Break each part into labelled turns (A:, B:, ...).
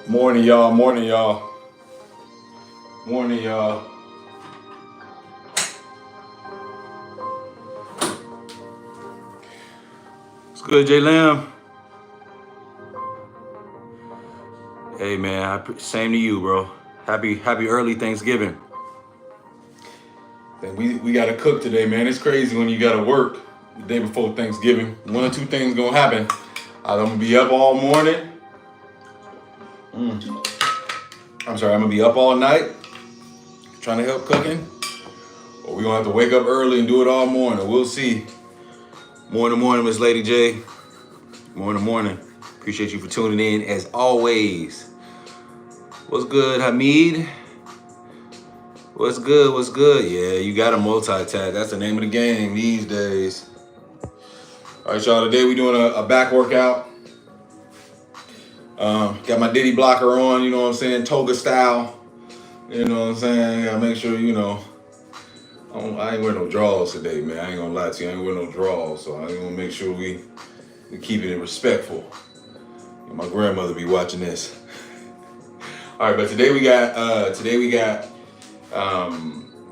A: Morning, y'all. Morning, y'all. Morning, y'all. It's good, J Lamb. Hey, man. Same to you, bro. Happy early Thanksgiving. We got to cook today, man. It's crazy when you got to work the day before Thanksgiving. One or two things gonna happen. I'm gonna be up all morning. I'm sorry. I'm gonna be up all night trying to help cooking, or we gonna have to wake up early and do it all morning. We'll see. Morning, Miss Lady J. Morning. Appreciate you for tuning in as always. What's good, Hamid? What's good? Yeah, you got to multitask. That's the name of the game these days. All right, y'all. Today we doing a back workout. Got my Diddy blocker on, you know what I'm saying? Toga style. You know what I'm saying? Gotta make sure, I ain't wearing no drawers today, man. I ain't gonna lie to you. I ain't wearing no drawers. So I ain't gonna make sure we keep it respectful. My grandmother be watching this. All right, but today we got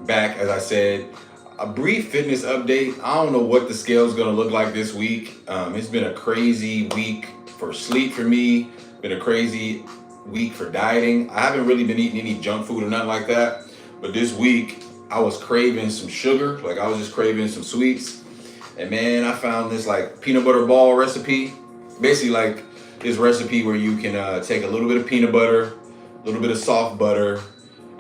A: back, as I said, a brief fitness update. I don't know what the scale's gonna look like this week. It's been a crazy week for sleep for me. Been a crazy week for dieting. I haven't really been eating any junk food or nothing like that. But this week I was craving some sugar. Like I was just craving some sweets. And man, I found this like peanut butter ball recipe. Basically like this recipe where you can take a little bit of peanut butter, a little bit of soft butter,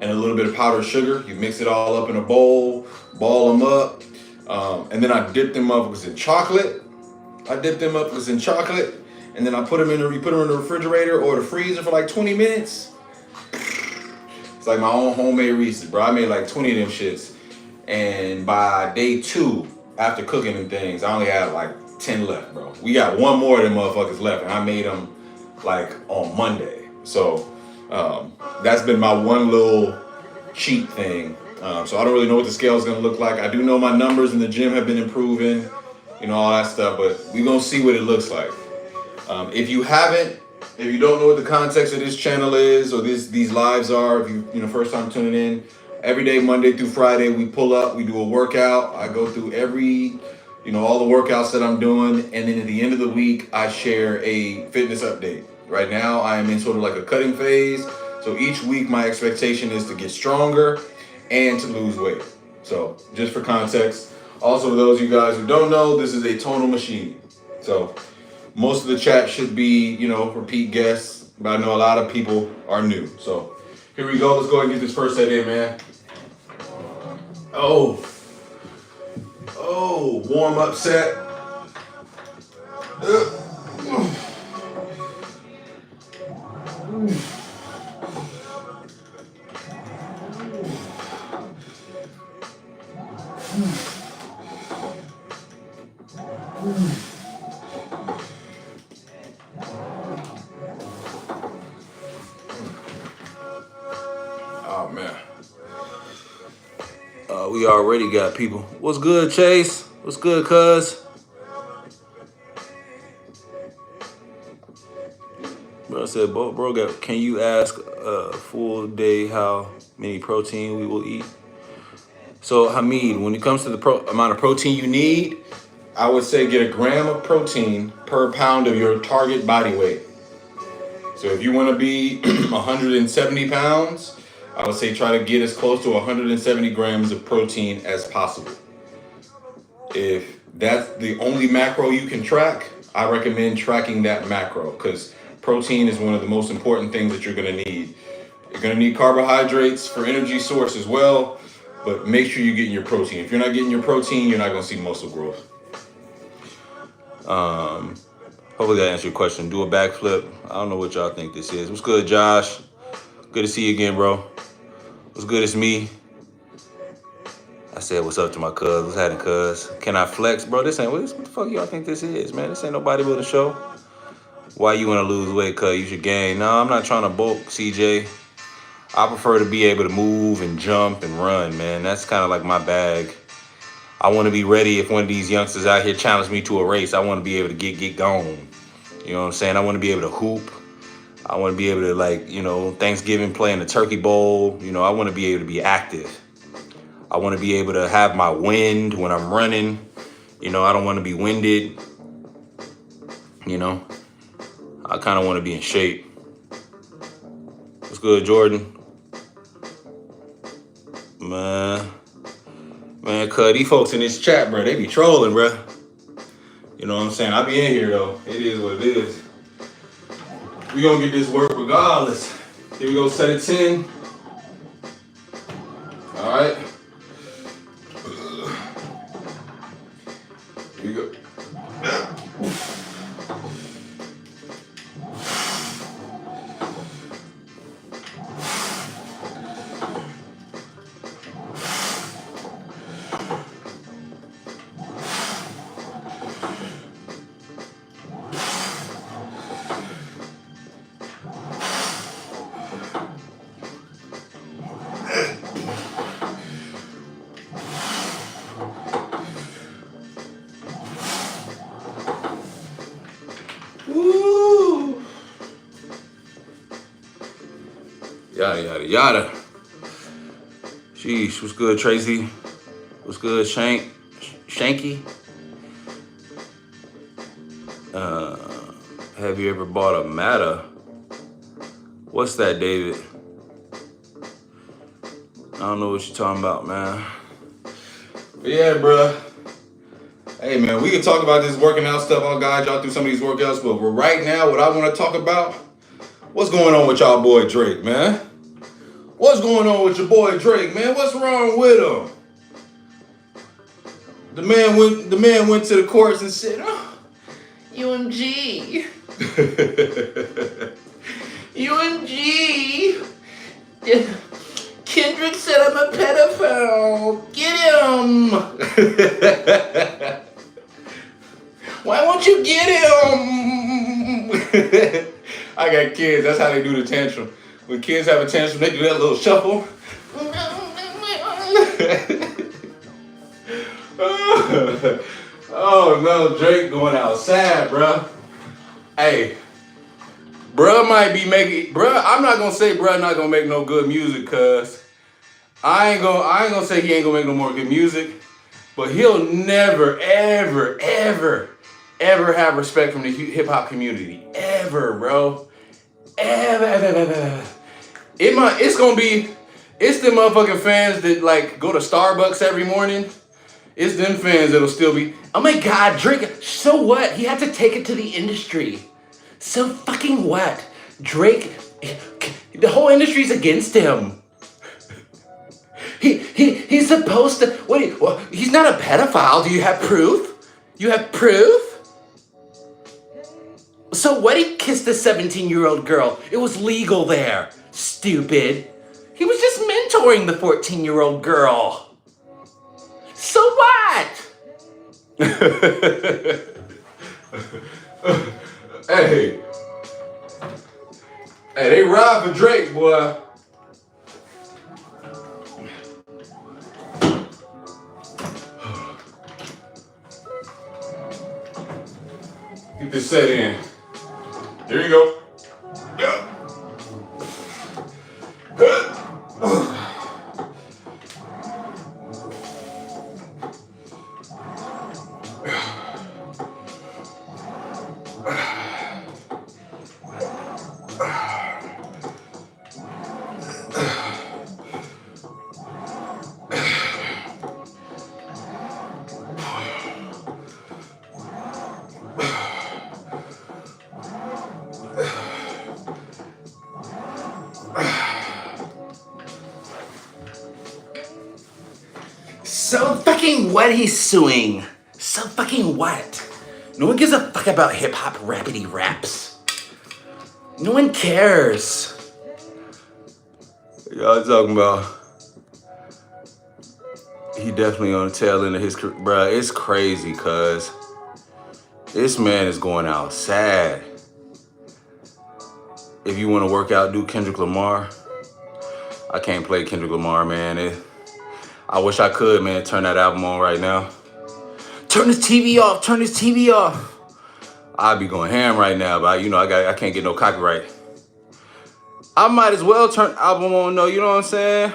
A: and a little bit of powdered sugar. You mix it all up in a bowl, ball them up, and then I dip them up with some chocolate. And then I put them in the refrigerator or the freezer for like 20 minutes. It's like my own homemade Reese's, bro. I made like 20 of them shits. And by day 2, after cooking them things, I only had like 10 left, bro. We got one more of them motherfuckers left, and I made them like on Monday. So that's been my one little cheat thing. So I don't really know what the scale is gonna look like. I do know my numbers in the gym have been improving, all that stuff, but we're gonna see what it looks like. If you don't know what the context of this channel is or these lives are, if you first time tuning in, every day, Monday through Friday, we pull up, we do a workout. I go through all the workouts that I'm doing, and then at the end of the week, I share a fitness update. Right now, I am in sort of like a cutting phase. So each week, my expectation is to get stronger and to lose weight. So just for context, also for those of you guys who don't know, this is a tonal machine. So most of the chat should be, repeat guests, but I know a lot of people are new. So here we go. Let's go ahead and get this first set in, man. Oh, warm up set. Oh man. We already got people. What's good, Chase? What's good, cuz? Bro said, bro, can you ask a full day how many protein we will eat? So, Hamid, when it comes to the amount of protein you need, I would say get a gram of protein per pound of your target body weight. So if you want to be 170 pounds, I would say try to get as close to 170 grams of protein as possible. If that's the only macro you can track, I recommend tracking that macro because protein is one of the most important things that you're going to need. You're going to need carbohydrates for energy source as well, but make sure you're getting your protein. If you're not getting your protein, you're not going to see muscle growth. Hopefully that answered your question. Do a backflip. I don't know what y'all think this is. What's good, Josh? Good to see you again, bro. What's good? It's me. I said what's up to my cuz. What's happening, cuz? Can I flex? Bro, this ain't what the fuck y'all think this is, man? This ain't no bodybuilding show. Why you want to lose weight, cuz? You should gain. No, I'm not trying to bulk, CJ. I prefer to be able to move and jump and run, man. That's kind of like my bag. I want to be ready if one of these youngsters out here challenge me to a race. I want to be able to get gone. You know what I'm saying? I want to be able to hoop. I want to be able to, like, Thanksgiving play in the turkey bowl. I want to be able to be active. I want to be able to have my wind when I'm running. I don't want to be winded. I kind of want to be in shape. What's good, Jordan? Man, cuz these folks in this chat, bro, they be trolling, bro. You know what I'm saying? I be in here, though. It is what it is. We gonna get this work regardless. Here we go, set it 10. All right. Here we go. Woo! Yada, yada, yada. Sheesh, what's good, Tracy? What's good, Shanky? Have you ever bought a Mata? What's that, David? I don't know what you're talking about, man. But yeah, bruh. Hey, man, we can talk about this working out stuff. I'll guide y'all through some of these workouts. But right now, what I want to talk about, what's going on with y'all boy Drake, man? What's going on with your boy Drake, man? What's wrong with him? The man went to the courts and said, "Oh, UMG. UMG. Kendrick said I'm a pedophile. Get him. Why won't you get him?" I got kids. That's how they do the tantrum. When kids have a tantrum, they do that little shuffle. Oh no, Drake going outside, bruh. Hey, bruh might be making, bruh, I'm not gonna say bruh not gonna make no good music, cause I ain't gonna say he ain't gonna make no more good music, but he'll never, ever have respect from the hip hop community. Ever, bro. Ever. It's them motherfucking fans that like go to Starbucks every morning. It's them fans that'll still be, "Oh my God, Drake, so what? He had to take it to the industry. So fucking what? Drake, the whole industry's against him. He's supposed to, well, he's not a pedophile. Do you have proof? You have proof? So what? He kissed a 17-year-old girl. It was legal there. Stupid. He was just mentoring the 14-year-old girl. So what? Hey, they ride for Drake, boy. Get this set in. Here you go. Yeah. So fucking what he's suing? So fucking what? No one gives a fuck about hip-hop rapidy raps. No one cares. Y'all talking about he definitely on the tail end of his career. Bruh, it's crazy, cuz this man is going out sad. If you want to work out, do Kendrick Lamar. I can't play Kendrick Lamar, man. I wish I could, man. Turn that album on right now. Turn this TV off. I'd be going ham right now, but I can't get no copyright. I might as well turn the album on though, you know what I'm saying?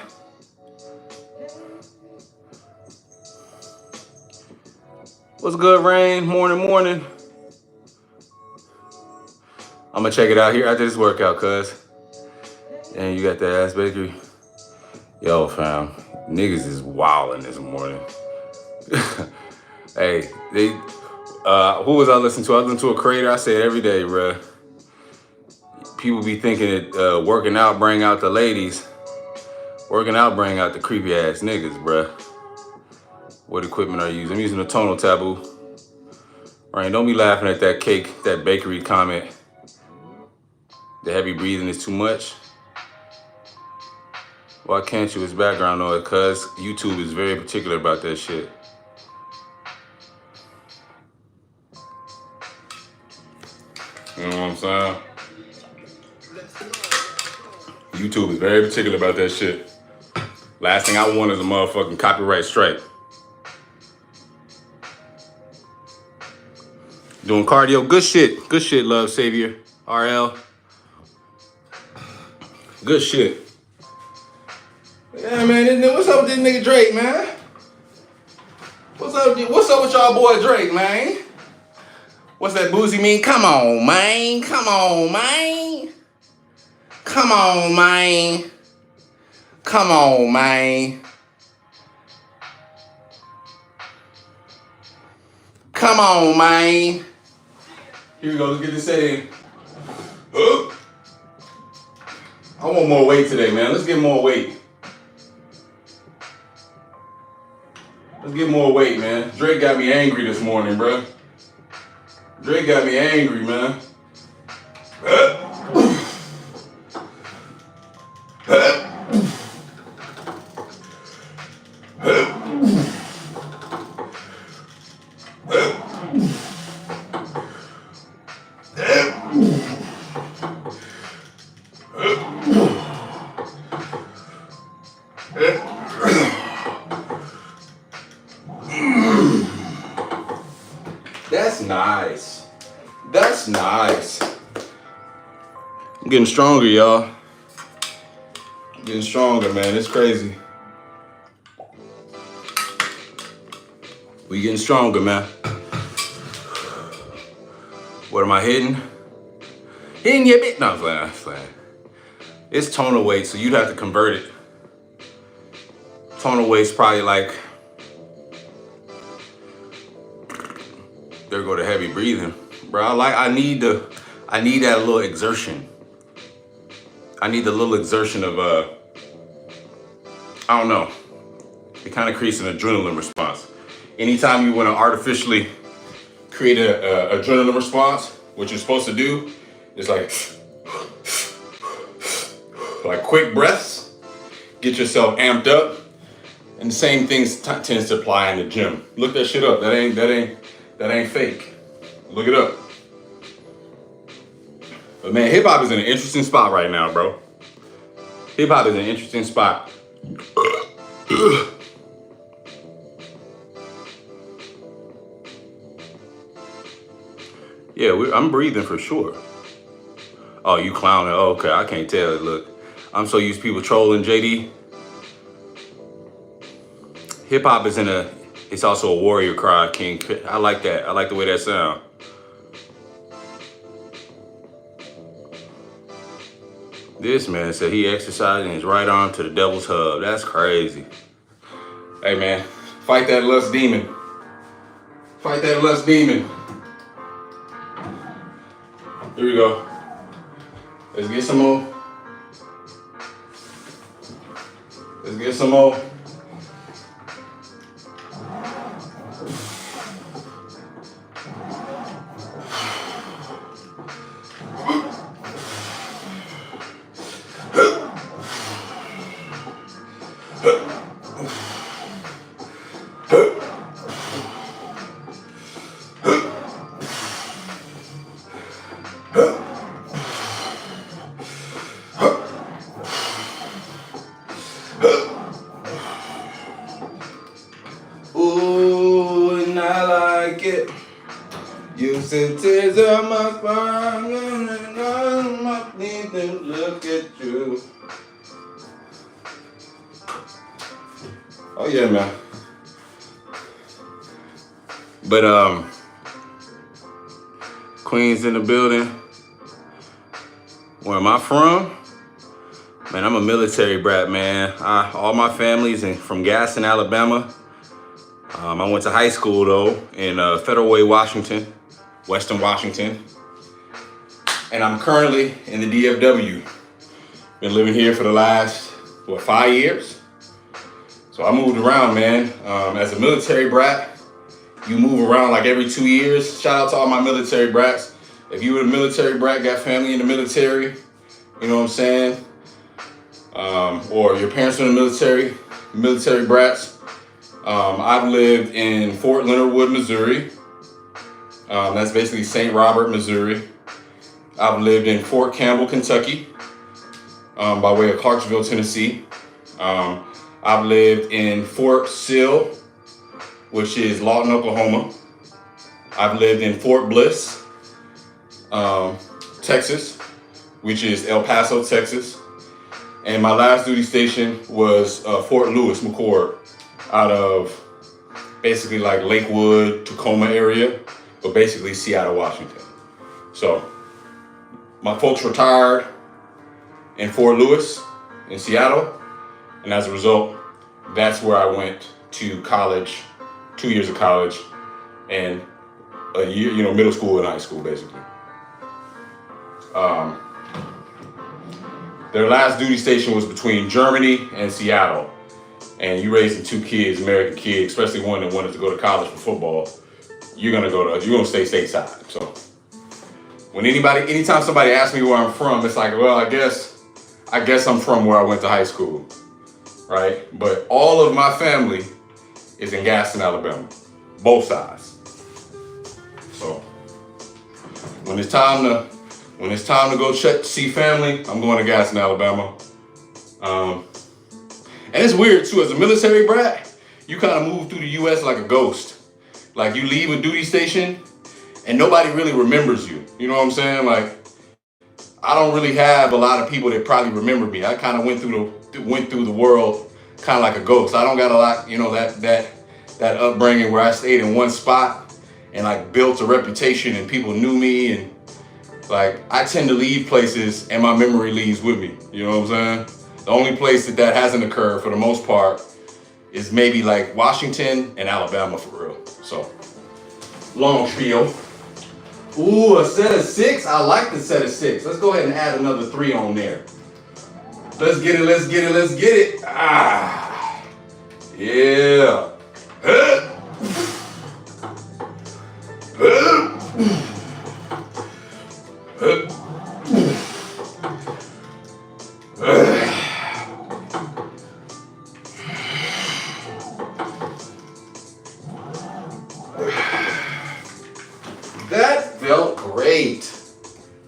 A: What's good, Rain? Morning. I'm gonna check it out here after this workout, cuz. And you got the ass bakery. Yo, fam, niggas is wildin' this morning. Hey, who was I listening to? I listened to a creator. I say it every day, bruh. People be thinking that working out bring out the ladies. Working out bring out the creepy ass niggas, bruh. What equipment are you using? I'm using a Tonal taboo. Right, don't be laughing at that cake, that bakery comment. The heavy breathing is too much. Why can't you? It's background noise, cuz YouTube is very particular about that shit. You know what I'm saying? YouTube is very particular about that shit. Last thing I want is a motherfucking copyright strike. Doing cardio, good shit, love savior, RL. Good shit. Yeah, man, what's up with this nigga Drake, man? What's up with y'all boy Drake, man? What's that boozy mean? Come on, man. Come on, man. Come on, man. Come on, man. Come on, man. Here we go, let's get this in. I want more weight today, man. Let's get more weight. Let's get more weight, man. Drake got me angry this morning, bro. Drake got me angry, man. That's nice. That's nice. I'm getting stronger, y'all. I'm getting stronger, man. It's crazy. We getting stronger, man. What am I hitting? Hitting your bit? No, I'm playing. It's tonal weight, so you'd have to convert it. Tonal weight's probably like, there go the heavy breathing. Bro, I need that little exertion. I need the little exertion of, I don't know. It kind of creates an adrenaline response. Anytime you want to artificially create an adrenaline response, what you're supposed to do is like quick breaths, get yourself amped up, and the same thing tends to apply in the gym. Look that shit up. That ain't fake. Look it up. But man, hip hop is in an interesting spot right now, bro. Hip hop is in an interesting spot. Yeah, I'm breathing for sure. Oh, you clowning? Oh, okay, I can't tell. Look, I'm so used to people trolling JD. Hip hop is it's also a warrior cry, King. I like that. I like the way that sound. This man said he exercising his right arm to the devil's hub. That's crazy. Hey man, fight that lust demon. Fight that lust demon. Here we go. Let's get some more. Let's get some more. Ooh, and I like it. You said tears on my spine, and I need to look at you. yeah, man. But Queens in the building. Where am I from? Man, I'm a military brat, man. All my family's from Gaston, Alabama. I went to high school though in Federal Way, Washington, Western Washington. And I'm currently in the DFW. Been living here for the last, 5 years? So I moved around, man. As a military brat, you move around like every 2 years. Shout out to all my military brats. If you were a military brat, got family in the military, you know what I'm saying? Or your parents were in the military brats. I've lived in Fort Leonard Wood, Missouri. That's basically St. Robert, Missouri. I've lived in Fort Campbell, Kentucky, by way of Clarksville, Tennessee. I've lived in Fort Sill, which is Lawton, Oklahoma. I've lived in Fort Bliss, Texas, which is El Paso, Texas. And my last duty station was Fort Lewis, McCord, out of basically like Lakewood, Tacoma area, but basically Seattle, Washington. So my folks retired in Fort Lewis in Seattle. And as a result, that's where I went to college, 2 years of college and a year, middle school and high school, basically. Their last duty station was between Germany and Seattle. And you raising 2 kids, American kids, especially one that wanted to go to college for football, you're gonna stay stateside. So anytime somebody asks me where I'm from, it's like, well, I guess I'm from where I went to high school, right? But all of my family is in Gaston, Alabama, both sides. So when it's time to go see family, I'm going to Gaston, Alabama. And it's weird too, as a military brat, you kind of move through the US like a ghost. Like you leave a duty station and nobody really remembers you. You know what I'm saying? Like I don't really have a lot of people that probably remember me. I kind of went through the world kind of like a ghost. I don't got a lot, that upbringing where I stayed in one spot and like built a reputation and people knew me, and like I tend to leave places and my memory leaves with me. You know what I'm saying? The only place that hasn't occurred for the most part is maybe like Washington and Alabama for real. So long spiel. Ooh, a set of 6? I like the set of 6. Let's go ahead and add another 3 on there. Let's get it. Ah, yeah.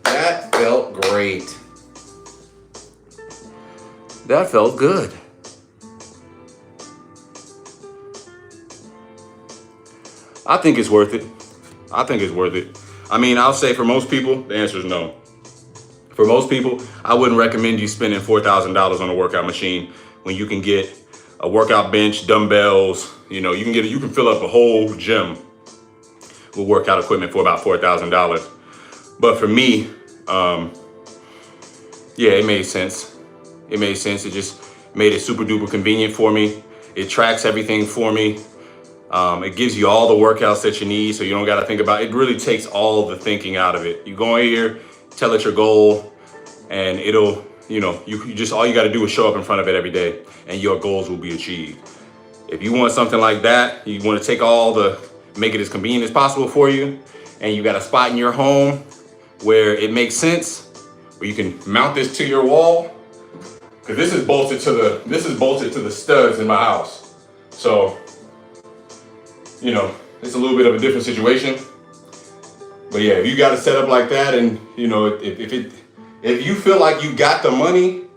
A: That felt great. That felt good. I think it's worth it. I mean, I'll say for most people, the answer is no. For most people, I wouldn't recommend you spending $4,000 on a workout machine when you can get a workout bench, dumbbells. You can fill up a whole gym with workout equipment for about $4,000. But for me, it made sense. It just made it super duper convenient for me. It tracks everything for me. It gives you all the workouts that you need, so you don't got to think about it. It really takes all the thinking out of it. You go in here, tell it your goal, and it'll, you just, all you got to do is show up in front of it every day and your goals will be achieved. If you want something like that, you want to make it as convenient as possible for you, and you got a spot in your home where it makes sense, where you can mount this to your wall, because this is bolted to the studs in my house. So, it's a little bit of a different situation. But yeah, if you got it set up like that, and if you feel like you got the money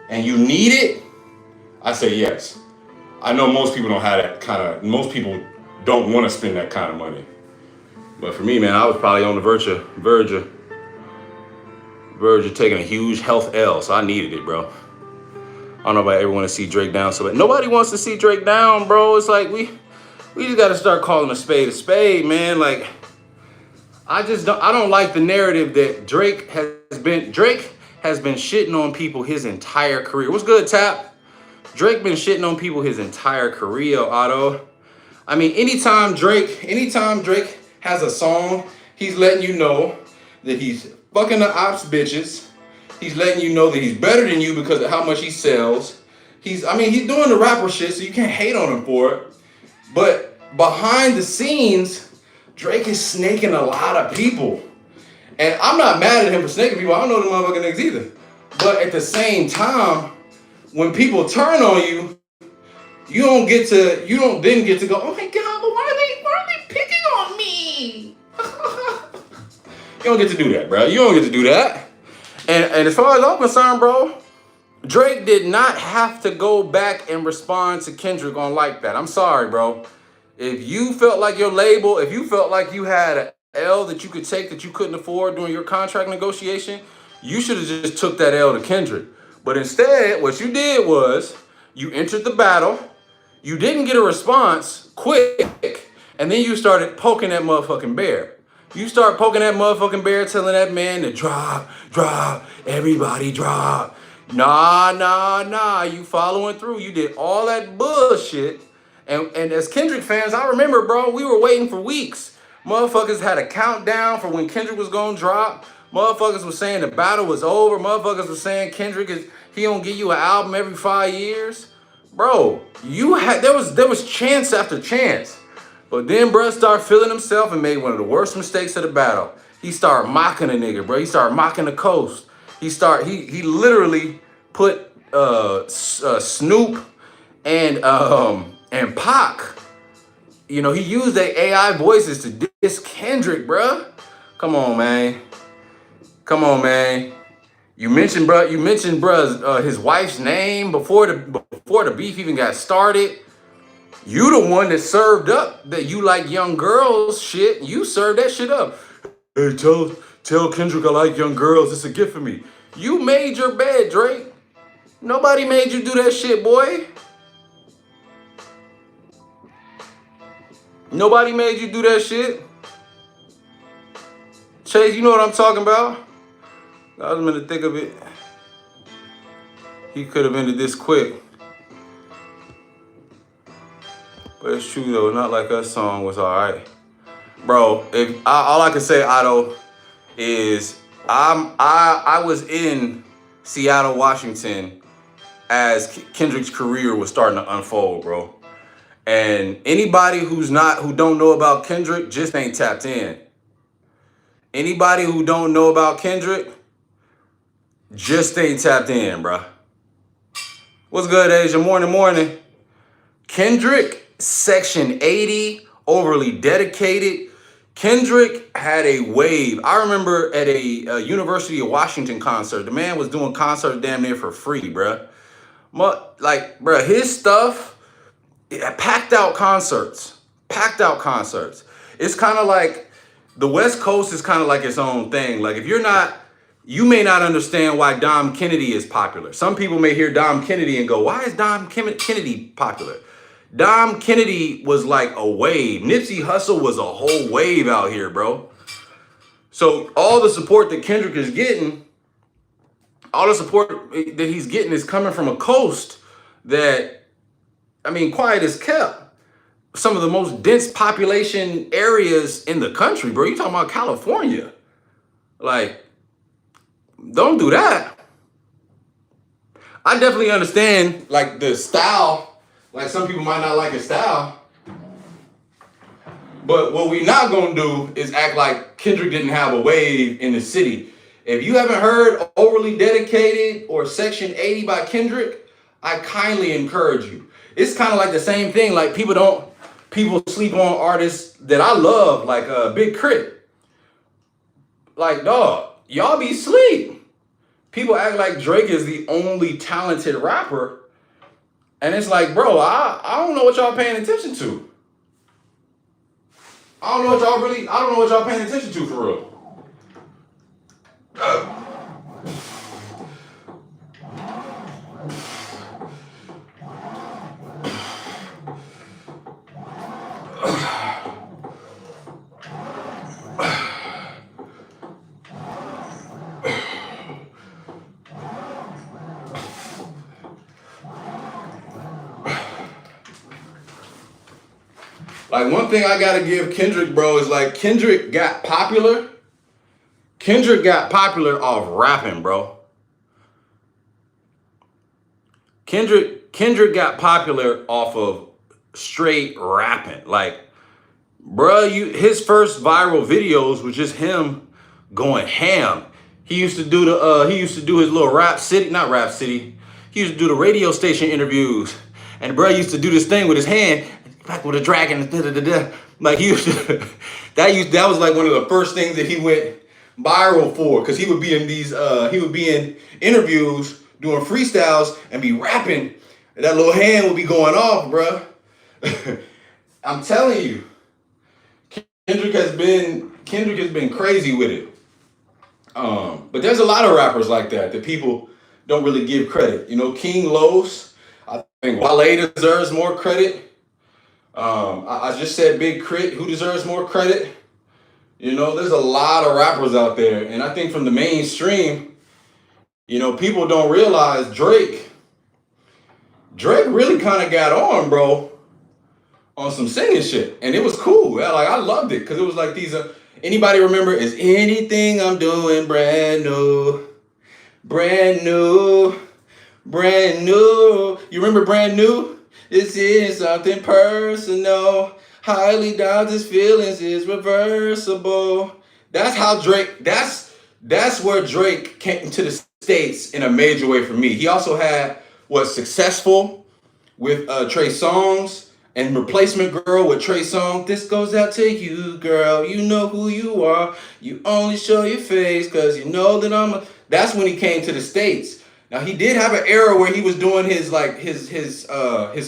A: and you need it, I say yes. I know most people don't have that most people don't want to spend that kind of money. But for me, man, I was probably on the verge of taking a huge health L, so I needed it, bro. I don't know if I ever want to see Drake down, so but nobody wants to see Drake down, bro. It's like we just got to start calling a spade, man. Like I don't like the narrative that Drake has been shitting on people his entire career. What's good, Tap? Drake been shitting on people his entire career, Otto. I mean, anytime Drake has a song, he's letting you know that he's fucking the ops bitches. He's letting you know that he's better than you because of how much he sells. He's doing the rapper shit, so you can't hate on him for it. But behind the scenes, Drake is snaking a lot of people. And I'm not mad at him for snaking people. I don't know the motherfucking niggas either. But at the same time, when people turn on you, you don't then get to go, oh my God, but why are they picking on me? You don't get to do that, bro. You don't get to do that. And as far as I'm concerned, bro, Drake did not have to go back and respond to Kendrick on like that. I'm sorry, bro. If you felt like your label, if you felt like you had an L that you could take that you couldn't afford during your contract negotiation, you should have just took that L to Kendrick. But instead, what you did was you entered the battle, you didn't get a response quick, and then you started poking that motherfucking bear. You start poking that motherfucking bear, telling that man to drop, everybody drop. Nah, you following through. You did all that bullshit. And as Kendrick fans, I remember, bro, we were waiting for weeks. Motherfuckers had a countdown for when Kendrick was gonna drop. Motherfuckers was saying the battle was over. Motherfuckers was saying he don't give you an album every 5 years. Bro, there was chance after chance. But then bruh started feeling himself and made one of the worst mistakes of the battle. He started mocking a nigga, bro. He started mocking the coast. He literally put Snoop and Pac. You know, he used their AI voices to diss Kendrick, bruh. Come on, man. You mentioned his wife's name before the beef even got started. You the one that served up that you like young girls shit. You served that shit up. Hey, tell Kendrick I like young girls. It's a gift for me. You made your bed, Drake. Nobody made you do that shit, boy. Nobody made you do that shit. Chase, you know what I'm talking about? I was in the thick of it. He could have ended this quick. But it's true though, Not Like Us song was alright. Bro, all I can say, Otto, is I was in Seattle, Washington as Kendrick's career was starting to unfold, bro. And anybody who don't know about Kendrick just ain't tapped in. Anybody who don't know about Kendrick just ain't tapped in, bro. What's good, Asia? Morning. Kendrick, Section 80, overly dedicated. Kendrick had a wave. I remember at a University of Washington concert, the man was doing concerts damn near for free, bruh. His stuff, packed out concerts. It's kind of like, the West Coast is kind of like its own thing. Like you may not understand why Dom Kennedy is popular. Some people may hear Dom Kennedy and go, why is Dom Kennedy popular? Dom Kennedy was like a wave. Nipsey Hussle was a whole wave out here, bro. So all the support that Kendrick is getting, all the support that he's getting is coming from a coast that, quiet as kept. Some of the most dense population areas in the country, bro. You talking about California. Like, don't do that. I definitely understand, like, the style. Like, some people might not like his style. But what we not gonna do is act like Kendrick didn't have a wave in the city. If you haven't heard Overly Dedicated or Section 80 by Kendrick, I kindly encourage you. It's kind of like the same thing. Like, people sleep on artists that I love, like Big Crit. Like, dog, y'all be sleep. People act like Drake is the only talented rapper. And it's like, bro, I don't know what y'all paying attention to. I don't know what y'all paying attention to for real. Like, one thing I gotta give Kendrick, bro, is like Kendrick got popular. Kendrick got popular off rapping, bro. Kendrick got popular off of straight rapping. Like, bruh, his first viral videos was just him going ham. He used to do his little Rap City, not Rap City. He used to do the radio station interviews, and bruh used to do this thing with his hand, back with a dragon, like he used to. That was like one of the first things that he went viral for, because he would be in interviews doing freestyles and be rapping, and that little hand would be going off, bruh. I'm telling you, Kendrick has been crazy with it. But there's a lot of rappers like that people don't really give credit. You know, King Los, I think Wale deserves more credit. I just said Big Crit, who deserves more credit? You know, there's a lot of rappers out there, and I think from the mainstream, you know, people don't realize Drake really kind of got on, bro, on some singing shit, and it was cool. Yeah, like, I loved it, because it was like these. Anybody remember? Is anything I'm doing brand new, brand new, brand new? You remember Brand New? This is something personal. Highly doubt his feelings is reversible. That's how Drake. That's where Drake came to the States in a major way for me. He also was Successful with Trey Songz, and Replacement Girl with Trey Songz. This goes out to you, girl. You know who you are. You only show your face because you know that That's when he came to the States. Now, he did have an era where he was doing his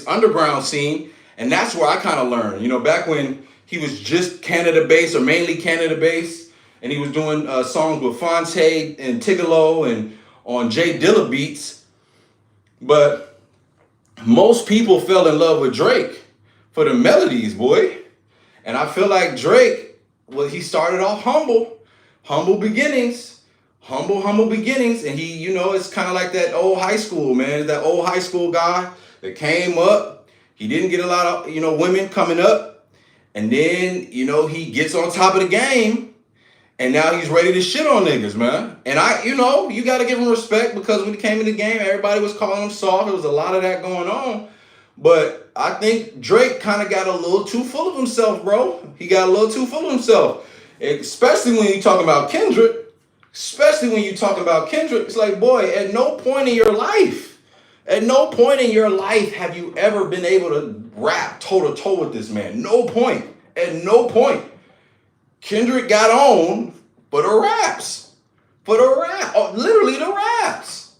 A: underground scene, and that's where I kind of learned. You know, back when he was just Canada-based, or mainly Canada-based, and he was doing songs with Fonte and Tigolo and on Jay Dilla beats. But most people fell in love with Drake for the melodies, boy. And I feel like Drake, he started off humble beginnings. Humble beginnings. And he, you know, it's kind of like that old high school, man. That old high school guy that came up. He didn't get a lot of, you know, women coming up. And then, you know, he gets on top of the game. And now he's ready to shit on niggas, man. And you got to give him respect, because when he came in the game, everybody was calling him soft. There was a lot of that going on. But I think Drake kind of got a little too full of himself, bro. He got a little too full of himself. Especially when you talk about Kendrick. It's like, boy, at no point in your life have you ever been able to rap toe-to-toe with this man. No point. At no point. Kendrick got on for the raps. Literally the raps.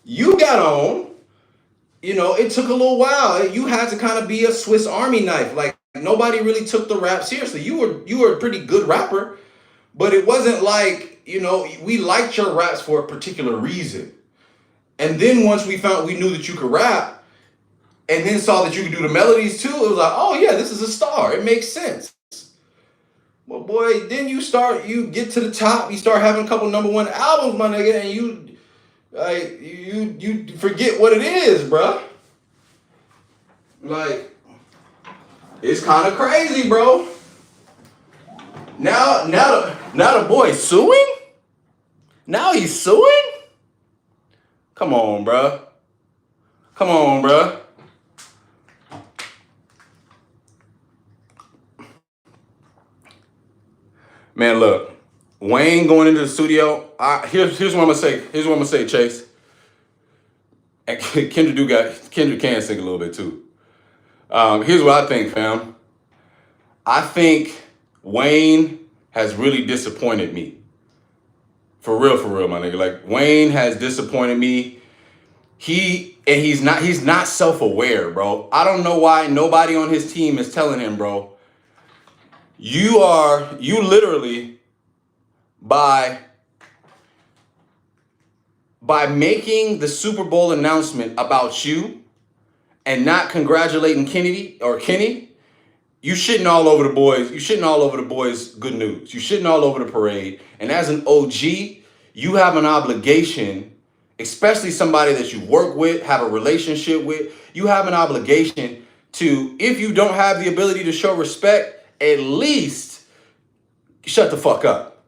A: You got on, you know, it took a little while. You had to kind of be a Swiss Army knife. Like, nobody really took the rap seriously. You were a pretty good rapper, but it wasn't like, you know, we liked your raps for a particular reason. And then once we knew that you could rap, and then saw that you could do the melodies too, it was like, oh yeah, this is a star. It makes sense. Well, boy, then you get to the top, you start having a couple #1 albums, my nigga, and you forget what it is, bruh. Like, it's kind of crazy, bro. Now the boy's suing? Now he's suing? Come on, bruh. Man, look, Wayne going into the studio. Here's what I'm gonna say. Chase. And Kendrick can sing a little bit too. Here's what I think, fam. I think Wayne has really disappointed me. For real, my nigga. Like, Wayne has disappointed me. He's not self-aware, bro. I don't know why nobody on his team is telling him, bro. You literally, by making the Super Bowl announcement about you and not congratulating Kenny, you shitting all over the boys. You shitting all over the boys' good news. You shitting all over the parade. And as an OG, you have an obligation, especially somebody that you work with, have a relationship with. you have an obligation to, if you don't have the ability to show respect, at least shut the fuck up.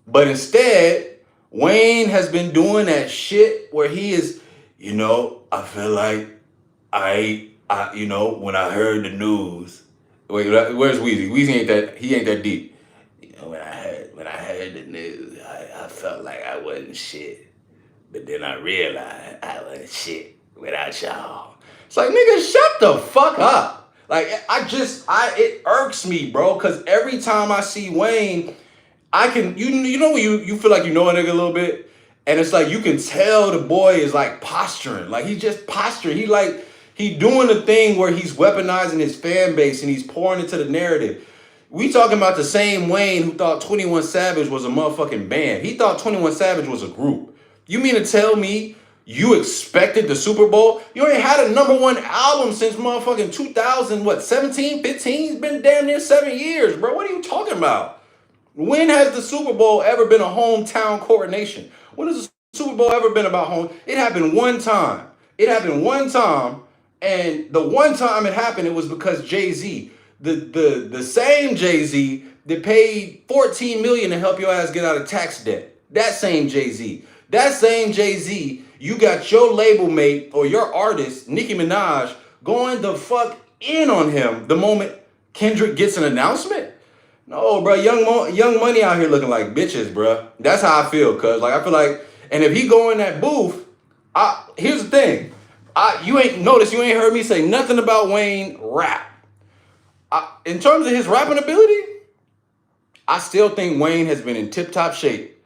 A: But instead, Wayne has been doing that shit where he is, I feel like when I heard the news. Wait, where's Weezy? He ain't that deep. When I heard the news, I felt like I wasn't shit. But then I realized I wasn't shit without y'all. It's like, nigga, shut the fuck up. Like, it irks me, bro, because every time I see Wayne, I can, when you feel like you know a nigga a little bit, and it's like, you can tell the boy is like posturing. Like, he just posturing. He doing the thing where he's weaponizing his fan base and he's pouring into the narrative. We talking about the same Wayne who thought 21 Savage was a motherfucking band. He thought 21 Savage was a group. You mean to tell me you expected the Super Bowl? You ain't had a #1 album since motherfucking 2017, 15? It's been damn near 7 years, bro. What are you talking about? When has the Super Bowl ever been a hometown coordination? When has the Super Bowl ever been about home? It happened one time. And the one time it happened, it was because Jay-Z, the same Jay-Z that paid $14 million to help your ass get out of tax debt. That same Jay-Z, you got your label mate or your artist, Nicki Minaj, going the fuck in on him the moment Kendrick gets an announcement. No, bro, young money out here looking like bitches, bro. That's how I feel, cuz I feel like, and if he go in that booth, here's the thing. You ain't heard me say nothing about Wayne rap. In terms of his rapping ability, I still think Wayne has been in tip-top shape.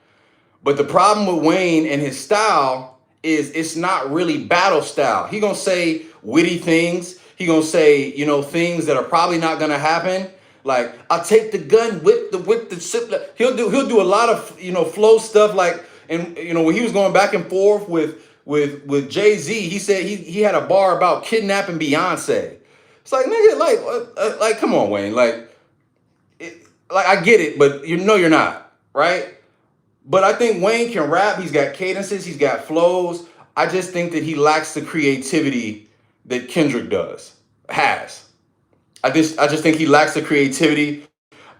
A: But the problem with Wayne and his style is it's not really battle style. He gonna say witty things. He gonna say, things that are probably not gonna happen. Like, I'll take the gun, whip the sip. He'll do a lot of, flow stuff. Like, and when he was going back and forth with Jay-Z, he said he had a bar about kidnapping Beyonce. It's like, nigga, like come on, Wayne. Like I get it, but you're not, right? But I think Wayne can rap. He's got cadences. He's got flows. I just think that he lacks the creativity that Kendrick has. I just think he lacks the creativity.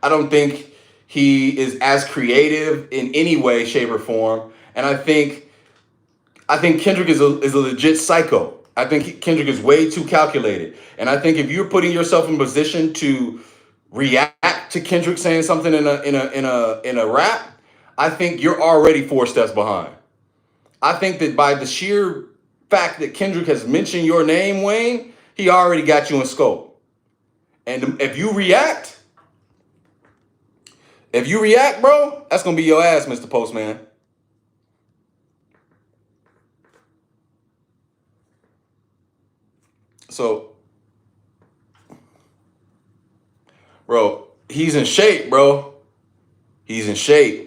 A: I don't think he is as creative in any way, shape, or form. And I think Kendrick is a legit psycho. I think Kendrick is way too calculated. And I think if you're putting yourself in position to react to Kendrick saying something in a rap, I think you're already 4 steps behind. I think that by the sheer fact that Kendrick has mentioned your name, Wayne, he already got you in scope. And if you react, bro, that's gonna be your ass, Mr. Postman. So, bro, he's in shape, bro. He's in shape.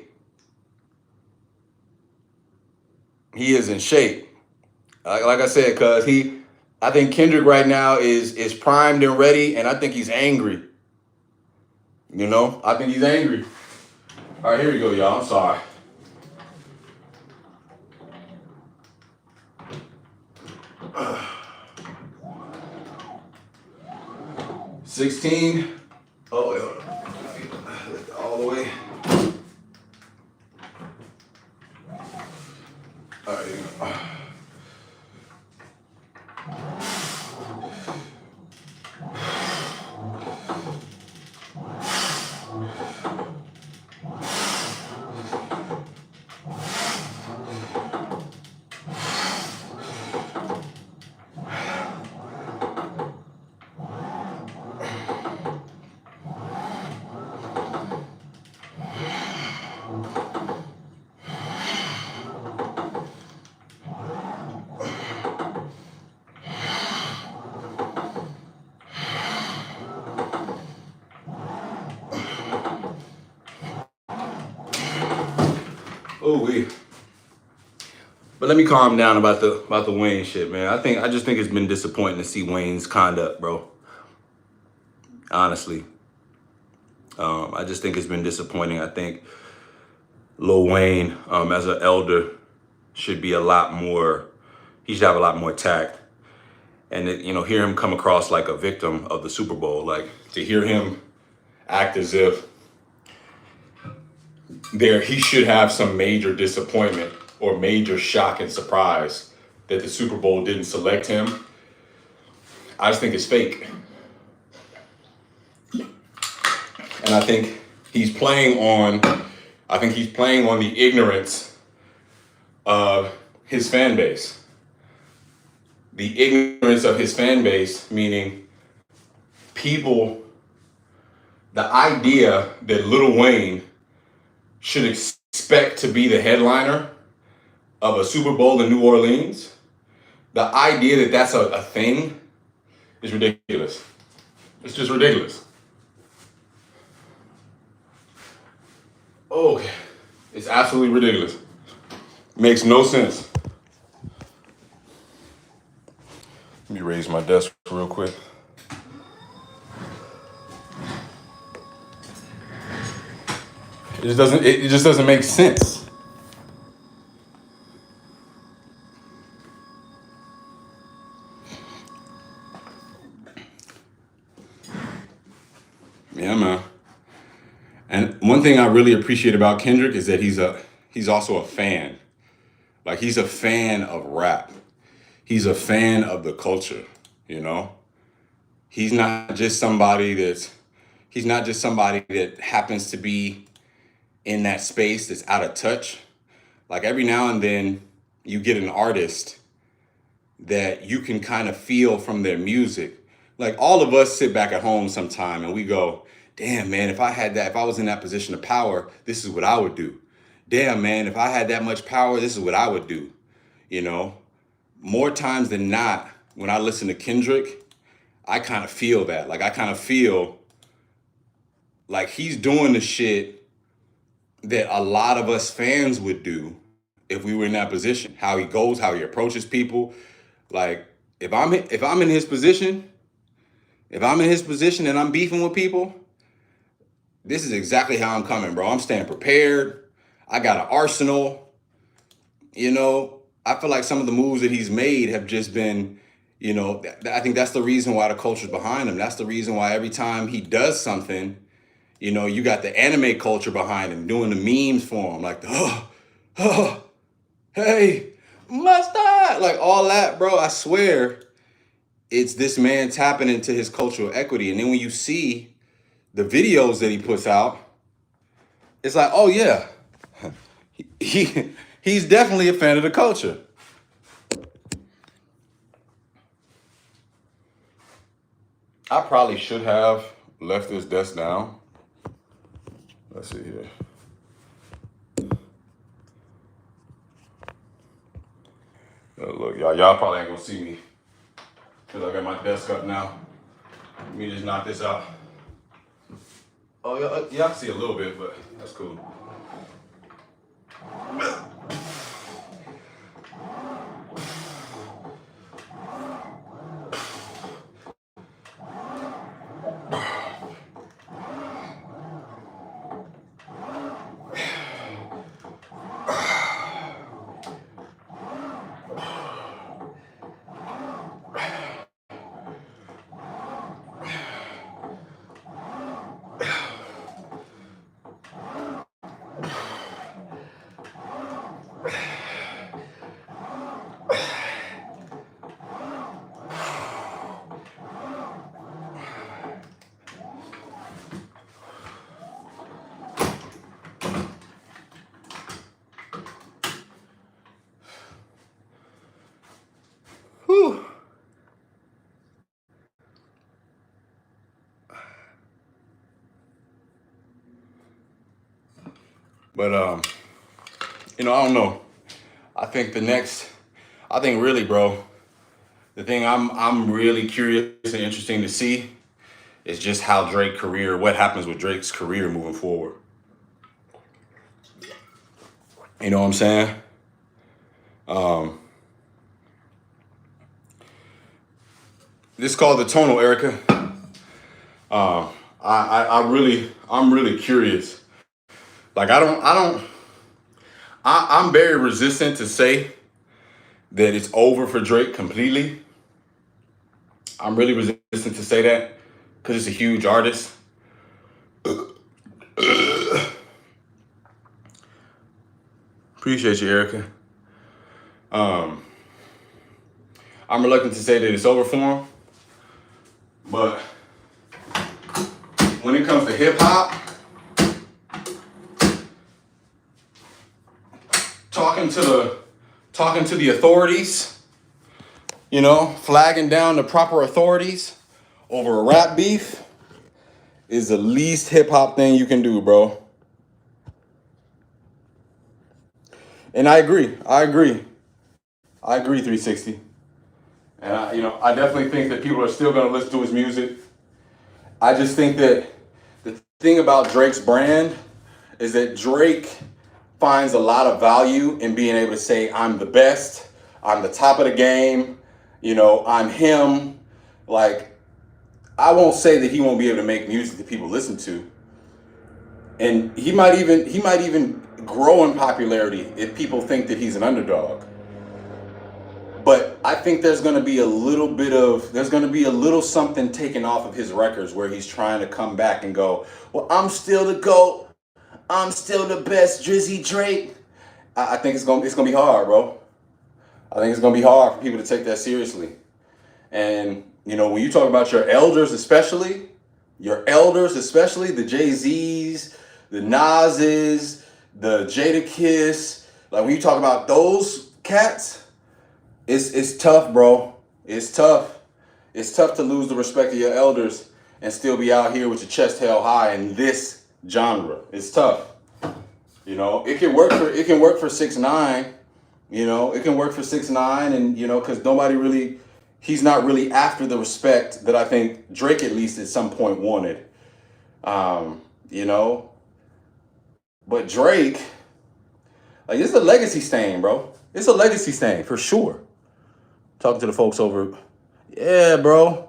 A: He is in shape. Like I said, cuz I think Kendrick right now is primed and ready, and I think he's angry. I think he's angry. All right, here we go, y'all. I'm sorry. Uh, 16. Oh, wait, hold on. All the way. All right, here we go. But let me calm down about the Wayne shit, man. I just think it's been disappointing to see Wayne's conduct, bro. Honestly, I just think it's been disappointing. I think Lil Wayne, as an elder, should be a lot more. He should have a lot more tact. and hear him come across like a victim of the Super Bowl, like to hear him act as if he should have some major disappointment or major shock and surprise that the Super Bowl didn't select him. I just think it's fake. And I think he's playing on the ignorance of his fan base. The ignorance of his fan base, meaning people, the idea that Lil Wayne should expect to be the headliner of a Super Bowl in New Orleans, the idea that that's a thing is ridiculous. It's just ridiculous. Oh, it's absolutely ridiculous. Makes no sense. Let me raise my desk real quick. It just doesn't make sense. Yeah, man. And one thing I really appreciate about Kendrick is that he's also a fan. Like, he's a fan of rap. He's a fan of the culture, you know? He's not just somebody that happens to be in that space that's out of touch. Like, every now and then you get an artist that you can kind of feel from their music. Like, all of us sit back at home sometime and we go, damn, man, if I was in that position of power, this is what I would do. Damn, man, if I had that much power, this is what I would do. You know, more times than not, when I listen to Kendrick, I kind of feel that. Like, I kind of feel like he's doing the shit that a lot of us fans would do if we were in that position. How he goes, how he approaches people. Like, if I'm in his position, and I'm beefing with people, this is exactly how I'm coming, bro. I'm staying prepared. I got an arsenal. You know, I feel like some of the moves that he's made have just been, you know, I think that's the reason why the culture's behind him. That's the reason why every time he does something, you know, you got the anime culture behind him doing the memes for him. Like, hey, mustard, like all that, bro. I swear, it's this man tapping into his cultural equity. And then when you see the videos that he puts out, it's like, oh yeah, he's definitely a fan of the culture. I probably should have left this desk down. Let's see here. Look, y'all probably ain't gonna see me because I got my desk up now. Let me just knock this out. Oh, yeah, I can see a little bit, but that's cool. Whew. But you know, I don't know. I think really, bro, the thing I'm really curious and interesting to see is just how what happens with Drake's career moving forward. You know what I'm saying? This is called the Tonal, Erica. I'm really curious. Like, I'm very resistant to say that it's over for Drake completely. I'm really resistant to say that because it's a huge artist. Appreciate you, Erica. Um, I'm reluctant to say that it's over for him, but when it comes to hip hop, talking to the authorities, you know, flagging down the proper authorities over a rap beef is the least hip hop thing you can do, bro. And I agree. 360. And I definitely think that people are still gonna listen to his music. I just think that the thing about Drake's brand is that Drake finds a lot of value in being able to say, I'm the best, I'm the top of the game, I'm him. Like, I won't say that he won't be able to make music that people listen to. And he might even grow in popularity if people think that he's an underdog. But I think there's going to be a little something taken off of his records where he's trying to come back and go, well, I'm still the GOAT. I'm still the best, Drizzy Drake. I think it's gonna be hard, bro. I think it's gonna be hard for people to take that seriously. And when you talk about your elders, especially the Jay-Z's, the Nas's, the Jadakiss, like when you talk about those cats, it's tough, bro. It's tough. It's tough to lose the respect of your elders and still be out here with your chest held high in this genre. It's tough. It can work for 6ix9ine. It can work for 6ix9ine, and because he's not really after the respect that I think Drake at least at some point wanted. But Drake, like, it's a legacy stain, bro. It's a legacy stain for sure. Talking to the folks over, yeah, bro.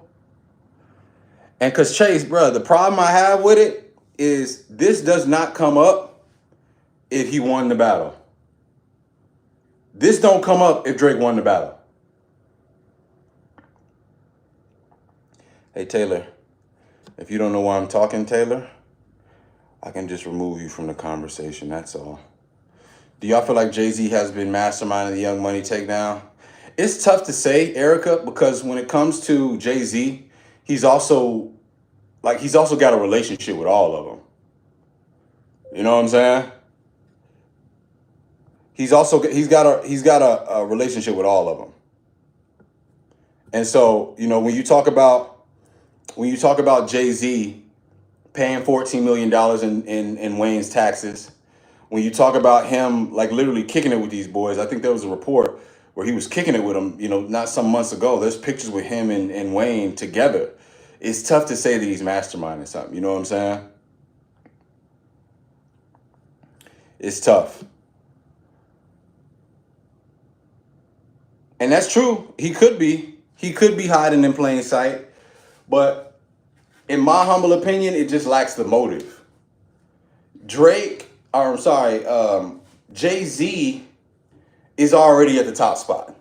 A: And cause Chase, bro, the problem I have with it is this does not come up if he won the battle. This don't come up if Drake won the battle. Hey, Taylor, if you don't know why I'm talking, Taylor, I can just remove you from the conversation, that's all. Do y'all feel like Jay-Z has been masterminding the Young Money takedown? It's tough to say, Erica, because when it comes to Jay-Z, he's also got a relationship with all of them. You know what I'm saying? He's got a relationship with all of them. And so, when you talk about Jay-Z paying $14 million in Wayne's taxes, when you talk about him like literally kicking it with these boys, I think there was a report where he was kicking it with them, not some months ago. There's pictures with him and Wayne together. It's tough to say that he's masterminding something. You know what I'm saying? It's tough. And that's true. He could be hiding in plain sight. But in my humble opinion, it just lacks the motive. Jay-Z is already at the top spot.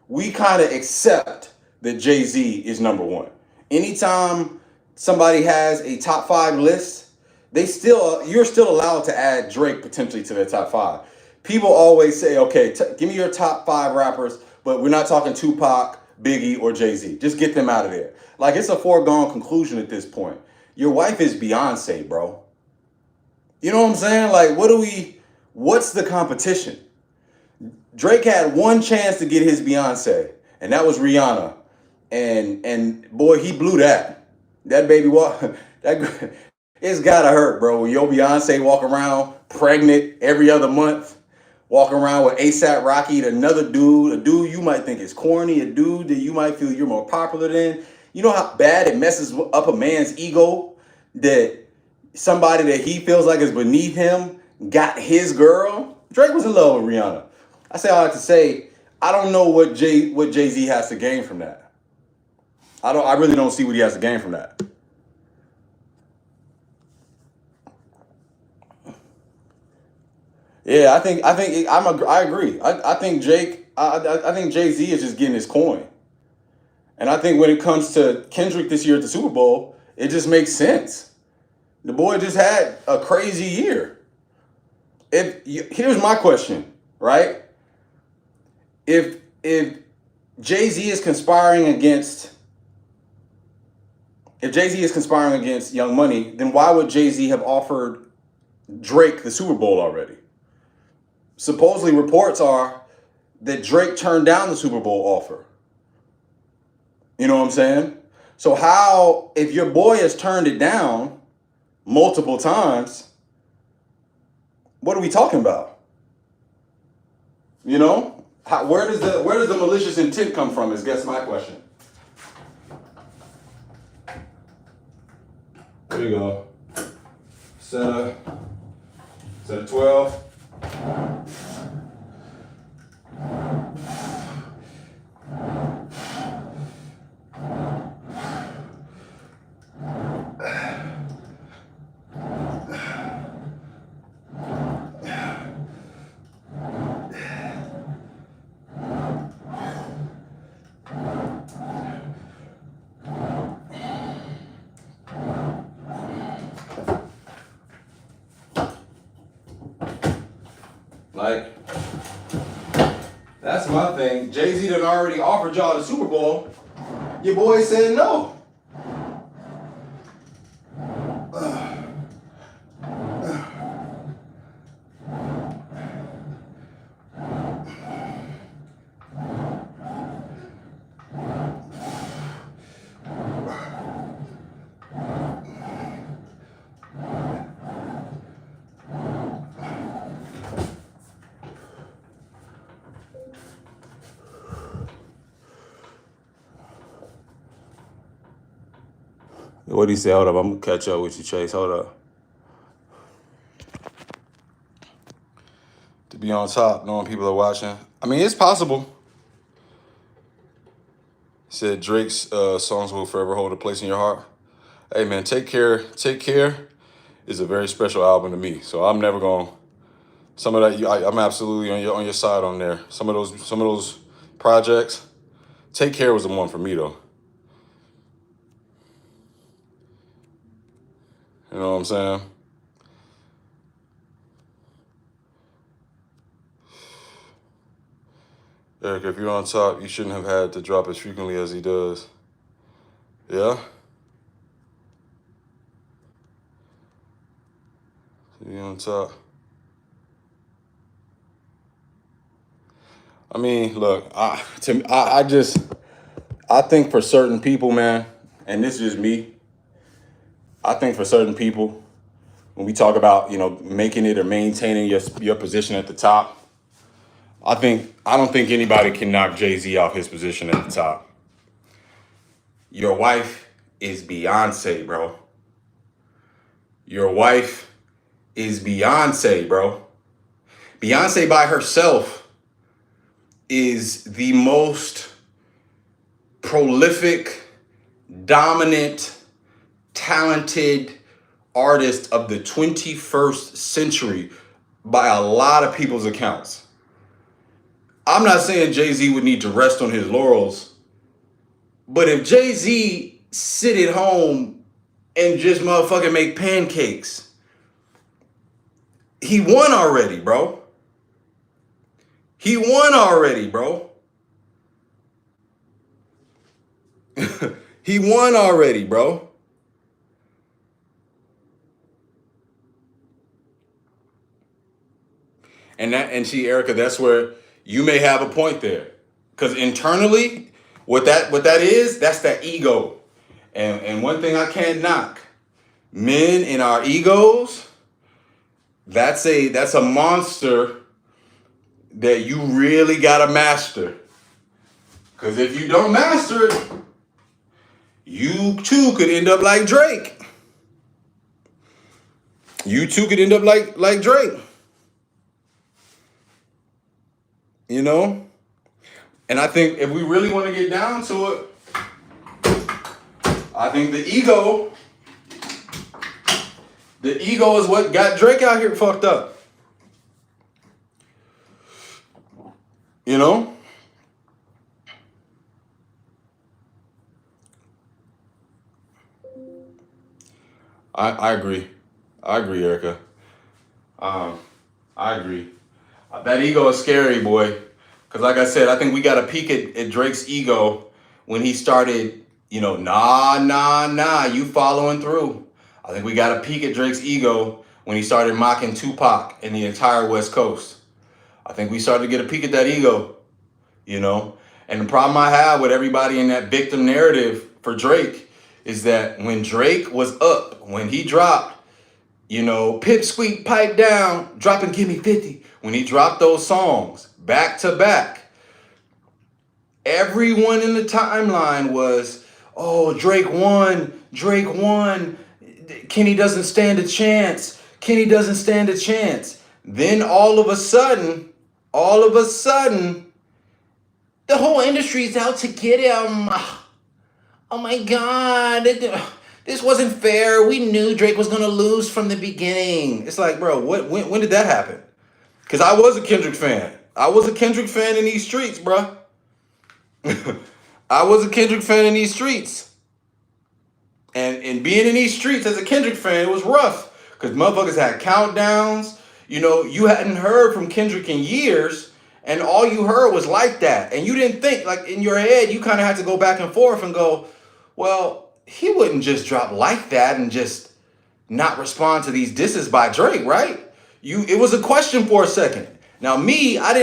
A: We kind of accept that Jay-Z is number one. Anytime somebody has a top 5 list, you're still allowed to add Drake potentially to their top 5. People always say, okay, give me your top 5 rappers, but we're not talking Tupac, Biggie, or Jay-Z. Just get them out of there. Like, it's a foregone conclusion at this point. Your wife is Beyonce, bro. You know what I'm saying? Like, what's the competition? Drake had one chance to get his Beyonce, and that was Rihanna. And boy, he blew that. That baby it's gotta hurt, bro. When your Beyonce walk around pregnant every other month, walking around with A$AP Rocky, another dude, a dude you might think is corny, a dude that you might feel you're more popular than. You know how bad it messes up a man's ego that somebody that he feels like is beneath him got his girl? Drake was in love with Rihanna. I say all that to say, I don't know what Jay-Z has to gain from that. I really don't see what he has to gain from that. Yeah, I agree. I think Jay-Z is just getting his coin.
B: And I think when it comes to Kendrick this year at the Super Bowl, it just makes sense. The boy just had a crazy year. Here's my question, right? If Jay-Z is conspiring against Young Money, then why would Jay-Z have offered Drake the Super Bowl already? Supposedly reports are that Drake turned down the Super Bowl offer. You know what I'm saying? So how, if your boy has turned it down multiple times, what are we talking about? You know? Where does the malicious intent come from, is guess my question. There you go. Set of 12. Like, that's my thing. Jay-Z done already offered y'all the Super Bowl. Your boy said no. What do you say? Hold up, I'm gonna catch up with you, Chase. Hold up. To be on top, knowing people are watching. I mean, it's possible. Said Drake's songs will forever hold a place in your heart. Hey man, Take Care is a very special album to me. So I'm never gonna. Some of that, I'm absolutely on your side on there. Some of those projects. Take Care was the one for me though. You know what I'm saying? Eric, if you're on top, you shouldn't have had to drop as frequently as he does. Yeah? You're on top. I mean, look, I think for certain people, man, and this is just me, I think for certain people, when we talk about, making it or maintaining your position at the top, I don't think anybody can knock Jay-Z off his position at the top. Your wife is Beyonce, bro. Your wife is Beyonce, bro. Beyonce by herself is the most prolific, dominant, talented artist of the 21st century by a lot of people's accounts. I'm not saying Jay-Z would need to rest on his laurels, but if Jay-Z sit at home and just motherfucking make pancakes, he won already, bro. He won already, bro. He won already, bro. And see, Erica, that's where you may have a point there. Because internally, what that is, that's that ego. And one thing I can't knock, men in our egos, that's a monster that you really gotta master. Because if you don't master it, you too could end up like Drake. You too could end up like Drake. You know? And I think if we really want to get down to it, I think the ego is what got Drake out here fucked up. You know? I agree. I agree, Erica. I agree. That ego is scary, boy. Because, like I said, I think we got a peek at Drake's ego when he started, nah, you following through. I think we got a peek at Drake's ego when he started mocking Tupac and the entire West Coast. I think we started to get a peek at that ego, you know? And the problem I have with everybody in that victim narrative for Drake is that when Drake was up, when he dropped, Pip Squeak Pipe Down, dropping Give Me 50. When he dropped those songs back to back, everyone in the timeline was, oh, Drake won, Kenny doesn't stand a chance, Kenny doesn't stand a chance. Then all of a sudden, the whole industry's out to get him. Oh my God, this wasn't fair. We knew Drake was gonna lose from the beginning. It's like, bro, when did that happen? Because I was a Kendrick fan. I was a Kendrick fan in these streets, bro. I was a Kendrick fan in these streets. And being in these streets as a Kendrick fan, it was rough. Because motherfuckers had countdowns. You hadn't heard from Kendrick in years. And all you heard was like that. And you didn't think, like in your head, you kind of had to go back and forth and go, well, he wouldn't just drop like that and just not respond to these disses by Drake, right? It was a question for a second. Now me, I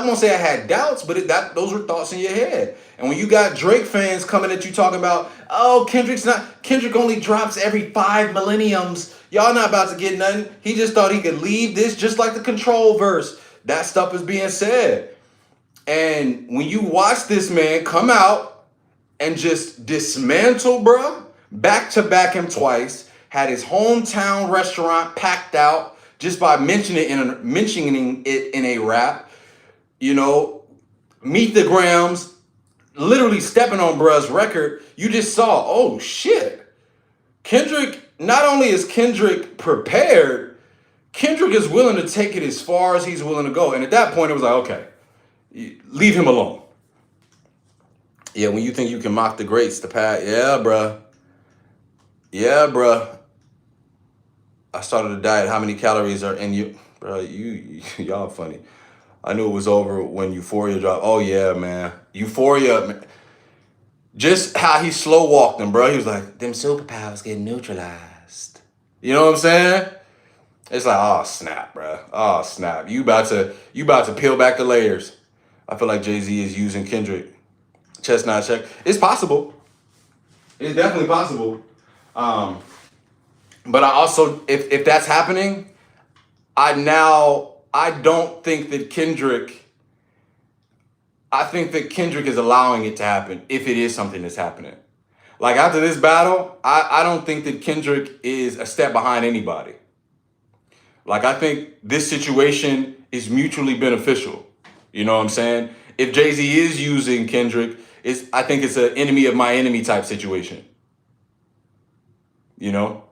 B: won't say I had doubts, but those were thoughts in your head. And when you got Drake fans coming at you talking about, oh, Kendrick only drops every 5 millenniums. Y'all not about to get nothing. He just thought he could leave this just like the Control verse. That stuff is being said. And when you watch this man come out and just dismantle, bruh, back to back him twice, had his hometown restaurant packed out just by mentioning it in a rap. Meet the Grams, literally stepping on bruh's record. You just saw, oh shit. Kendrick, not only is Kendrick prepared, Kendrick is willing to take it as far as he's willing to go. And at that point, it was like, okay, leave him alone. Yeah, when you think you can mock the greats, the past, yeah, bruh. Yeah, bruh. I started a diet. How many calories are in you? Bruh, y'all funny. I knew it was over when Euphoria dropped. Oh, yeah, man. Euphoria, man. Just how he slow walked them, bro. He was like, them superpowers get neutralized. You know what I'm saying? It's like, oh, snap, bro. Oh, snap. You about to peel back the layers. I feel like Jay-Z is using Kendrick. Chestnut check. It's possible. It's definitely possible. But I also, if that's happening, I don't think that I think that Kendrick is allowing it to happen if it is something that's happening. Like after this battle, I don't think that Kendrick is a step behind anybody. Like I think this situation is mutually beneficial. You know what I'm saying? If Jay-Z is using Kendrick, I think it's an enemy of my enemy type situation. You know?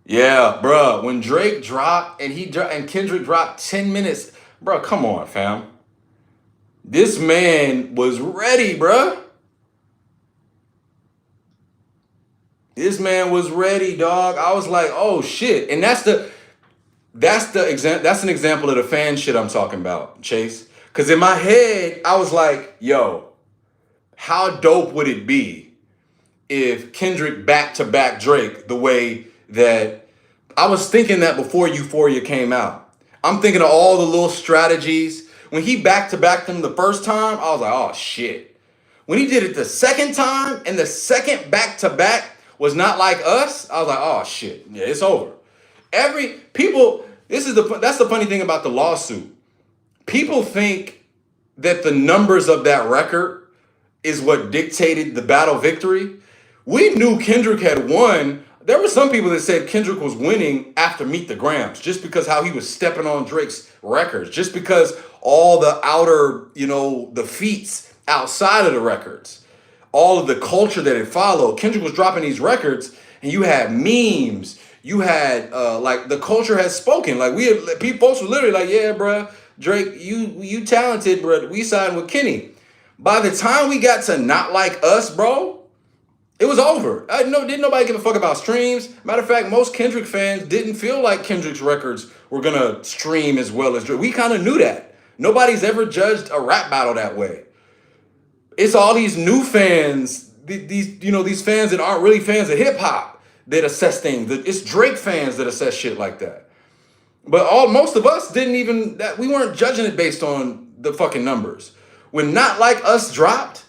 B: Yeah, bruh. When Drake dropped and Kendrick dropped 10 minutes, bruh, come on, fam. This man was ready, bruh. This man was ready, dog. I was like, oh shit. And that's an example of the fan shit I'm talking about, Chase. Cause in my head, I was like, yo, how dope would it be if Kendrick back-to-back Drake the way that I was thinking that before Euphoria came out. I'm thinking of all the little strategies. When he back-to-backed them the first time, I was like, oh shit. When he did it the second time and the second back-to-back was not like us, I was like, oh shit, yeah, it's over. That's the funny thing about the lawsuit. People think that the numbers of that record is what dictated the battle victory. We knew Kendrick had won. There were some people that said Kendrick was winning after Meet the Grams, just because how he was stepping on Drake's records, just because all the outer, the feats outside of the records, all of the culture that it followed. Kendrick was dropping these records, and you had memes. You had like the culture has spoken. Like folks were literally like, yeah, bro, Drake, you talented, bro. We signed with Kenny. By the time we got to Not Like Us, bro,
A: It was over. Didn't nobody give a fuck about streams. Matter of fact, most Kendrick fans didn't feel like Kendrick's records were gonna stream as well as Drake. We kind of knew that. Nobody's ever judged a rap battle that way. It's all these new fans, these fans that aren't really fans of hip hop that assess things. It's Drake fans that assess shit like that. But most of us didn't even that we weren't judging it based on the fucking numbers. When Not Like Us dropped,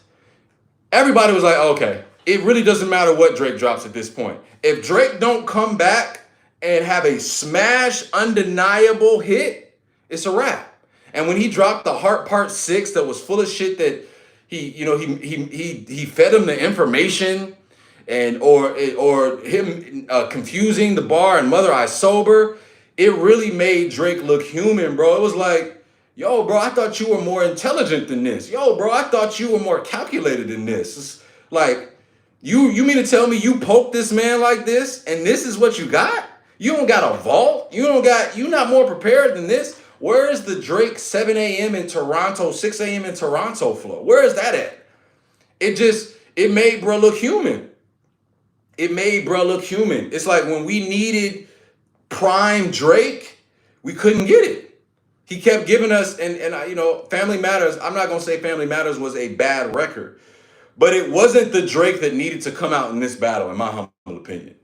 A: everybody was like, okay, it really doesn't matter what Drake drops at this point. If Drake don't come back and have a smash, undeniable hit, it's a wrap. And when he dropped the Heart Part 6 that was full of shit that he fed him the information and or him confusing the bar and Mother I Sober, it really made Drake look human, bro. It was like, yo, bro, I thought you were more intelligent than this. Yo, bro, I thought you were more calculated than this. It's like, you mean to tell me you poked this man like this and this is what you got? You don't got a vault? You not more prepared than this? Where is the Drake 7 a.m. in Toronto, 6 a.m. in Toronto flow? Where is that at? It made bro look human. It made bro look human. It's like when we needed prime Drake, we couldn't get it. He kept giving us, and Family Matters, I'm not going to say Family Matters was a bad record, but it wasn't the Drake that needed to come out in this battle, in my humble opinion.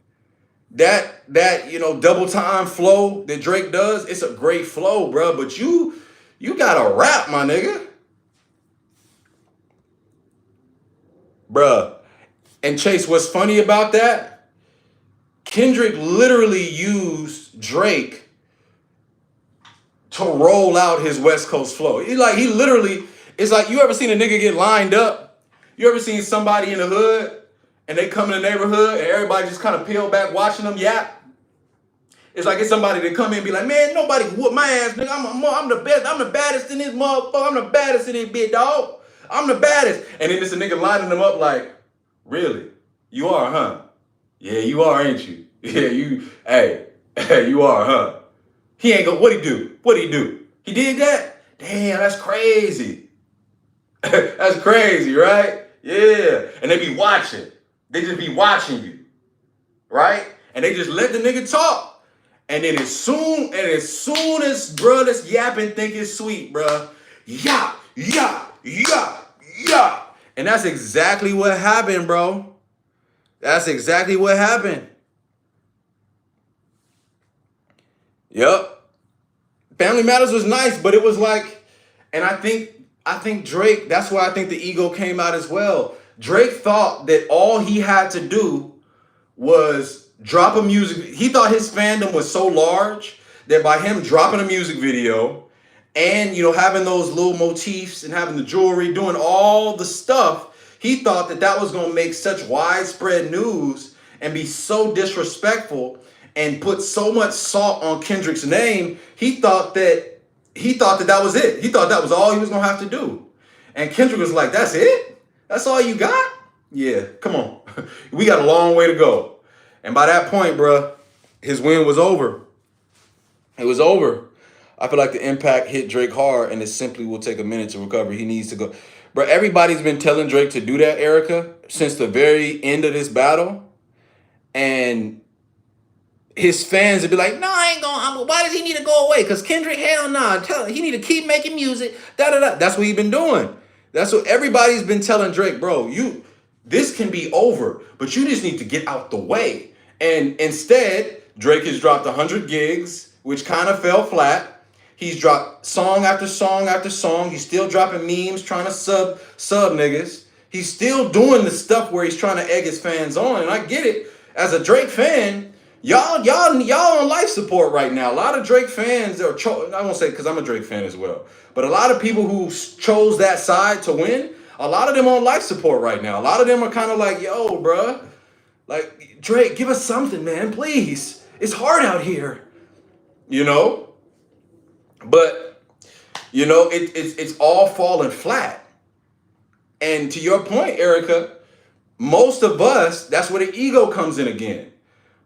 A: That double time flow that Drake does, it's a great flow, bro. But you got to rap, my nigga. Bruh. And Chase, what's funny about that? Kendrick literally used Drake to roll out his West Coast flow. It's like you ever seen a nigga get lined up? You ever seen somebody in the hood and they come in the neighborhood and everybody just kind of peel back watching them yap? It's like it's somebody that come in and be like, man, nobody whoop my ass, nigga. I'm the best. I'm the baddest in this motherfucker. I'm the baddest in this bitch, dog. I'm the baddest. And then it's a nigga lining them up like, really? You are, huh? Yeah, you are, ain't you? Yeah, hey, you are, huh? He ain't gonna, what'd he do? What'd he do? He did that? Damn, that's crazy. That's crazy, right? Yeah. And they be watching. They just be watching you, right? And they just let the nigga talk. And then as soon as bro that's yapping think it's sweet, bro, yap. And that's exactly what happened, bro. That's exactly what happened. Yep. Family Matters was nice, but it was like, and I think Drake, that's why I think the ego came out as well. Drake thought that all he had to do was drop a music. He thought his fandom was so large that by him dropping a music video and having those little motifs and having the jewelry, doing all the stuff, he thought that was going to make such widespread news and be so disrespectful and put so much salt on Kendrick's name. He thought that was it. He thought that was all he was going to have to do. And Kendrick was like, that's it? That's all you got? Yeah, come on. We got a long way to go. And by that point, bruh, his win was over. It was over. I feel like the impact hit Drake hard, and it simply will take a minute to recover. He needs to go. Bro, everybody's been telling Drake to do that, Erica, since the very end of this battle. And his fans would be like, no, I ain't going. Why does he need to go away? Because Kendrick, hell nah. He need to keep making music. That's what he's been doing. That's what everybody's been telling Drake, bro. This can be over, but you just need to get out the way. And instead, Drake has dropped 100 gigs, which kind of fell flat. He's dropped song after song after song. He's still dropping memes, trying to sub niggas. He's still doing the stuff where he's trying to egg his fans on. And I get it. As a Drake fan, y'all on life support right now. A lot of Drake fans, I won't say because I'm a Drake fan as well, but a lot of people who chose that side to win, a lot of them on life support right now. A lot of them are kind of like, yo, bruh, like, Drake, give us something, man, please. It's hard out here, But, it's all falling flat. And to your point, Erica, most of us, that's where the ego comes in again.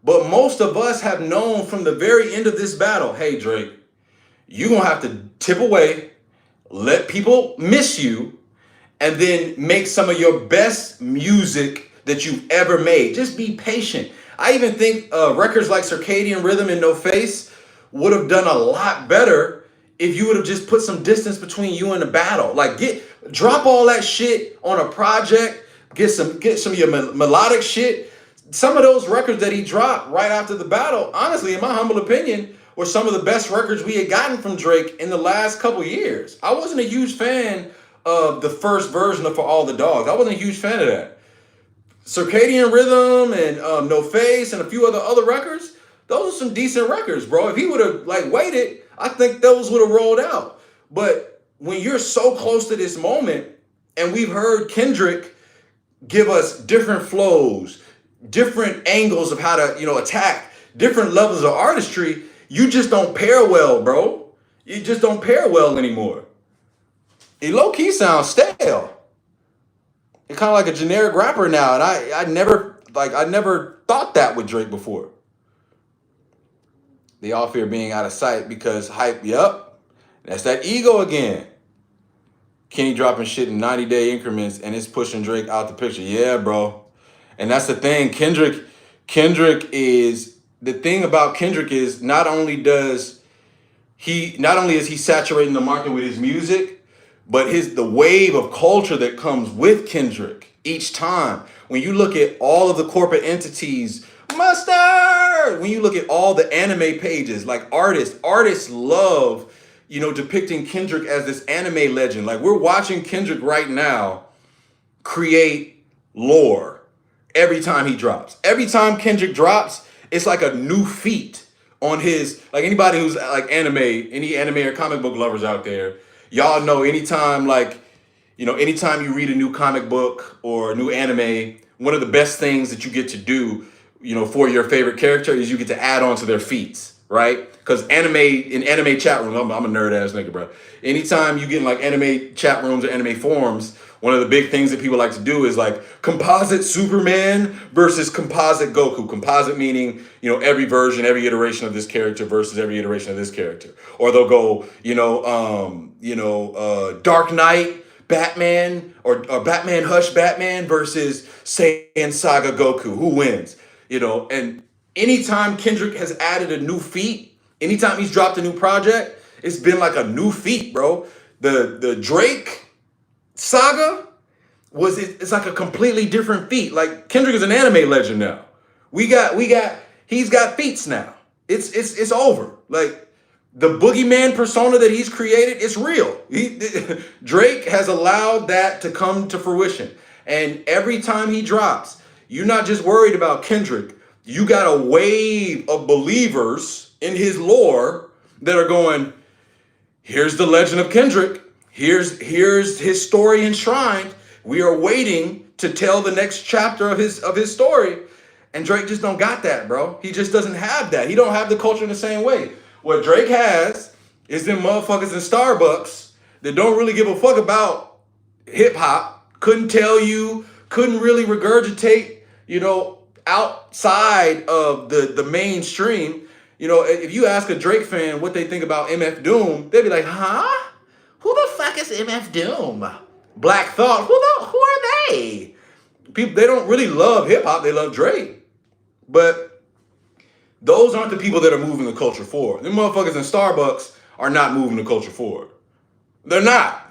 A: But most of us have known from the very end of this battle, hey, Drake, you're going to have to tip away, let people miss you, and then make some of your best music that you've ever made. Just be patient. I even think records like Circadian Rhythm and No Face would have done a lot better if you would have just put some distance between you and the battle. Like drop all that shit on a project, get some of your melodic shit. Some of those records that he dropped right after the battle, honestly, in my humble opinion, were some of the best records we had gotten from Drake in the last couple years. I wasn't a huge fan of the first version of For All the Dogs. I wasn't a huge fan of that. Circadian Rhythm and No Face and a few other records, those are some decent records, bro. If he would have like waited, I think those would have rolled out. But when you're so close to this moment, and we've heard Kendrick give us different flows, different angles of how to, attack, different levels of artistry, you just don't pair well, bro. You just don't pair well anymore. It low-key sounds stale. It's kind of like a generic rapper now, and I never thought that with Drake before. They all fear being out of sight because hype, yep, that's that ego again. Kenny dropping shit in 90-day increments and it's pushing Drake out the picture. Yeah, bro. And that's the thing. Kendrick is, the thing about Kendrick is not only is he saturating the market with his music, but the wave of culture that comes with Kendrick each time. When you look at all of the corporate entities, Mustard! When you look at all the anime pages, like artists love, depicting Kendrick as this anime legend. Like we're watching Kendrick right now create lore every time he drops. Every time Kendrick drops, it's like a new feat on his, like anybody who's like any anime or comic book lovers out there, y'all know anytime you read a new comic book or a new anime, one of the best things that you get to do, for your favorite character is you get to add on to their feats, right? Because in anime chat rooms, I'm a nerd ass nigga, bro. Anytime you get in like anime chat rooms or anime forums, one of the big things that people like to do is like composite Superman versus composite Goku. Composite meaning, every version, every iteration of this character versus every iteration of this character. Or they'll go, Dark Knight Batman or Batman Hush Batman versus Saiyan Saga Goku. Who wins? And anytime Kendrick has added a new feat, anytime he's dropped a new project, it's been like a new feat, bro. The Drake saga it's like a completely different feat. Like Kendrick is an anime legend now. He's got feats now. It's over. Like the boogeyman persona that he's created, it's real. Drake has allowed that to come to fruition. And every time he drops, you're not just worried about Kendrick. You got a wave of believers in his lore that are going, here's the legend of Kendrick. Here's his story enshrined. We are waiting to tell the next chapter of his story. And Drake just don't got that, bro. He just doesn't have that. He don't have the culture in the same way. What Drake has is them motherfuckers in Starbucks that don't really give a fuck about hip hop. Couldn't tell you, couldn't really regurgitate, outside of the mainstream. If you ask a Drake fan what they think about MF Doom, they'd be like, huh? Who the fuck is MF Doom? Black Thought, who are they? People, they don't really love hip hop, they love Drake. But those aren't the people that are moving the culture forward. Them motherfuckers in Starbucks are not moving the culture forward. They're not.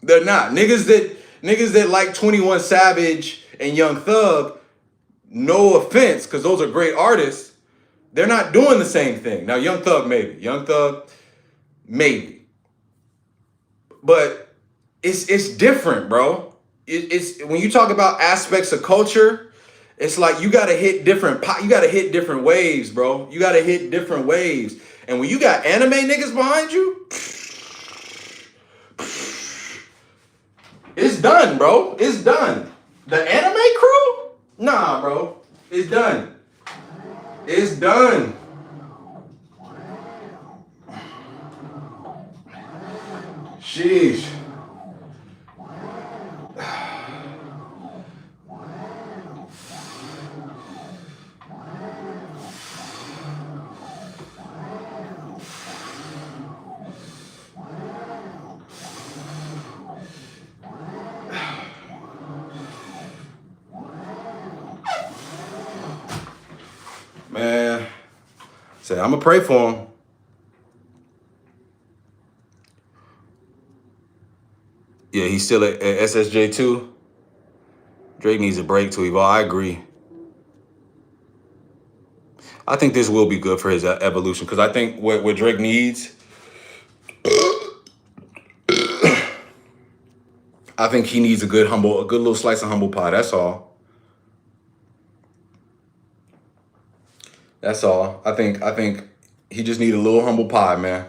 A: Niggas that like 21 Savage and Young Thug, no offense, because those are great artists, they're not doing the same thing. Now, Young Thug, maybe. But it's different, bro. It's when you talk about aspects of culture, it's like you gotta hit different waves, bro. You gotta hit different waves. And when you got anime niggas behind you, it's done, bro. It's done. The anime crew? Nah, bro. It's done. It's done. Sheesh.
B: Say, I'm gonna pray for him. Yeah, he's still at SSJ too. Drake needs a break too, Evolve. I agree. I think this will be good for his evolution because I think what Drake needs, I think he needs a good little slice of humble pie. That's all. That's all. I think he just need a little humble pie, man.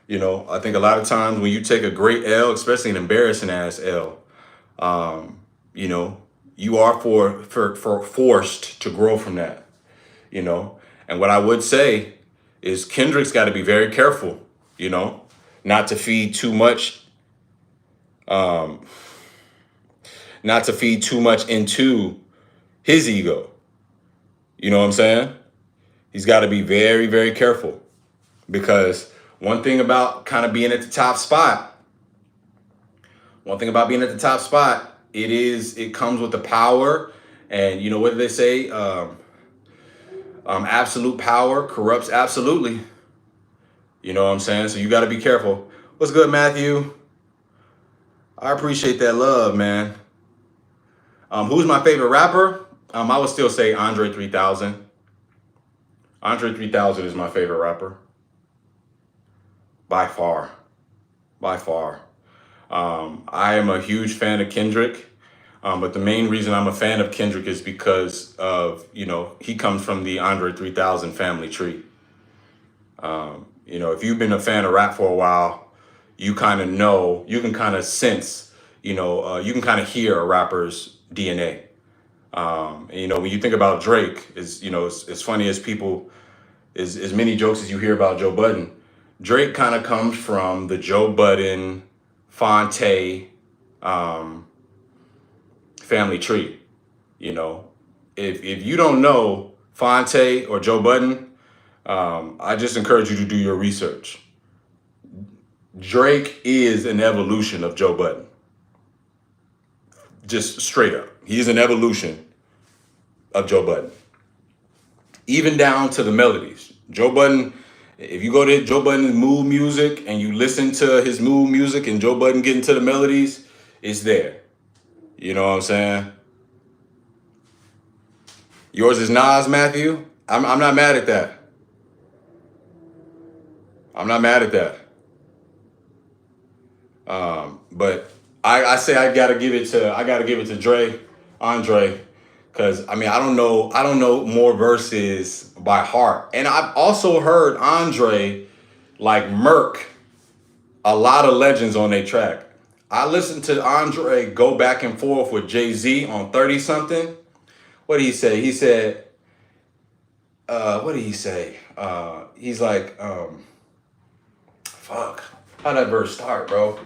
B: You know, I think a lot of times when you take a great L, especially an embarrassing ass L, you know, you are for forced to grow from that. You know, and what I would say is Kendrick's got to be very careful. You know, not to feed too much, not to feed too much into his ego. You know what I'm saying? He's got to be very, very careful because one thing about kind of being at the top spot, it comes with the power, and you know what do they say? Absolute power corrupts absolutely. You know what I'm saying? So you got to be careful. What's good, Matthew? I appreciate that love, man. Who's my favorite rapper? I would still say Andre 3000. Andre 3000 is my favorite rapper. By far. By far. I am a huge fan of Kendrick. But the main reason I'm a fan of Kendrick is because of, you know, he comes from the Andre 3000 family tree. You know, if you've been a fan of rap for a while, you kind of know, you can kind of sense, you know, you can kind of hear a rapper's DNA. And, you know, when you think about Drake, is you know, as funny as people, as many jokes as you hear about Joe Budden, Drake kind of comes from the Joe Budden, Fonte, family tree. You know, if you don't know Fonte or Joe Budden, I just encourage you to do your research. Drake is an evolution of Joe Budden. Just straight up. He's an evolution of Joe Budden. Even down to the melodies. Joe Budden, if you go to Joe Budden's mood music and you listen to his mood music and Joe Budden getting to the melodies, it's there. You know what I'm saying? Yours is Nas, Matthew. I'm not mad at that. I'm not mad at that. But I say I gotta give it to Andre, because I mean I don't know more verses by heart, and I've also heard Andre like murk a lot of legends on their track. I listened to Andre go back and forth with Jay-Z on 30 something. What did he say? He said, what did he say? He's like, fuck, how'd that verse start, bro?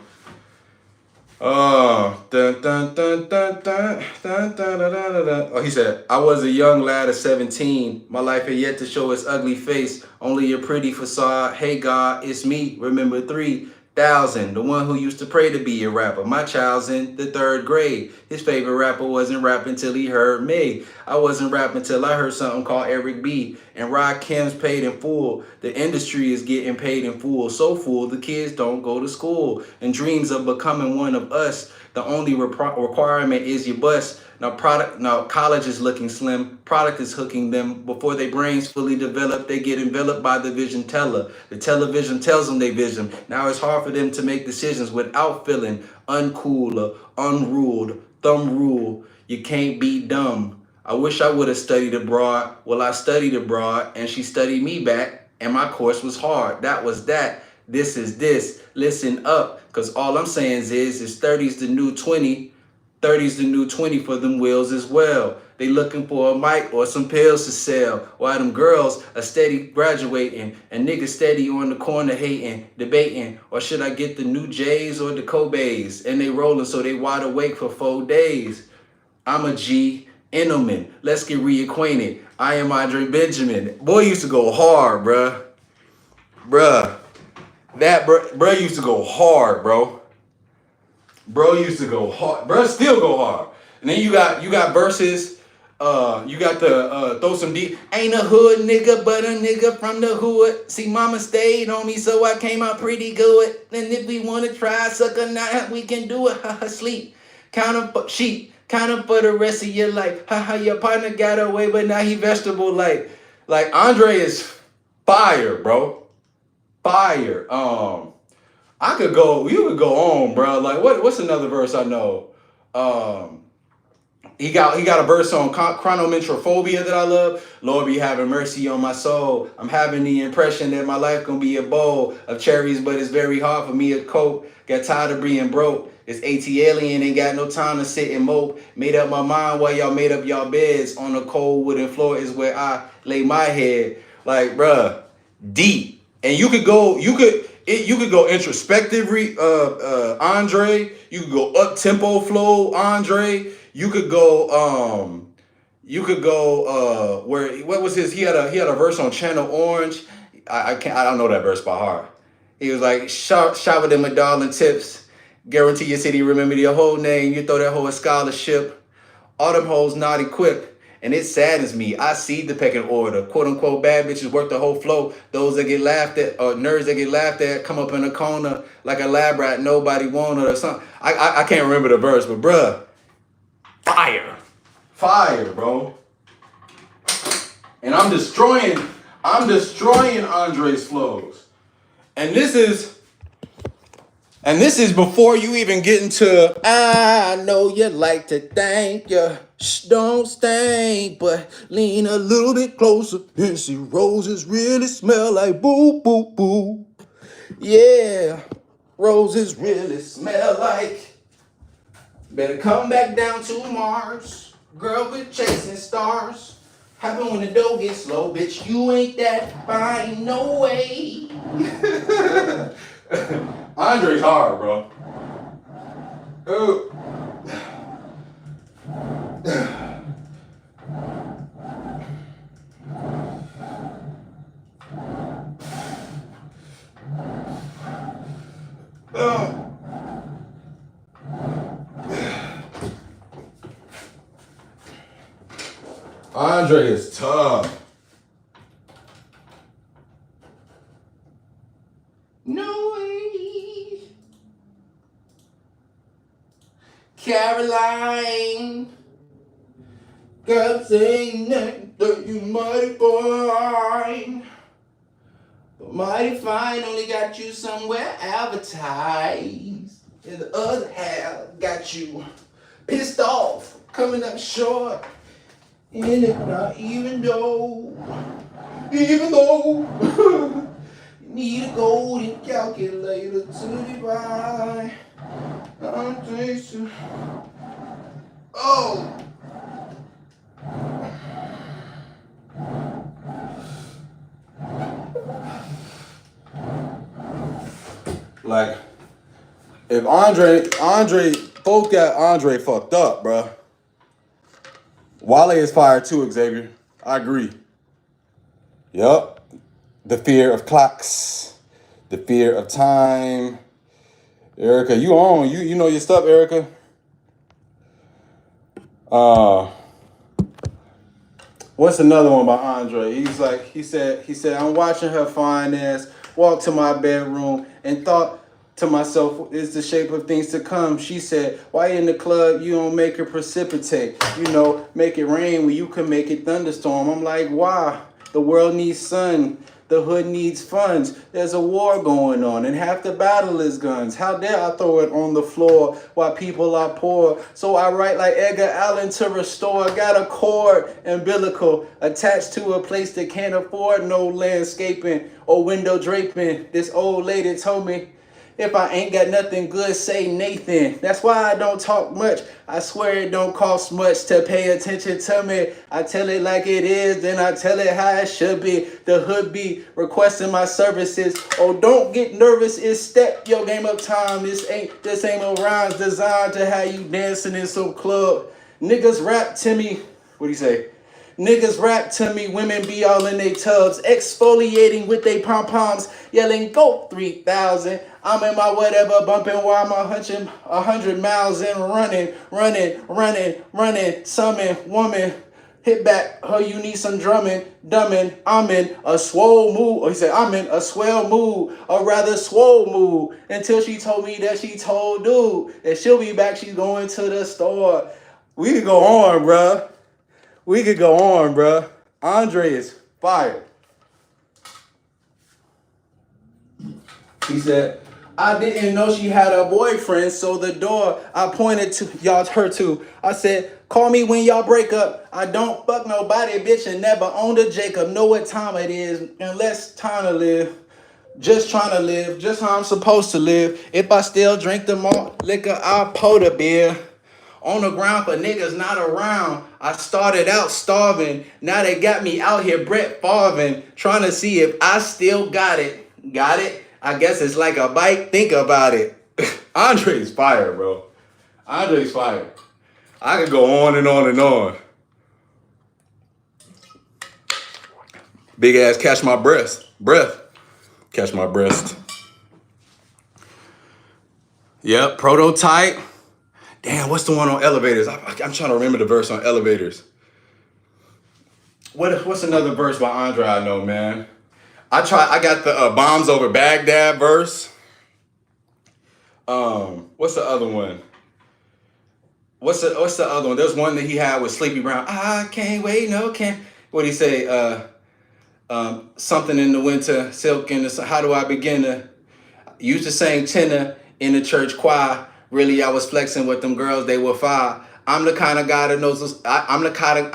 B: Dun, dun, dun, dun, dun, dun, dun, dun, dun, dun. Oh, he said, I was a young lad of 17. My life had yet to show its ugly face. Only a pretty facade. Hey, God, it's me. Remember 3000. The one who used to pray to be a rapper. My child's in the 3rd grade. His favorite rapper wasn't rapping till he heard me. I wasn't rapping till I heard something called Eric B. And Rakim's paid in full. The industry is getting paid in full. So full, the kids don't go to school. And dreams of becoming one of us. The only requirement is your bus. Now college is looking slim. Product is hooking them. Before their brains fully develop, they get enveloped by the vision teller. The television tells them they vision. Now it's hard for them to make decisions without feeling uncool or unruled. Thumb rule, you can't be dumb. I wish I would have studied abroad. Well, I studied abroad and she studied me back and my course was hard. That was that. This is this. Listen up, because all I'm saying is 30's the new 20. 30's the new 20 for them wheels as well. They looking for a mic or some pills to sell. While them girls are steady graduating and niggas steady on the corner hating, debating, or should I get the new J's or the Kobe's? And they rolling so they wide awake for 4 days. I'm a G. Engelman. Let's get reacquainted. I am Andre Benjamin. Boy used to go hard, bruh. Bruh. Bruh used to go hard, bro. Bro used to go hard. Bro still go hard. And then you got verses
A: You got the throw some deep. Ain't a hood nigga, but a nigga from the hood. See, mama stayed on me, so I came out pretty good. And if we wanna try sucker now, we can do it. Haha, sleep. Count 'em for sheep. Count 'em for the rest of your life. Haha, your partner got away, but now he vegetable like. Like Andre is fire, bro. Fire. I could go. You could go on, bro. Like what's another verse I know? Um. He got a verse on chronometrophobia that I love. Lord be having mercy on my soul. I'm having the impression that my life gonna be a bowl of cherries, but it's very hard for me to cope. Got tired of being broke. This AT alien ain't got no time to sit and mope. Made up my mind while y'all made up y'all beds. On the cold wooden floor is where I lay my head. Like, bruh, deep. And you could go introspective, Andre. You could go up tempo flow, Andre. You could go where what was his? He had a verse on Channel Orange. I don't know that verse by heart. He was like shower them with darling tips. Guarantee your city remember your whole name. You throw that whole scholarship. All them hoes not equipped. And it saddens me. I see the pecking order. Quote unquote bad bitches work the whole flow. Those that get laughed at or nerds that get laughed at come up in a corner like a lab rat. Nobody wanted or something. I can't remember the verse, but bruh, fire, bro. And I'm destroying Andre's flows. And this is before you even get into I know you like to thank you. Don't stink, but lean a little bit closer and see roses really smell like boo boo boo. Yeah, roses really smell like. Better come back down to Mars. Girl, quit chasing stars. Happen when the dough gets low, bitch. You ain't that fine, no way. Andre's hard, bro. Oh. Andre is tough. No way. Caroline. God saying that you mighty fine. But mighty fine only got you somewhere advertised. And the other half got you pissed off, coming up short. And if not, even though you need a golden calculator to divide. I'm tasting. Oh. Like, if folks got Andre fucked up, bruh. Wale is fire too, Xavier. I agree. Yup. The fear of clocks. The fear of time. Erica, you on. You know your stuff, Erica. What's another one by Andre? He said, I'm watching her fine ass walk to my bedroom and thought to myself, is the shape of things to come. She said, why in the club you don't make it precipitate? Make it rain when you can make it thunderstorm. I'm like, why? The world needs sun. The hood needs funds. There's a war going on, and half the battle is guns. How dare I throw it on the floor while people are poor? So I write like Edgar Allan to restore. Got a cord umbilical attached to a place that can't afford no landscaping or window draping. This old lady told me, if I ain't got nothing good, say Nathan. That's why I don't talk much. I swear it don't cost much to pay attention to me. I tell it like it is, then I tell it how it should be. The hood be requesting my services. Oh, don't get nervous. It's step your game up time. This ain't no rhymes designed to have you dancing in some club. Niggas rap to me. What do you say? Niggas rap to me, women be all in they tubs, exfoliating with they pom-poms, yelling, go 3,000. I'm in my whatever, bumping while I'm 100 miles in, running, summon, woman,
B: Hit back, her, you need some drumming, dumbing. I'm in a swole mood. Or he said, I'm in a swell mood, or rather swole mood. Until she told me that she told dude that she'll be back, she's going to the store. We could go on, bruh. We could go on, bruh. Andre is fire. He said, I didn't know she had a boyfriend, so the door I pointed to y'all her to. I said, call me when y'all break up. I don't fuck nobody, bitch, and never owned a Jacob. Know what time it is, and less time to live. Just trying to live, just how I'm supposed to live. If I still drink the malt liquor, I'll pour the beer. On the ground for niggas not around. I started out starving. Now they got me out here Brett Favre, trying to see if I still got it. Got it? I guess it's like a bite. Think about it. Andre's fire, bro. Andre's fire. I could go on and on and on. Big ass catch my breath. Catch my breast. Yep, prototype. Damn, what's the one on elevators? I'm trying to remember the verse on elevators. What's another verse by Andre I know, man? I got the Bombs Over Baghdad verse. What's the other one? What's the other one? There's one that he had with Sleepy Brown. I can't wait, no can't. What'd he say? Something in the winter, silk in the. How do I begin to? Used to sing tenor in the church choir. Really, I was flexing with them girls. They were fire. I'm the kind of guy that knows those. I'm the kind of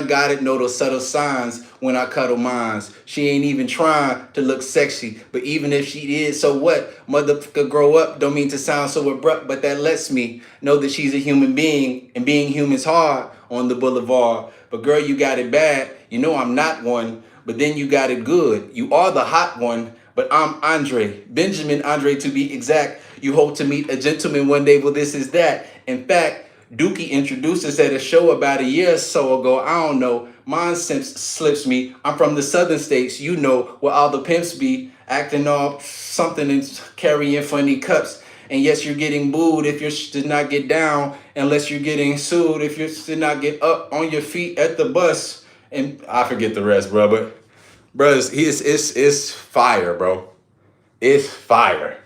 B: guy that know those subtle signs when I cuddle minds. She ain't even trying to look sexy, but even if she is, so what? Motherfucker, grow up. Don't mean to sound so abrupt, but that lets me know that she's a human being, and being human's hard on the boulevard. But girl, you got it bad. You know I'm not one, but then you got it good. You are the hot one, but I'm Andre, Benjamin Andre to be exact. You hope to meet a gentleman one day. Well, this is that. In fact, Dookie introduced us at a show about a year or so ago. I don't know. Mine slips me. I'm from the southern states, you know, where all the pimps be acting all something and carrying funny cups. And yes, you're getting booed if you did not get down, unless you're getting sued if you did not get up on your feet at the bus. And I forget the rest, bro. But bro, it's fire, bro. It's fire.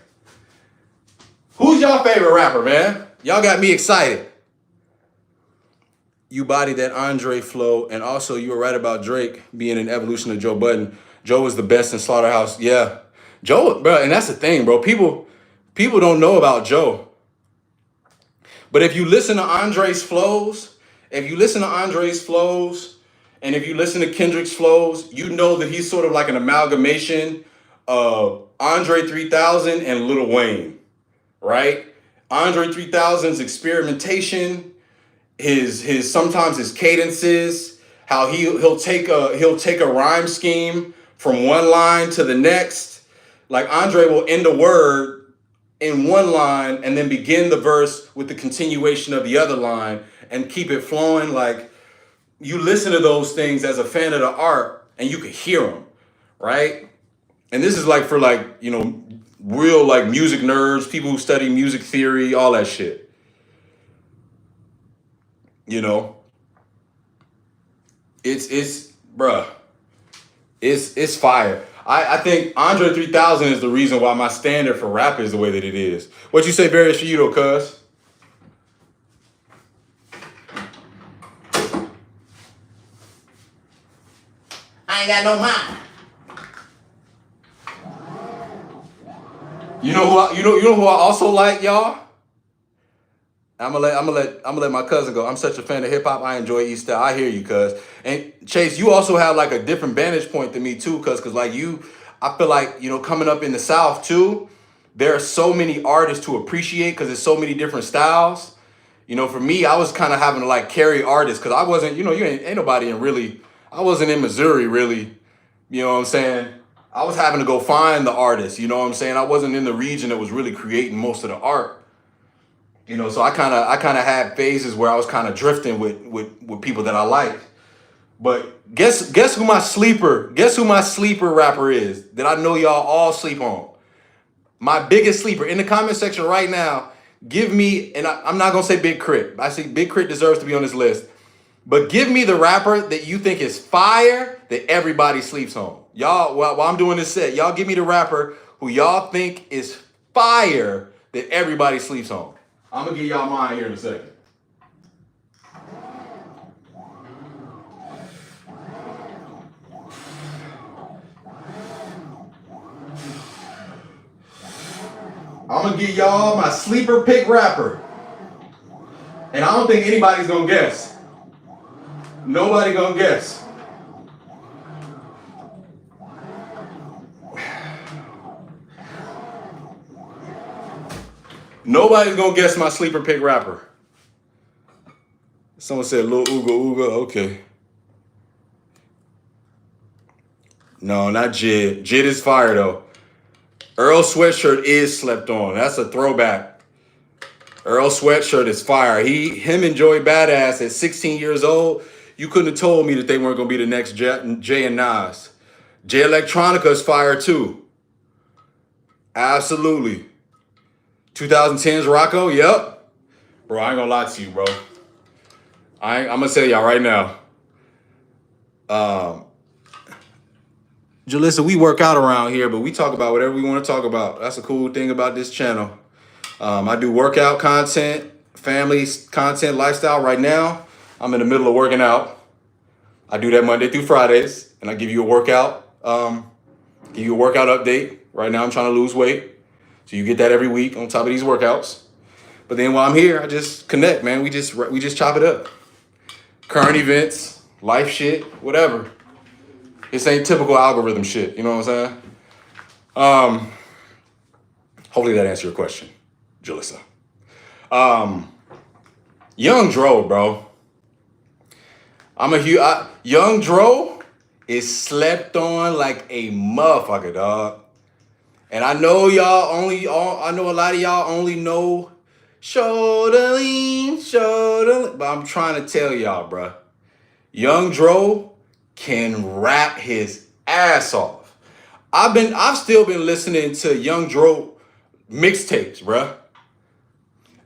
B: Who's your favorite rapper, man? Y'all got me excited. You body that Andre flow, and also you were right about Drake being an evolution of Joe Budden. Joe was the best in Slaughterhouse. Yeah. Joe, bro, and that's the thing, bro. People don't know about Joe. But if you listen to Andre's flows, and if you listen to Kendrick's flows, you know that he's sort of like an amalgamation of Andre 3000 and Lil Wayne, right? Andre 3000's experimentation, his sometimes his cadences, how he'll take a rhyme scheme from one line to the next. Like Andre will end a word in one line and then begin the verse with the continuation of the other line and keep it flowing. Like, you listen to those things as a fan of the art and you can hear them, right? And this is like for like, you know, real like music nerds, people who study music theory, all that shit. You know, it's fire. I think Andre 3000 is the reason why my standard for rap is the way that it is. What you say, Barry, is for you though, cuz? I ain't got no mind. You know who I also like, y'all? I'm gonna let my cousin go. I'm such a fan of hip hop. I enjoy East Style. I hear you, cuz. And Chase, you also have like a different vantage point than me too, cuz like you, I feel like, you know, coming up in the South too, there are so many artists to appreciate because there's so many different styles. You know, for me, I was kind of having to like carry artists because I wasn't, you know, you ain't nobody in really. I wasn't in Missouri really. You know what I'm saying? I was having to go find the artists. You know what I'm saying? I wasn't in the region that was really creating most of the art. You know, so I kind of had phases where I was kind of drifting with people that I liked. But guess who my sleeper rapper is that I know y'all all sleep on. My biggest sleeper in the comment section right now. Give me, and I'm not gonna say Big Crit. I say Big Crit deserves to be on this list.
A: But give me the rapper that you think is fire that everybody sleeps on. Y'all, while I'm doing this set, y'all give me the rapper who y'all think is fire that everybody sleeps on. I'm gonna give y'all mine here in a second. I'm gonna give y'all my sleeper pick rapper. And I don't think anybody's gonna guess. Nobody gonna guess. Nobody's gonna guess my sleeper pick rapper. Someone said Lil Ooga Ooga, okay. No, not Jid. Jid is fire though. Earl Sweatshirt is slept on. That's a throwback. Earl Sweatshirt is fire. Him and Joey Badass at 16 years old, you couldn't have told me that they weren't gonna be the next Jay and Nas. Jay Electronica is fire too. Absolutely. 2010's Rocco, yep. Bro, I ain't gonna lie to you, bro. I'm gonna tell y'all right now. Jalissa, we work out around here, but we talk about whatever we want to talk about. That's a cool thing about this channel. I do workout content, family content, lifestyle. Right now, I'm in the middle of working out. I do that Monday through Fridays, and I give you a workout, update. Right now, I'm trying to lose weight, so you get that every week on top of these workouts. But then while I'm here, I just connect, man. We just chop it up. Current events, life shit, whatever. This ain't typical algorithm shit. You know what I'm saying? Hopefully that answered your question, Jalissa. Young Dro, bro. Young Dro is slept on like a motherfucker, dog. And I know I know a lot of y'all only know showdown, but I'm trying to tell y'all, bro. Young Dro can rap his ass off. I've still been listening to Young Dro mixtapes, bruh.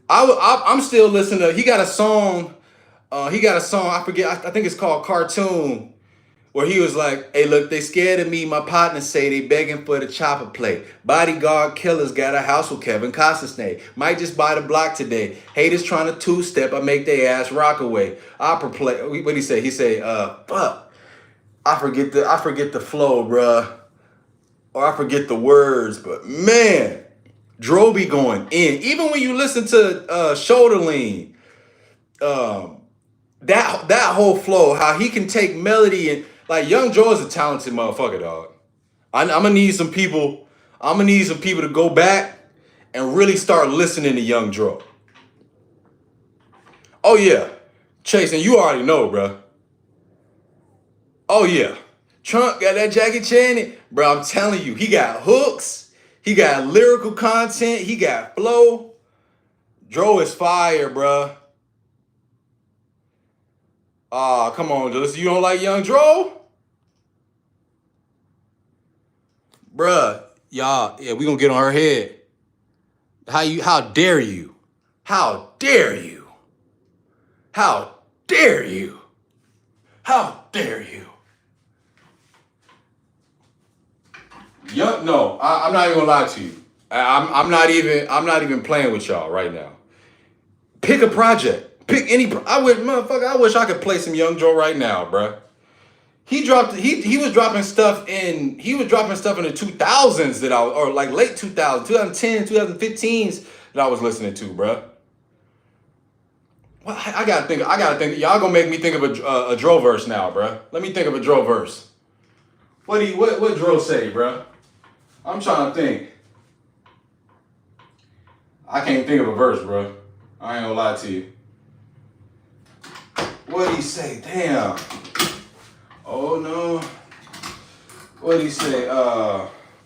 A: I'm still listening to. He got a song. I forget. I think it's called Cartoon, where he was like, "Hey, look, they scared of me. My partners say they begging for the chopper play. Bodyguard killers got a house with Kevin Costner's name. Might just buy the block today. Haters trying to two-step. I make they ass rock away. Opera play. What he say? He say, fuck. I forget the flow, bruh. Or I forget the words, but man, Dro be going in. Even when you listen to Shoulder Lean, that whole flow, how he can take melody and like Young Dro is a talented motherfucker, dog. I'm gonna need some people. I'm gonna need some people to go back and really start listening to Young Dro. Oh yeah, Chase, and you already know, bruh. Oh yeah, Trump got that Jackie Chan. Bro, I'm telling you, he got hooks, he got lyrical content, he got flow. Dro is fire, bro. Come on, Jalissa, you don't like Young Dro? Bruh, y'all, yeah, we gonna get on her head. How dare you? How dare you? How dare you? How dare you? No, I'm not even gonna lie to you. I'm not even playing with y'all right now. Pick a project. Pick any. I wish I could play some Young Dro right now, bruh. He was dropping stuff in the 2000s or like late 2000s, 2010, 2015s that I was listening to, bruh. Well, I gotta think. Y'all gonna make me think of a Dro verse now, bruh. Let me think of a Dro verse. What Dro say, bruh? I'm trying to think. I can't think of a verse, bruh. I ain't gonna lie to you. What'd he say? Damn. Oh no. What'd he say?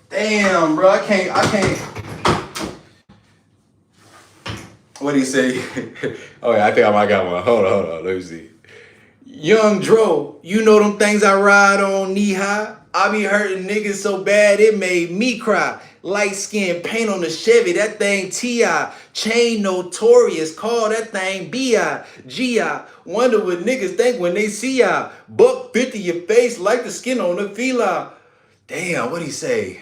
A: Damn, bro. I can't. What'd he say? Oh yeah, I think I might got one. Hold on. Let me see. Young Dro, you know them things I ride on knee high? I be hurting niggas so bad it made me cry. Light skin paint on the Chevy, that thing T.I. Chain notorious, call that thing B.I. G.I. Wonder what niggas think when they see I. Buck 50 your face like the skin on the fila. Damn, what'd he say?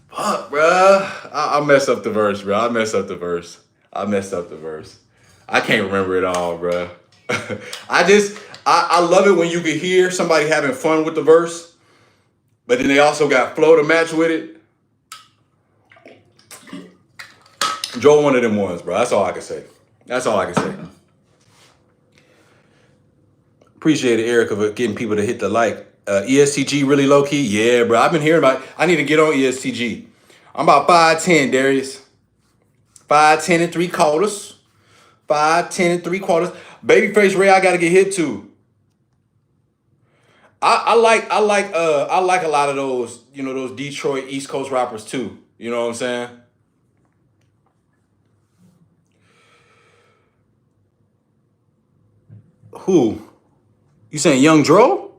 A: Fuck, bruh. I messed up the verse, bro. I messed up the verse. I can't remember it all, bruh. I love it when you can hear somebody having fun with the verse, but then they also got flow to match with it. Joe, one of them ones, bro. That's all I can say. Appreciate it, Erica, for getting people to hit the like. ESTG really low key? Yeah, bro. I've been hearing about it. I need to get on ESTG. I'm about 5'10", Darius. 5'10" and 3/4. 5'10" and 3/4. Babyface Ray, I gotta get hit too. I like a lot of those, those Detroit East Coast rappers too. You know what I'm saying? Who? You saying Young Dro?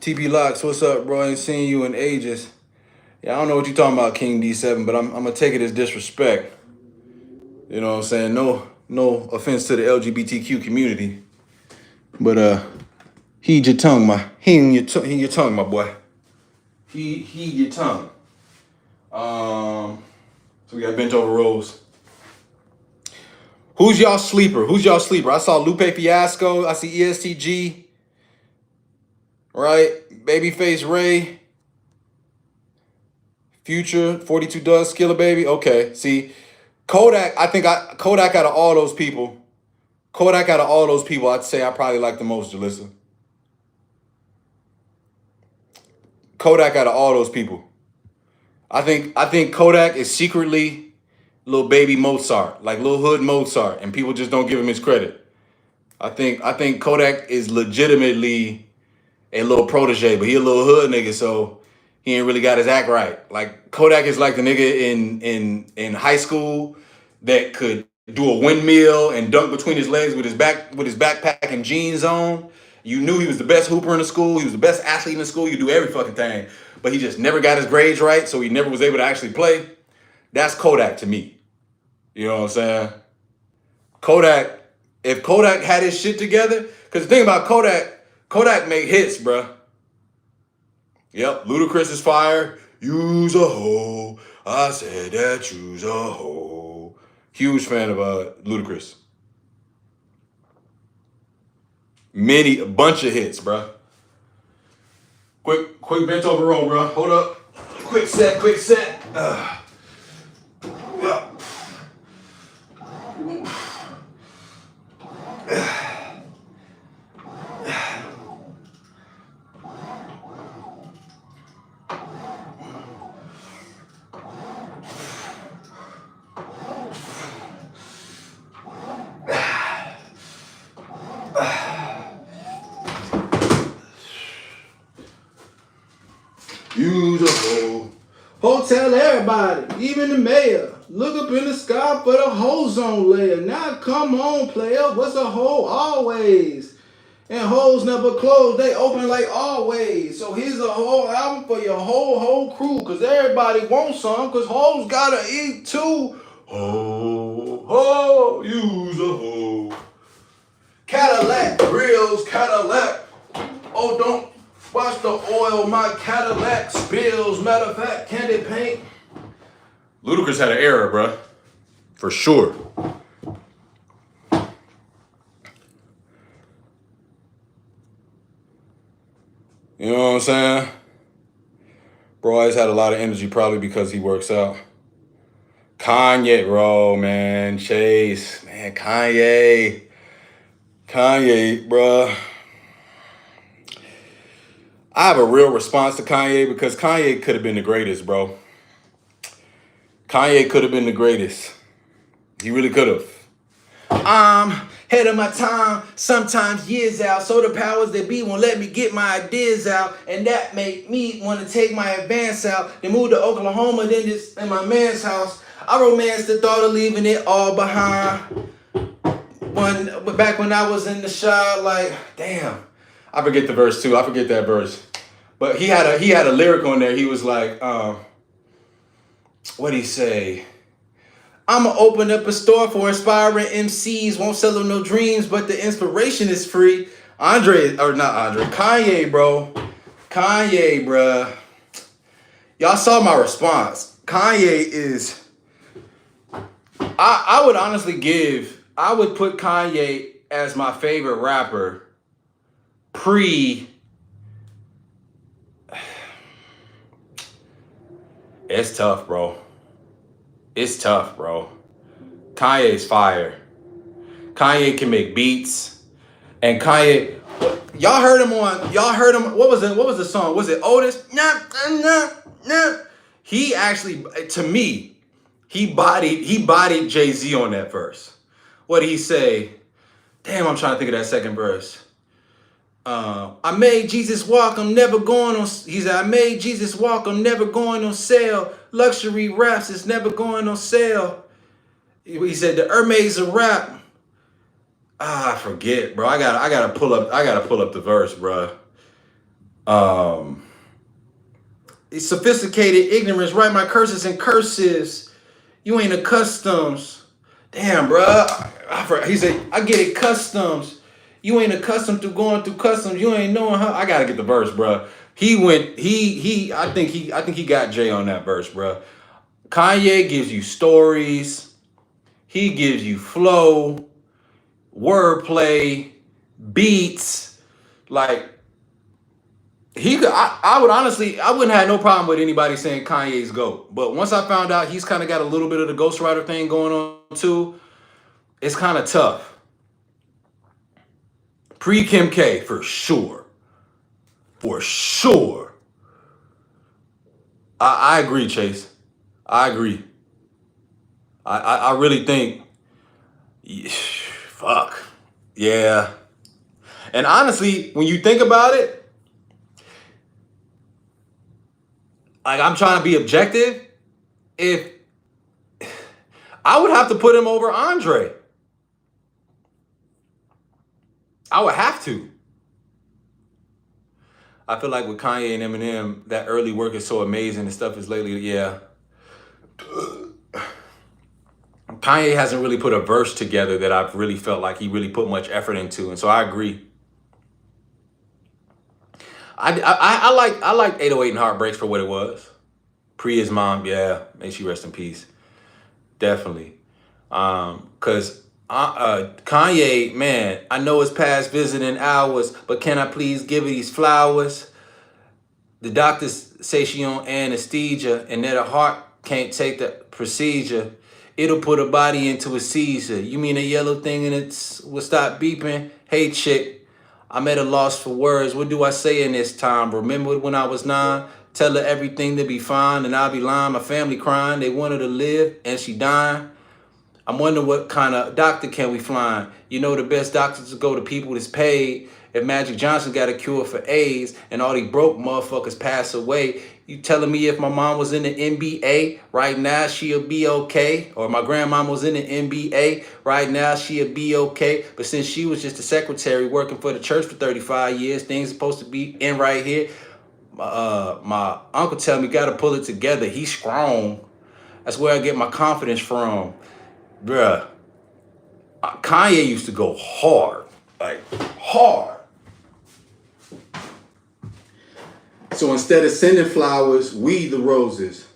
A: TP Locks, what's up, bro? I ain't seen you in ages. Yeah, I don't know what you're talking about, King D7, but I'm gonna take it as disrespect. You know what I'm saying? No offense to the LGBTQ community, but heed your tongue, your tongue, my boy. Heed your tongue. So we got Bent Over Rose. Who's y'all sleeper? I saw Lupe Fiasco. I see ESTG. Right? Babyface Ray. Future, 42 Does, Skilla Baby. Okay, see. Kodak out of all those people, I'd say I probably like the most, Jalissa. Kodak out of all those people. I think Kodak is secretly little baby Mozart, like little hood Mozart, and people just don't give him his credit. I think Kodak is legitimately a little protege, but he a little hood nigga, so he ain't really got his act right. Like Kodak is like the nigga in high school that could do a windmill and dunk between his legs with his backpack and jeans on. You knew he was the best hooper in the school. He was the best athlete in the school. You do every fucking thing, but he just never got his grades right, so he never was able to actually play. That's Kodak to me. You know what I'm saying? Kodak, if Kodak had his shit together, because the thing about Kodak make hits, bruh. Yep, Ludacris is fire. You's a hoe. I said that you's a hoe. Huge fan of Ludacris. A bunch of hits, bruh. Quick bent over roll, bruh. Hold up. Quick set. Use a hoe. Hotel everybody, even the mayor. Look up in the sky for the ozone layer. Now come on, player. What's a hoe always? And hoes never close, they open like always. So here's a whole album for your whole crew. Cause everybody wants some, cause hoes gotta eat too. Ho, use a hoe. Cadillac, grills, Cadillac. Oh, don't watch the oil, my Cadillac spills. Matter of fact, candy paint. Ludacris had an era, bruh. For sure. You know what I'm saying? Bro always had a lot of energy, probably because he works out. Kanye, bro, man. Chase, man. Kanye, bro. I have a real response to Kanye because Kanye could have been the greatest, bro. Kanye could have been the greatest. He really could have. Head of my time, sometimes years out. So the powers that be won't let me get my ideas out. And that made me want to take my advance out. Then move to Oklahoma, then just in my man's house. I romanced the thought of leaving it all behind. Back when I was in the shop, like, damn. I forget the verse too. I forget that verse. But he had a lyric on there. He was like, what'd he say? I'ma open up a store for inspiring MCs. Won't sell them no dreams, but the inspiration is free. Kanye, bro. Kanye, bruh. Y'all saw my response. Kanye is. I would honestly I would put Kanye as my favorite rapper pre. It's tough, bro. It's tough, bro. Kanye's fire. Kanye can make beats. And Kanye, y'all heard him, what was the song? Was it Otis? Nah, nah, nah. He actually, to me, he bodied Jay-Z on that verse. What did he say? Damn, I'm trying to think of that second verse. I made Jesus walk, I'm never going on. He said, I made Jesus walk, I'm never going on sale. Luxury raps, it's never going on sale. He said, the Hermes of rap. I forget, bro. I gotta pull up the verse, bro. It's sophisticated ignorance, write my curses in cursives. You ain't accustomed. Damn, bro. He said, I get it customs. You ain't accustomed to going through customs. You ain't knowing how. I gotta get the verse, bro. I think he got Jay on that verse, bro. Kanye gives you stories. He gives you flow, wordplay, beats. Like I would honestly, I wouldn't have no problem with anybody saying Kanye's GOAT. But once I found out he's kind of got a little bit of the ghostwriter thing going on too, it's kind of tough. Pre-Kim K, for sure. For sure. I agree, Chase. I agree. I really think, fuck. Yeah. And honestly, when you think about it, like I'm trying to be objective, if I would have to put him over Andre. I would have to. I feel like with Kanye and Eminem, that early work is so amazing and stuff is lately, yeah. Kanye hasn't really put a verse together that I've really felt like he really put much effort into. And so I agree. I like 808 and Heartbreaks for what it was. Pre his mom, yeah. May she rest in peace. Definitely. Cause Kanye, man, I know it's past visiting hours, but can I please give her these flowers? The doctors say she on anesthesia and that her heart can't take the procedure. It'll put her body into a seizure. You mean a yellow thing and it will stop beeping? Hey chick, I'm at a loss for words. What do I say in this time? Remember when I was 9? Tell her everything to be fine and I'll be lying. My family crying. They want her to live and she dying. I'm wondering what kind of doctor can we find? You know the best doctors to go to people that's paid. If Magic Johnson got a cure for AIDS and all these broke motherfuckers pass away, you telling me if my mom was in the NBA right now, she'll be okay? Or my grandmama was in the NBA right now, she'll be okay? But since she was just a secretary working for the church for 35 years, things supposed to be in right here. My uncle tell me gotta pull it together. He's strong. That's where I get my confidence from. Bruh, Kanye used to go hard, like hard. So instead of sending flowers, weed the roses.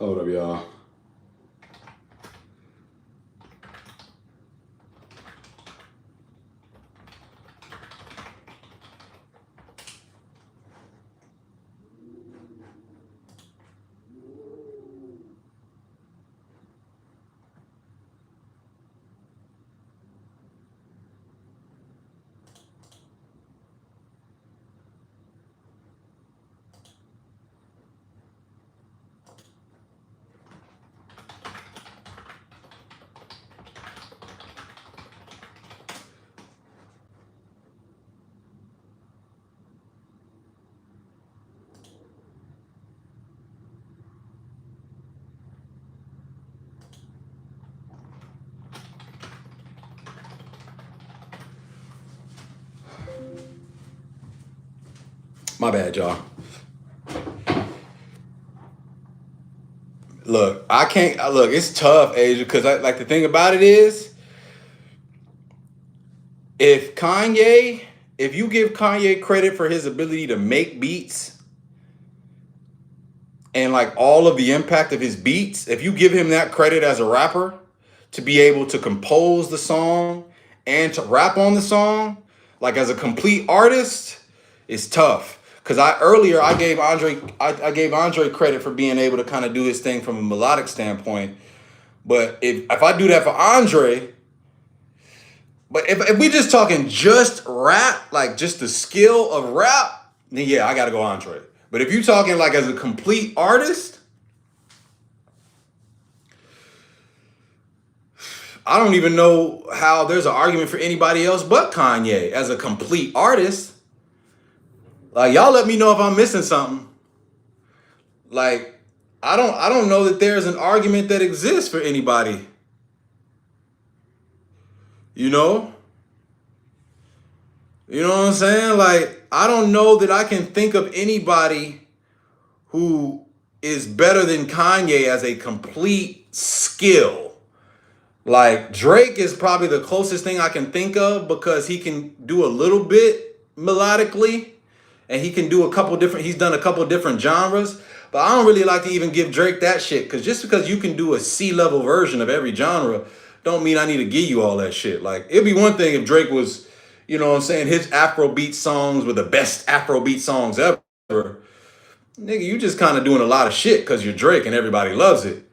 A: Hold up, y'all. My bad, y'all. Look, I can't. Look, it's tough, Asia, because like the thing about it is, if you give Kanye credit for his ability to make beats and like all of the impact of his beats, if you give him that credit as a rapper to be able to compose the song and to rap on the song, like as a complete artist, it's tough. Cause I gave Andre credit for being able to kind of do his thing from a melodic standpoint. But if I do that for Andre, but if we just talking just rap, like just the skill of rap, then yeah, I gotta go Andre. But if you talking like as a complete artist, I don't even know how there's an argument for anybody else but Kanye as a complete artist. Like, y'all let me know if I'm missing something. Like, I don't know that there's an argument that exists for anybody. You know? You know what I'm saying? Like, I don't know that I can think of anybody who is better than Kanye as a complete skill. Like, Drake is probably the closest thing I can think of because he can do a little bit melodically. And he can do he's done a couple different genres, but I don't really like to even give Drake that shit. Cause just because you can do a C-level version of every genre, don't mean I need to give you all that shit. Like, it'd be one thing if Drake was, you know what I'm saying, his Afrobeat songs were the best Afrobeat songs ever. Nigga, you just kind of doing a lot of shit cause you're Drake and everybody loves it.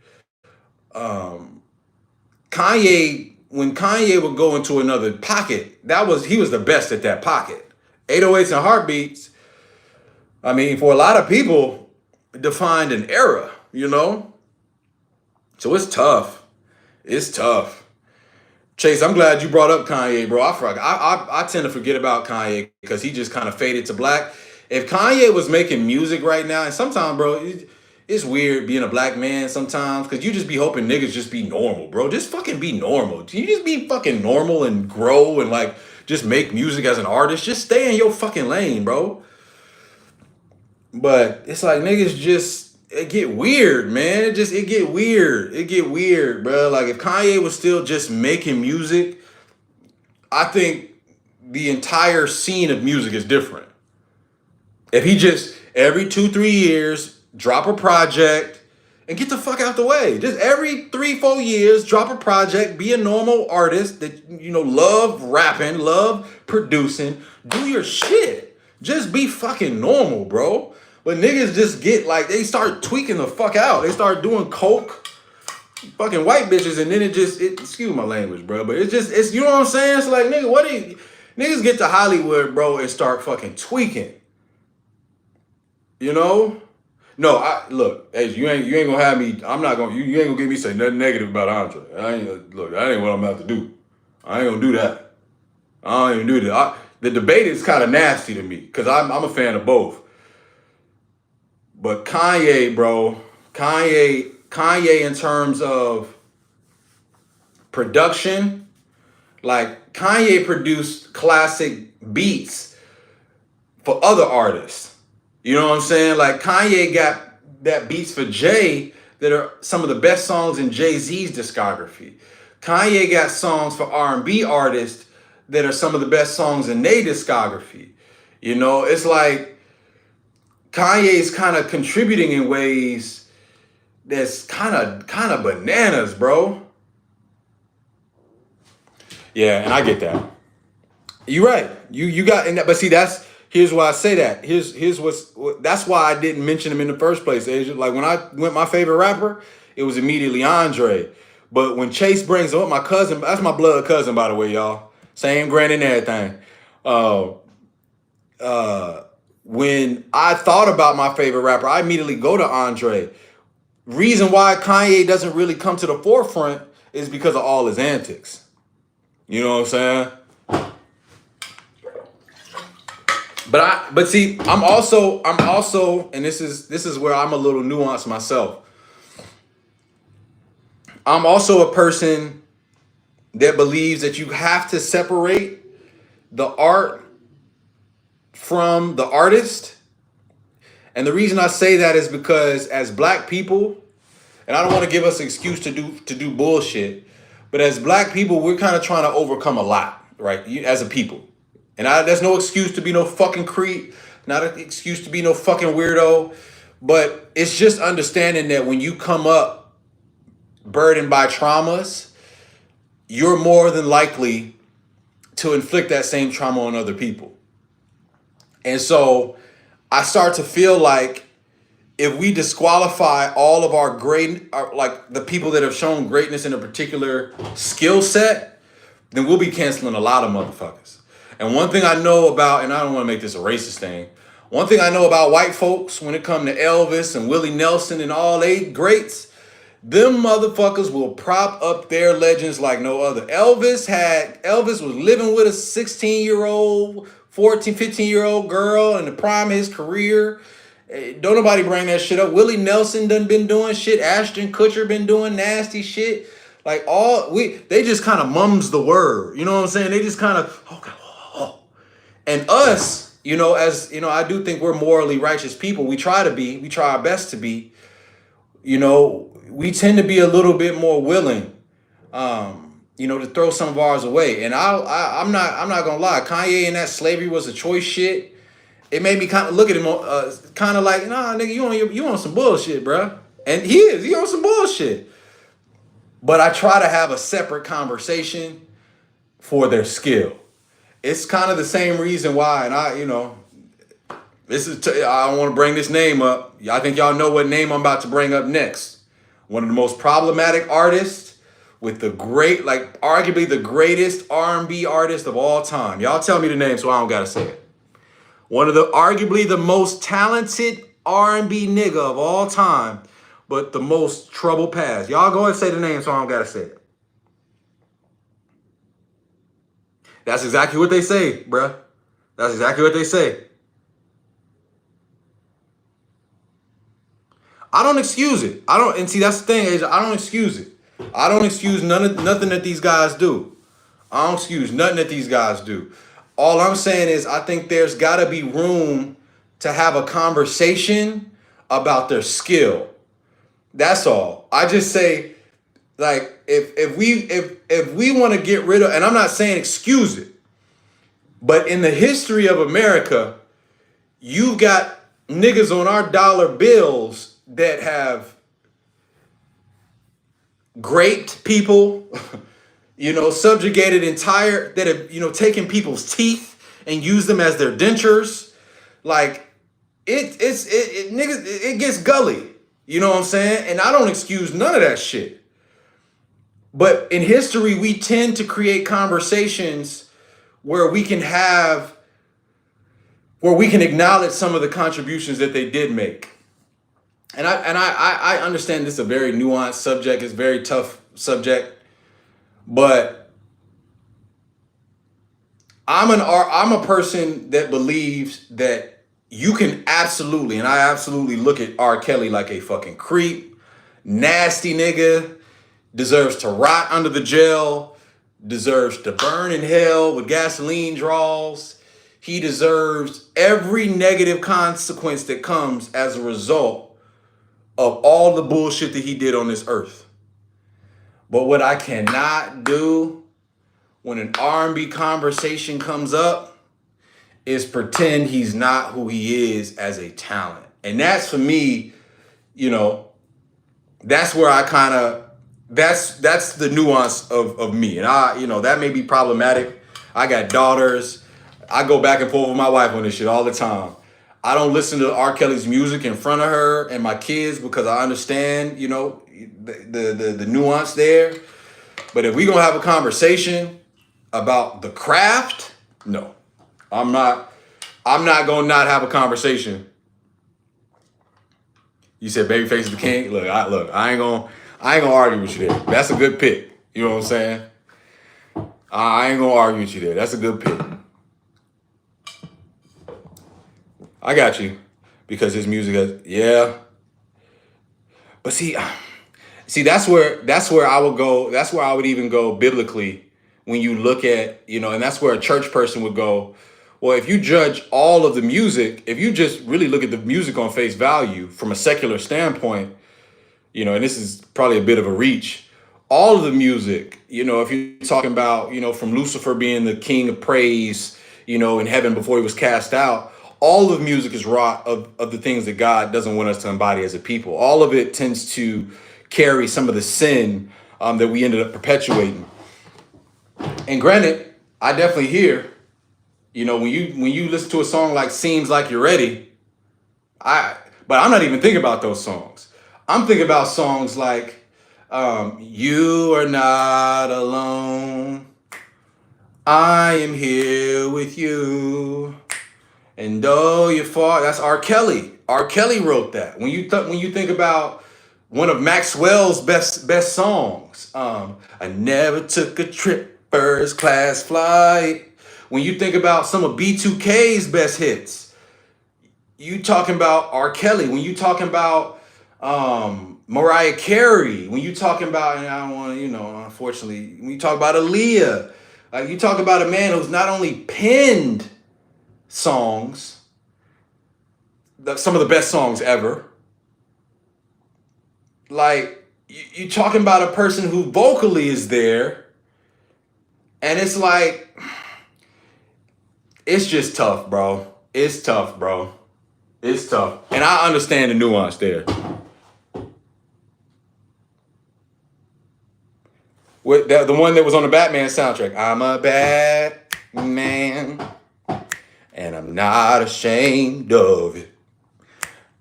A: Kanye, when Kanye would go into another pocket, he was the best at that pocket. 808s and Heartbeats, I mean, for a lot of people, defined an era, you know? So it's tough. It's tough. Chase, I'm glad you brought up Kanye, bro. I tend to forget about Kanye because he just kind of faded to black. If Kanye was making music right now, and sometimes, bro, it's weird being a black man sometimes because you just be hoping niggas just be normal, bro. Just fucking be normal. You just be fucking normal and grow and like just make music as an artist. Just stay in your fucking lane, bro. But it's like niggas it get weird, man. It get weird. It get weird, bro. Like if Kanye was still just making music, I think the entire scene of music is different. If he just every 2-3 years drop a project and get the fuck out the way. Just every 3-4 years drop a project, be a normal artist that love rapping, love producing, do your shit. Just be fucking normal, bro. But niggas just get like, they start tweaking the fuck out. They start doing coke, fucking white bitches, and then excuse my language, bro. But it's you know what I'm saying? It's like, nigga, niggas get to Hollywood, bro, and start fucking tweaking. You know? No, look, hey, you ain't gonna have me, I'm not gonna, you ain't gonna get me say nothing negative about Andre. That ain't what I'm about to do. I ain't gonna do that. I don't even do that. The debate is kind of nasty to me, because I'm a fan of both. But Kanye, bro, Kanye in terms of production, like Kanye produced classic beats for other artists. You know what I'm saying? Like Kanye got that beats for Jay that are some of the best songs in Jay-Z's discography. Kanye got songs for R&B artists that are some of the best songs in their discography. You know, it's like Kanye's kind of contributing in ways that's kind of bananas, bro. Yeah, and I get that. You're right. You got in that, but see, here's why I say that. That's why I didn't mention him in the first place. Like when I went my favorite rapper, it was immediately Andre. But when Chase brings up my cousin, that's my blood cousin, by the way, y'all. Same grand and everything. When I thought about my favorite rapper, I immediately go to Andre. Reason why Kanye doesn't really come to the forefront is because of all his antics. You know what I'm saying? But see, I'm also, and this is where I'm a little nuanced myself. I'm also a person that believes that you have to separate the art from the artist. And the reason I say that is because as black people, and I don't want to give us an excuse to do bullshit, but as black people, we're kind of trying to overcome a lot, right? As a people. And there's no excuse to be no fucking creep, not an excuse to be no fucking weirdo, but it's just understanding that when you come up burdened by traumas, you're more than likely to inflict that same trauma on other people. And so I start to feel like if we disqualify all of our like the people that have shown greatness in a particular skill set, then we'll be canceling a lot of motherfuckers. And one thing I know about, and I don't want to make this a racist thing, one thing I know about white folks when it comes to Elvis and Willie Nelson and all they greats, them motherfuckers will prop up their legends like no other. Elvis was living with a 16-year-old, 14, 15-year-old girl in the prime of his career. Don't nobody bring that shit up. Willie Nelson done been doing shit. Ashton Kutcher been doing nasty shit. Like they just kind of mums the word. You know what I'm saying? They just kind of, oh. And us, as I do think we're morally righteous people. We try our best to be, we tend to be a little bit more willing, to throw some of ours away. And I'm not gonna lie, Kanye and that slavery was a choice shit. It made me kind of look at him, kind of like, nah, nigga, you on some bullshit, bro. And he on some bullshit. But I try to have a separate conversation for their skill. It's kind of the same reason why, and I don't want to bring this name up. I think y'all know what name I'm about to bring up next. One of the most problematic artists with arguably the greatest R&B artist of all time. Y'all tell me the name so I don't gotta say it. One of arguably the most talented R&B nigga of all time, but the most troubled past. Y'all go ahead and say the name so I don't gotta say it. That's exactly what they say, bruh. That's exactly what they say. I don't excuse it. And see, that's the thing, Asia. I don't excuse it. I don't excuse nothing that these guys do. I don't excuse nothing that these guys do. All I'm saying is I think there's got to be room to have a conversation about their skill. That's all. I just say, like, if we want to get rid of, and I'm not saying excuse it, but in the history of America, you've got niggas on our dollar bills that have raped people, subjugated that have, taken people's teeth and used them as their dentures. Like, it gets gully. You know what I'm saying? And I don't excuse none of that shit. But in history, we tend to create conversations where we can acknowledge some of the contributions that they did make. And I understand this is a very nuanced subject. It's a very tough subject. But I'm a person that believes that you can absolutely, and I absolutely look at R. Kelly like a fucking creep, nasty nigga, deserves to rot under the jail, deserves to burn in hell with gasoline draws. He deserves every negative consequence that comes as a result of all the bullshit that he did on this earth. But what I cannot do when an R&B conversation comes up is pretend he's not who he is as a talent. And that's, for me, that's where I kind of, that's the nuance of me. And that may be problematic. I got daughters. I go back and forth with my wife on this shit all the time. I don't listen to R. Kelly's music in front of her and my kids because I understand, the nuance there. But if we're going to have a conversation about the craft, no. I'm not going to not have a conversation. You said Babyface is the king? Look, I ain't going to argue with you there. That's a good pick. You know what I'm saying? I ain't going to argue with you there. That's a good pick. I got you. Because his music has, yeah. But see, that's where I would go. That's where I would even go biblically when you look at, and that's where a church person would go
B: Well, if you judge all of the music, if you just really look at the music on face value from a secular standpoint, and this is probably a bit of a reach, all of the music, if you're talking about, from Lucifer being the king of praise, in heaven before he was cast out, all of music is wrought of the things that God doesn't want us to embody as a people. All of it tends to carry some of the sin that we ended up perpetuating. And granted, I definitely hear, when you listen to a song like "Seems Like You're Ready," but I'm not even thinking about those songs. I'm thinking about songs like "You Are Not Alone," "I Am Here With You," and "Though You Fall." That's R. Kelly. R. Kelly wrote that. When you think about one of Maxwell's best songs, "I Never Took a Trip First Class Flight." When you think about some of B2K's best hits, you talking about R. Kelly. When you talking about Mariah Carey, when you talking about, and I don't want to, unfortunately, when you talk about Aaliyah, you talk about a man who's not only penned songs, some of the best songs ever. Like, you talking about a person who vocally is there, and it's like, it's just tough, bro. It's tough, bro. It's tough. And I understand the nuance there. With the one that was on the Batman soundtrack. I'm a bad man, and I'm not ashamed of it.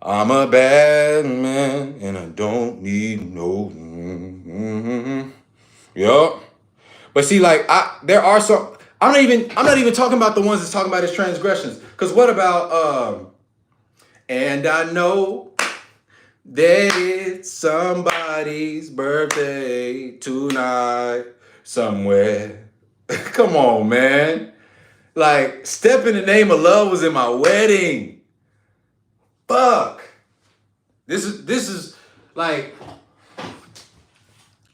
B: I'm a bad man, and I don't need no. Yup. But see, like, there are some. I'm not even talking about the ones that's talking about his transgressions. Because what about and I know that it's somebody's birthday tonight somewhere. Come on, man. Like, "Step in the Name of Love" was in my wedding. Fuck. This is like,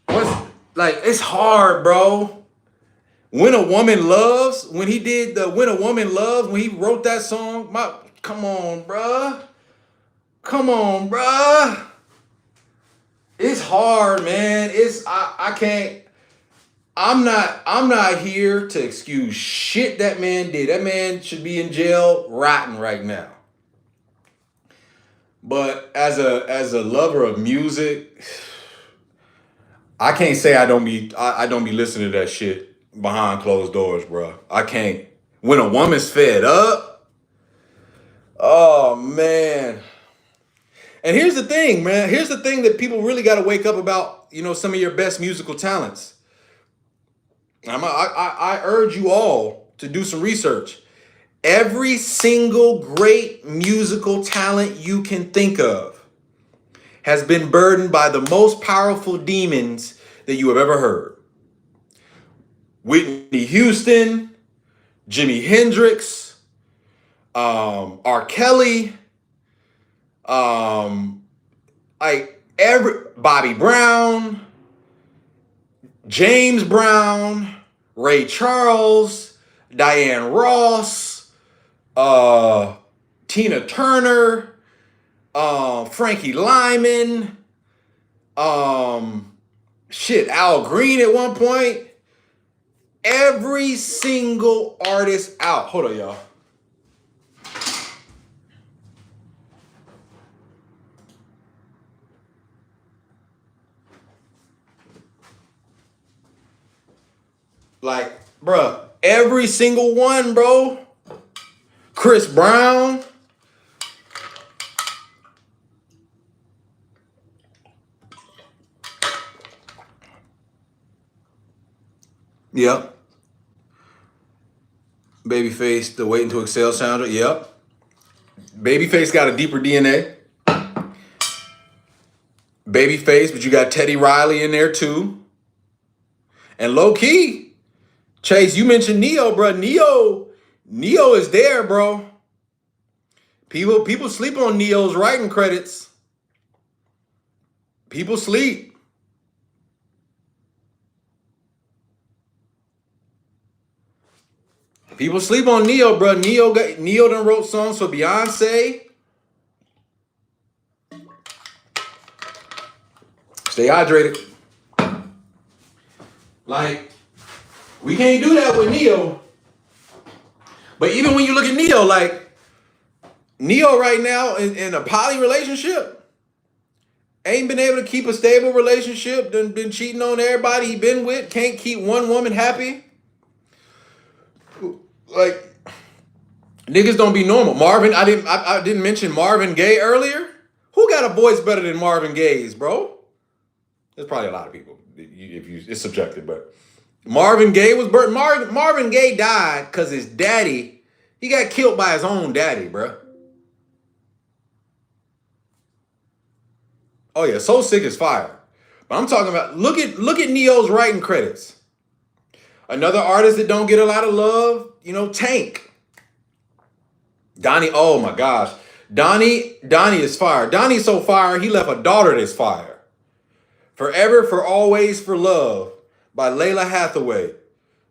B: it's hard, bro. When a Woman Loves, when he did the "When a Woman Loves," when he wrote that song, come on, bruh. Come on, bruh. It's hard, man. I can't. I'm not here to excuse shit that man did. That man should be in jail rotting right now. But as a lover of music, I can't say I don't be listening to that shit behind closed doors, bro. I can't. When a woman's fed up, oh man. And here's the thing, man. Here's the thing that people really got to wake up about. Some of your best musical talents. I urge you all to do some research. Every single great musical talent you can think of has been burdened by the most powerful demons that you have ever heard. Whitney Houston, Jimi Hendrix, R. Kelly, Bobby Brown, James Brown, Ray Charles, Diane Ross, Tina Turner, Frankie Lyman, Al Green at one point. Every single artist out. Hold on, y'all. Like, bruh, every single one, bro. Chris Brown. Yep. Babyface, the Waiting to Exhale soundtrack. Yep. Babyface got a deeper DNA. Babyface, but you got Teddy Riley in there too. And low key, Chase, you mentioned Neo, bro. Neo is there, bro. People sleep on Neo's writing credits. People sleep.
A: People sleep on Neo, bro. Neo done wrote songs for Beyonce. Stay hydrated. Like, we can't do that with Neo. But even when you look at Neo, like, Neo right now in a poly relationship, ain't been able to keep a stable relationship, done been cheating on everybody he been with, can't keep one woman happy. Like, niggas don't be normal. Marvin, I didn't mention Marvin Gaye earlier. Who got a voice better than Marvin Gaye's, bro? There's probably a lot of people. It's subjective, but Marvin Gaye was burnt. Marvin Gaye died because his daddy, he got killed by his own daddy, bro. Oh yeah, So Sick is fire. But I'm talking about look at Neo's writing credits. Another artist that don't get a lot of love, Tank. Donnie, oh my gosh. Donnie is fire. Donnie's so fire, he left a daughter that's fire. Forever, for Always, for Love by Layla Hathaway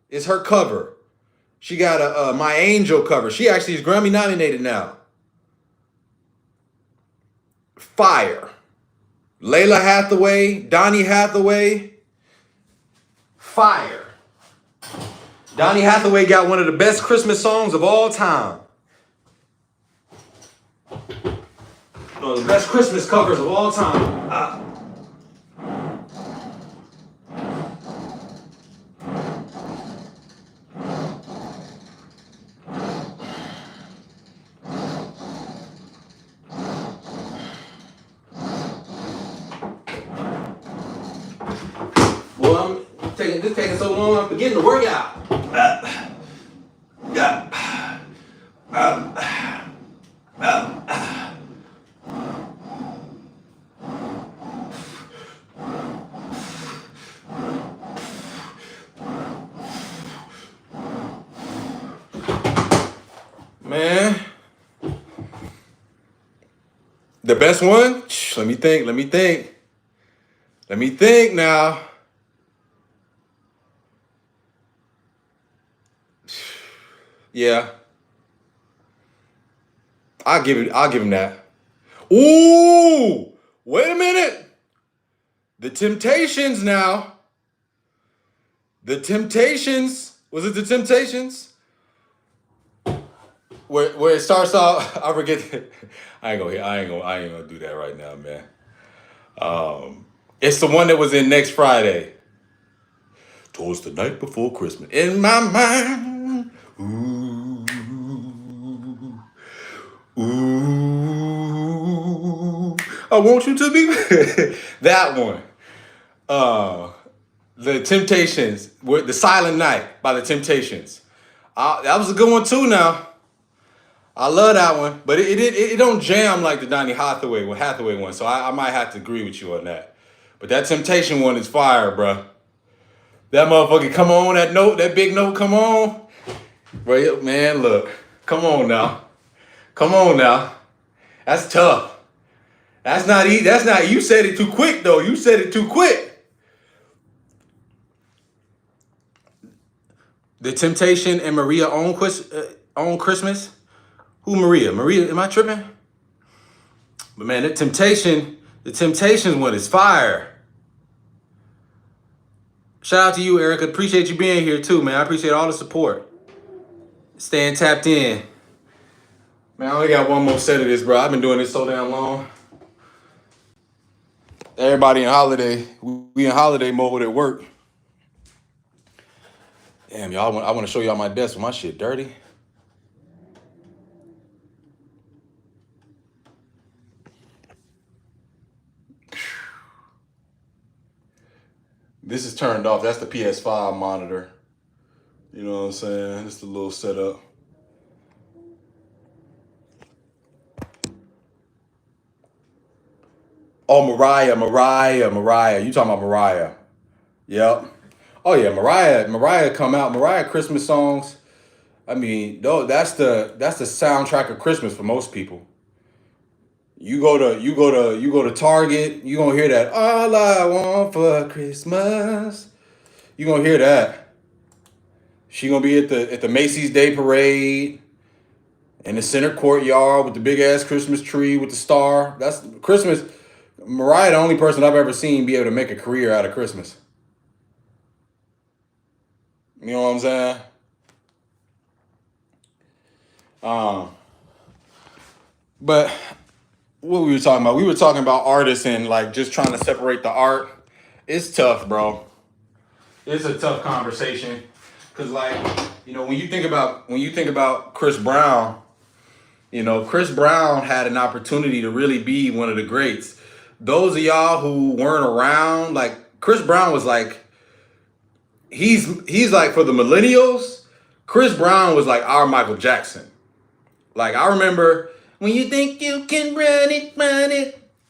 A: is her cover. She got a My Angel cover. She actually is Grammy nominated now. Fire. Layla Hathaway, Donnie Hathaway, fire. Donnie Hathaway got one of the best Christmas songs of all time. One of the best Christmas covers of all time. Well, this taking so long, I'm forgetting to work out. Man, the best one? Let me think now. Yeah. I'll give him that. Ooh, wait a minute. The Temptations now. The Temptations. Was it the Temptations? Where it starts off, I forget. I ain't gonna do that right now, man. It's the one that was in Next Friday. Towards the night before Christmas. In my mind. Ooh. Ooh. I want you to be that one. The Temptations, with The Silent Night by the Temptations. That was a good one too now. I love that one, but it don't jam like the Donnie Hathaway one, so I might have to agree with you on that. But that Temptation one is fire, bro. That motherfucker, come on, that big note, come on. Bro, man, look, come on now. That's tough. That's not easy. You said it too quick, though. You said it too quick. The Temptation and Maria own Christmas. Who Maria? Maria, am I tripping? But man, the Temptations one is fire. Shout out to you, Erica. Appreciate you being here too, man. I appreciate all the support. Staying tapped in. Man, I only got one more set of this, bro. I've been doing this so damn long. Everybody in holiday. We in holiday mode at work. Damn, y'all. I want to show y'all my desk with my shit dirty. This is turned off. That's the PS5 monitor. You know what I'm saying? Just a little setup. Oh, Mariah. You talking about Mariah? Yep. Oh yeah, Mariah come out. Mariah Christmas songs. I mean, though that's the soundtrack of Christmas for most people. You go to Target, you gonna hear that all I want for Christmas. You gonna hear that.
B: She gonna be at the Macy's Day Parade in the center courtyard with the big ass Christmas tree with the star. That's Christmas. Mariah, the only person I've ever seen be able to make a career out of Christmas. You know what I'm saying? Um, but what we were talking about? We were talking about artists and like just trying to separate the art. It's tough, bro. It's a tough conversation because, like, when you think about Chris Brown, Chris Brown had an opportunity to really be one of the greats. Those of y'all who weren't around, like Chris Brown was like, he's like for the millennials. Chris Brown was like our Michael Jackson. Like I remember when you think you can run it,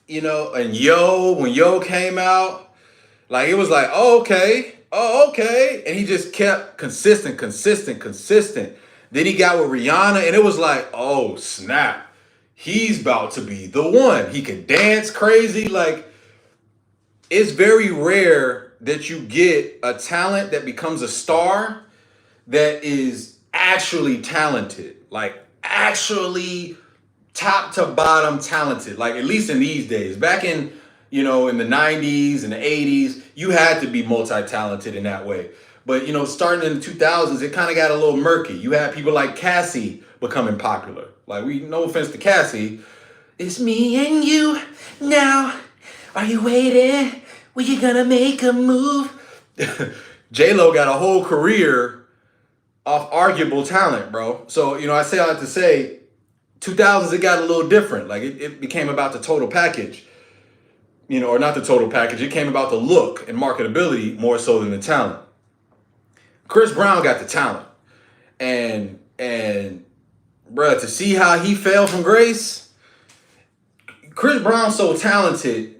B: and when Yo came out, like it was like, oh, okay. And he just kept consistent. Then he got with Rihanna and it was like, oh snap. He's about to be the one. He could dance crazy. Like it's very rare that you get a talent that becomes a star that is actually talented. Like actually top to bottom talented. Like at least in these days. Back in in the 90s and the 80s, you had to be multi-talented in that way. But, starting in the 2000s, it kind of got a little murky. You had people like Cassie becoming popular. Like, no offense to Cassie. It's me and you now. Are you waiting? When you gonna make a move? J-Lo got a whole career off arguable talent, bro. So, I say all that to say, 2000s, it got a little different. Like, it became about the total package. Or not the total package. It came about the look and marketability more so than the talent. Chris Brown got the talent. And bruh, to see how he fell from grace, Chris Brown's so talented,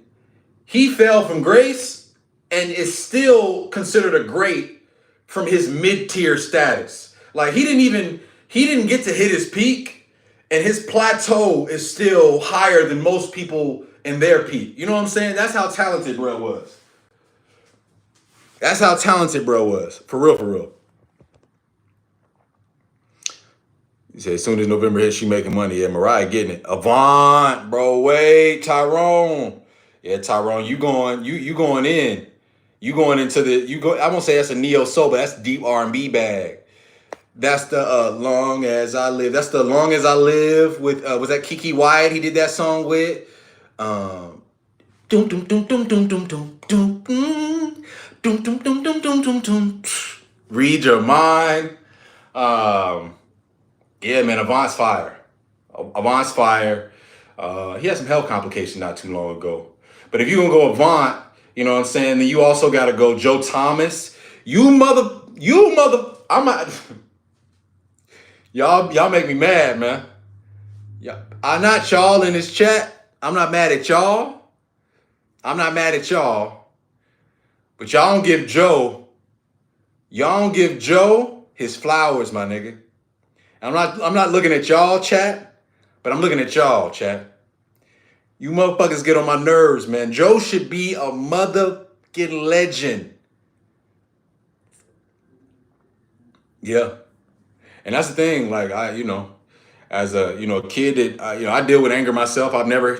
B: he fell from grace and is still considered a great from his mid-tier status. Like he didn't get to hit his peak, and his plateau is still higher than most people in their peak. You know what I'm saying? That's how talented bro was. For real. You say as soon as November hits, she making money. Yeah, Mariah getting it. Avant, bro. Wait, Tyrone. Yeah, Tyrone, you going in. You going into I won't say that's a neo soul, but that's deep R&B bag. That's the Long As I Live. That's the Long As I Live with was that Kiki Wyatt he did that song with? Doom doom doom doom doom doom doom doom doom doom doom doom doom doom doom doom. Read Your Mind. Yeah, man, Avant's fire. He had some health complications not too long ago. But if you're gonna go Avant, you know what I'm saying, then you also gotta go Joe Thomas. I'm not y'all make me mad, man. Yeah, I'm not y'all in this chat. I'm not mad at y'all. But y'all don't give Joe his flowers, my nigga. I'm not looking at y'all, chat, but I'm looking at y'all, chat. You motherfuckers get on my nerves, man. Joe should be a motherfucking legend. Yeah. And that's the thing, like as a kid that I deal with anger myself. I've never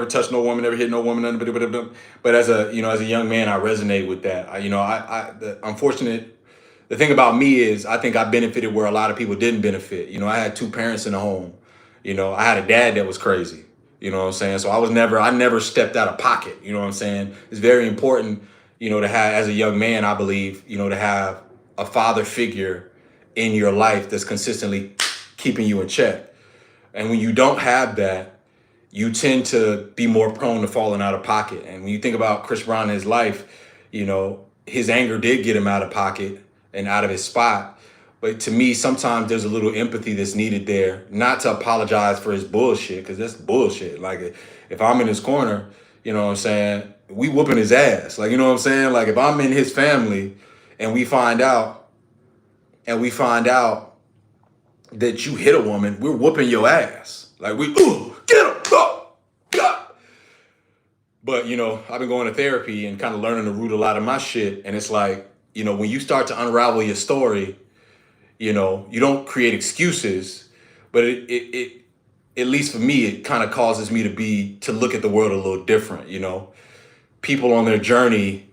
B: touched no woman, never hit no woman, nothing. But as a young man, I resonate with that. The thing about me is I think I benefited where a lot of people didn't benefit. I had two parents in the home. I had a dad that was crazy. You know what I'm saying? So I never stepped out of pocket. You know what I'm saying? It's very important, to have, as a young man, I believe, to have a father figure in your life that's consistently keeping you in check. And when you don't have that, you tend to be more prone to falling out of pocket. And when you think about Chris Brown in his life, his anger did get him out of pocket and out of his spot. But to me, sometimes there's a little empathy that's needed there, not to apologize for his bullshit, because that's bullshit. Like, if I'm in his corner, you know what I'm saying, we whooping his ass. Like, you know what I'm saying? Like, if I'm in his family and we find out that you hit a woman, we're whooping your ass. Like, get him, go, God. But, I've been going to therapy and kind of learning to root a lot of my shit. And it's like, when you start to unravel your story,
A: You know, you don't create excuses, but it at least for me, it kind of causes me to look at the world a little different. You know, people on their journey,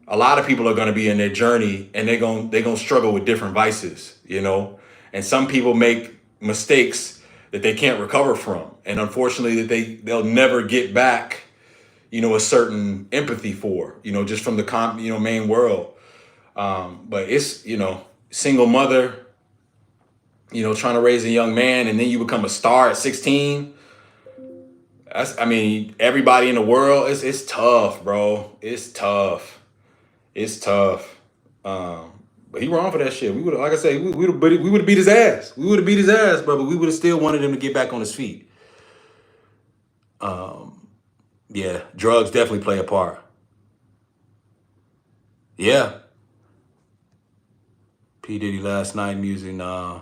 A: a lot of people are going to be in their journey, and they're going to struggle with different vices. You know, and some people make mistakes that they can't recover from, and unfortunately, they'll never get back. You know, a certain empathy for. You know, just from the main world. But it's, single mother, trying to raise a young man, and then you become a star at 16. Everybody in the world, it's tough, bro. It's tough. It's tough. But he wrong for that shit. We would, like I say, we would have beat his ass. We would have beat his ass, bro. But we would have still wanted him to get back on his feet. Yeah, drugs definitely play a part. Yeah. P. Diddy last night music, nah.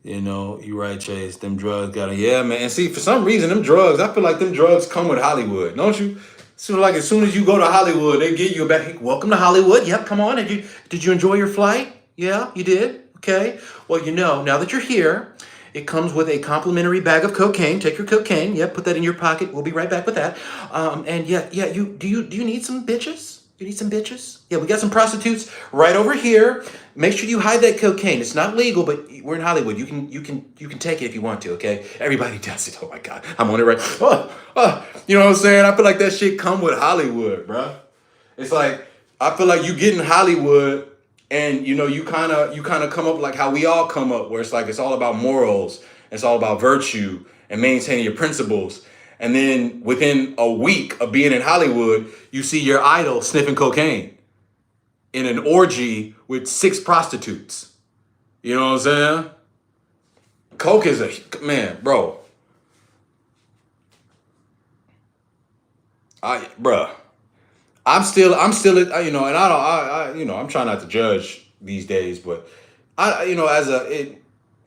A: You right, Chase. Them drugs yeah, man. And see, for some reason, them drugs, I feel like them drugs come with Hollywood, don't you? So like as soon as you go to Hollywood, they get you back. Hey, welcome to Hollywood. Yep, come on. Did you enjoy your flight? Yeah, you did? Okay. Well, now that you're here, it comes with a complimentary bag of cocaine. Take your cocaine. Yep, put that in your pocket. We'll be right back with that. And yeah, do you need some bitches? You need some bitches? Yeah, we got some prostitutes right over here. Make sure you hide that cocaine. It's not legal, but we're in Hollywood. You can take it if you want to, okay? Everybody does it. Oh my God. I'm on it right. You know what I'm saying? I feel like that shit come with Hollywood, bro. It's like I feel like you get in Hollywood and you kind of come up like how we all come up, where it's like it's all about morals, it's all about virtue and maintaining your principles. And then within a week of being in Hollywood, you see your idol sniffing cocaine in an orgy with 6 prostitutes. You know what I'm saying? Coke is man, bro. Bruh. I'm still, and I'm trying not to judge these days, but in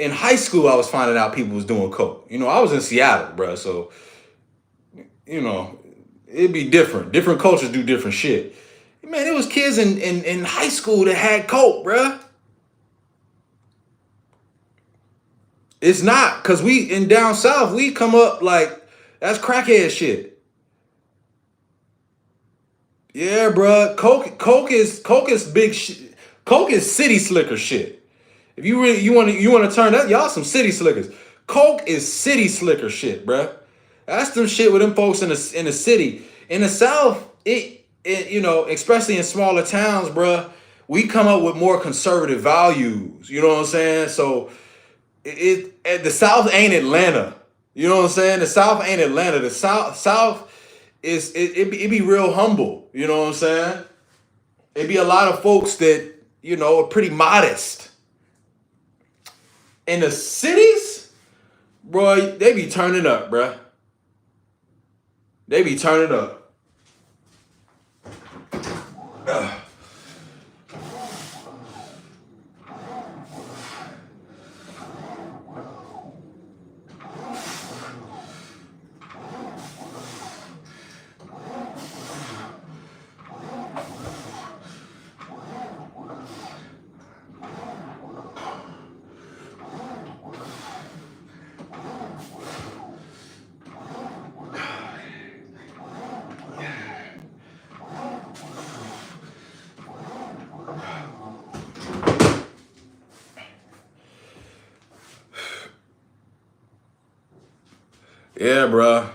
A: high school, I was finding out people was doing coke. I was in Seattle, bruh, so. It'd be different. Different cultures do different shit. Man, there was kids in high school that had coke, bruh. It's not, because we, in down south, we come up like, that's crackhead shit. Yeah, bruh. Coke is big shit. Coke is city slicker shit. If you really, you want to turn that, y'all some city slickers. Coke is city slicker shit, bruh. That's them shit with them folks in the city. In the South, especially in smaller towns, bruh, we come up with more conservative values. You know what I'm saying? So the South ain't Atlanta. You know what I'm saying? The South ain't Atlanta. The South is it be real humble. You know what I'm saying? It be a lot of folks that are pretty modest. In the cities, bro, they be turning up, bruh. They be turning up. Yeah, bro.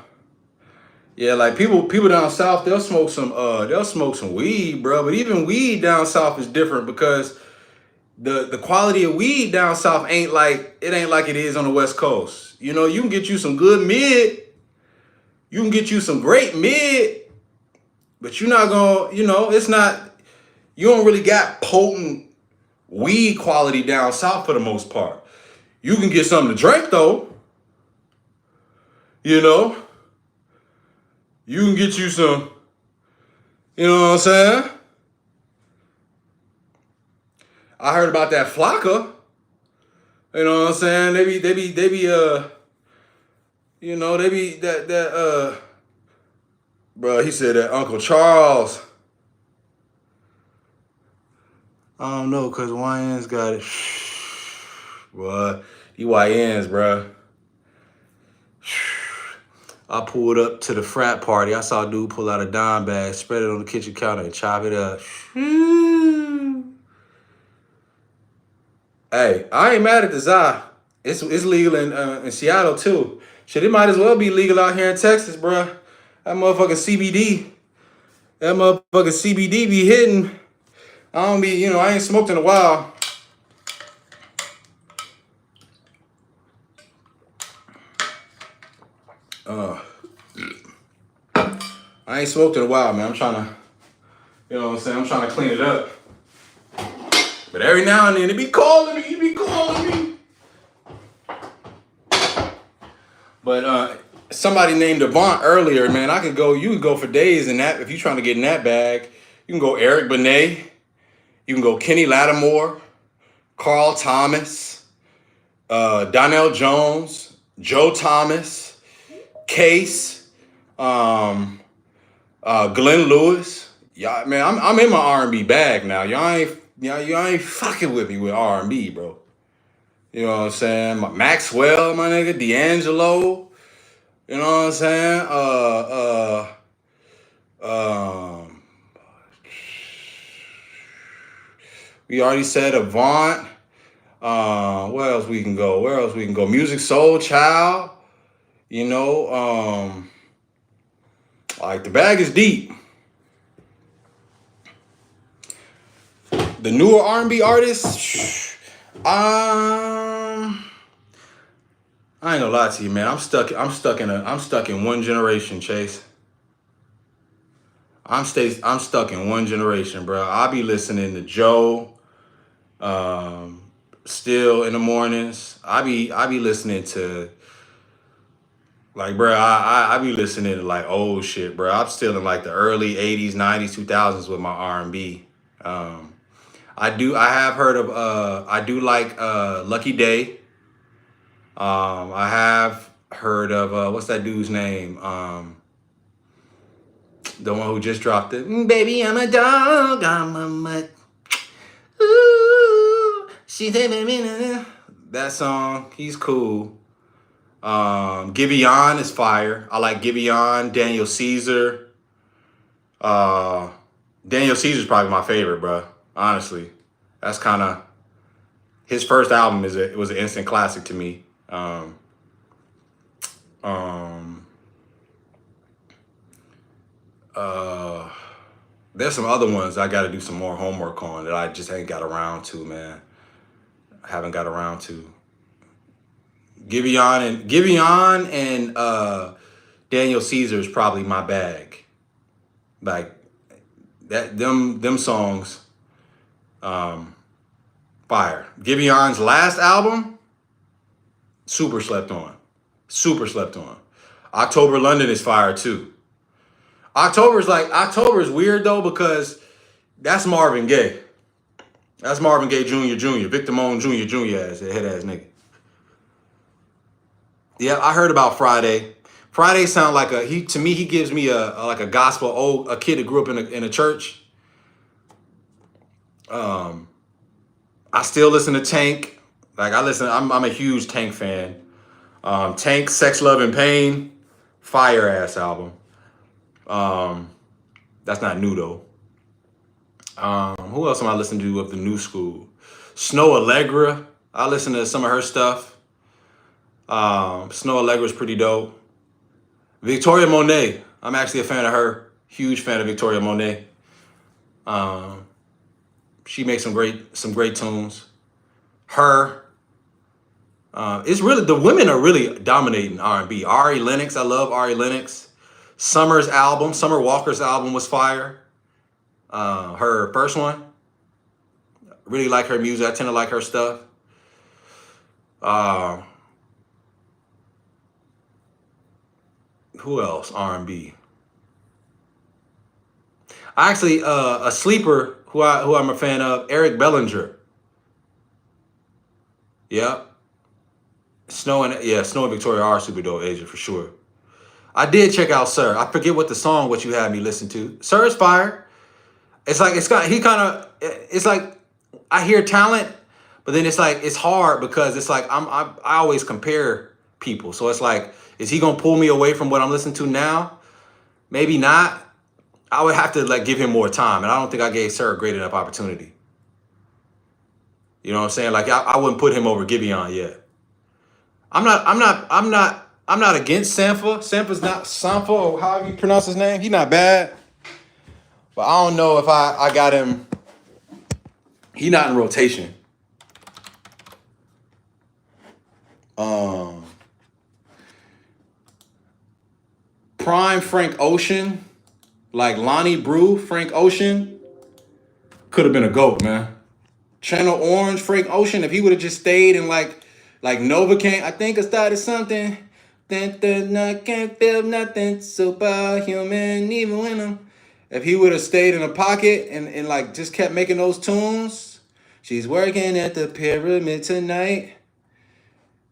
A: Yeah, like people down south, they'll smoke some weed, bro. But even weed down south is different because the quality of weed down south ain't like it is on the West Coast. You can get you some good mid, you can get you some great mid, but you're not gonna, it's not, you don't really got potent weed quality down south for the most part. You can get something to drink though. You can get you some, you know what I'm saying? I heard about that Flocka. You know what I'm saying? They be they be bro, he said that Uncle Charles. I don't know, cause YN's got it. Boy, these YNs, bruh. I pulled up to the frat party. I saw a dude pull out a dime bag, spread it on the kitchen counter, and chop it up. Hey, I ain't mad at the Zai. It's legal in Seattle too. Shit, it might as well be legal out here in Texas, bruh. That motherfucking CBD. That motherfucking CBD be hitting. I don't be, I ain't smoked in a while. I ain't smoked in a while, man. I'm trying to, you know what I'm saying? I'm trying to clean it up. But every now and then, it be calling me. But somebody named Avant earlier, man. You could go for days in that. If you're trying to get in that bag, you can go Eric Benet. You can go Kenny Lattimore, Carl Thomas, Donnell Jones, Joe Thomas, Case, Glenn Lewis. Y'all, man, I'm in my R&B bag now. Y'all ain't fucking with me with R&B, bro. You know what I'm saying? Maxwell, my nigga, D'Angelo. You know what I'm saying? We already said Avant. Where else we can go? Music Soul Child. You know, like the bag is deep. The newer R&B artists, I ain't gonna lie to you, man. I'm stuck in one generation, Chase. I'm stuck in one generation, bro. I be listening to Joe, still in the mornings. I be listening to, like, bro. I be listening to like old shit, bro. I'm still in like the early '80s, '90s, 2000s with my R&B. I have heard of. I do like Lucky Day. I have heard of what's that dude's name? The one who just dropped it. Baby, I'm a dog. I'm a mutt. Ooh, she that song. He's cool. Giveon is fire. I like Giveon, Daniel Caesar. Daniel Caesar's probably my favorite, bro. Honestly, that's kind of his first album. It was an instant classic to me. There's some other ones I got to do some more homework on that I just ain't got around to, man. I haven't got around to. Giveon and Daniel Caesar is probably my bag. Like that, them songs, fire. Giveon's last album, super slept on. October London is fire too. October is weird though because that's Marvin Gaye. That's Marvin Gaye Jr. Victor Moan Jr. ass, head ass nigga. Yeah, I heard about Friday. Friday sound like to me he gives me a gospel a kid that grew up in a church. I still listen to Tank. I'm a huge Tank fan. Tank, Sex, Love, and Pain, fire ass album. That's not new though. Who else am I listening to of the new school? Snow Allegra. I listen to some of her stuff. Snow Allegra's pretty dope. Victoria Monet. I'm actually a fan of her. Huge fan of Victoria Monet. She makes some great tunes. Her. It's really, the women are really dominating R&B. Ari Lennox, I love Ari Lennox. Summer Walker's album was fire. Her first one. Really like her music. I tend to like her stuff. Who else? R&B. Actually, a sleeper who I'm a fan of, Eric Bellinger. Yep. Snow and Victoria are super dope, Asia, for sure. I did check out Sir. I forget what you had me listen to. Sir is fire. It's like I hear talent, but then it's like it's hard because it's like I always compare people. So it's like, is he gonna pull me away from what I'm listening to now? Maybe not. I would have to like give him more time, and I don't think I gave Sir a great enough opportunity. You know what I'm saying? Like I wouldn't put him over Giveon yet. I'm not against Sampha. Sampha's not Sampha or however you pronounce his name. He's not bad. But I don't know if I got him. He not in rotation. Prime Frank Ocean, like Lonnie Brew, Frank Ocean, could have been a GOAT, man. Channel Orange, Frank Ocean, if he would have just stayed in like Novocaine, I think I started something. Then I can't feel nothing superhuman, even when I'm. If he would have stayed in a pocket and like just kept making those tunes, she's working at the pyramid tonight.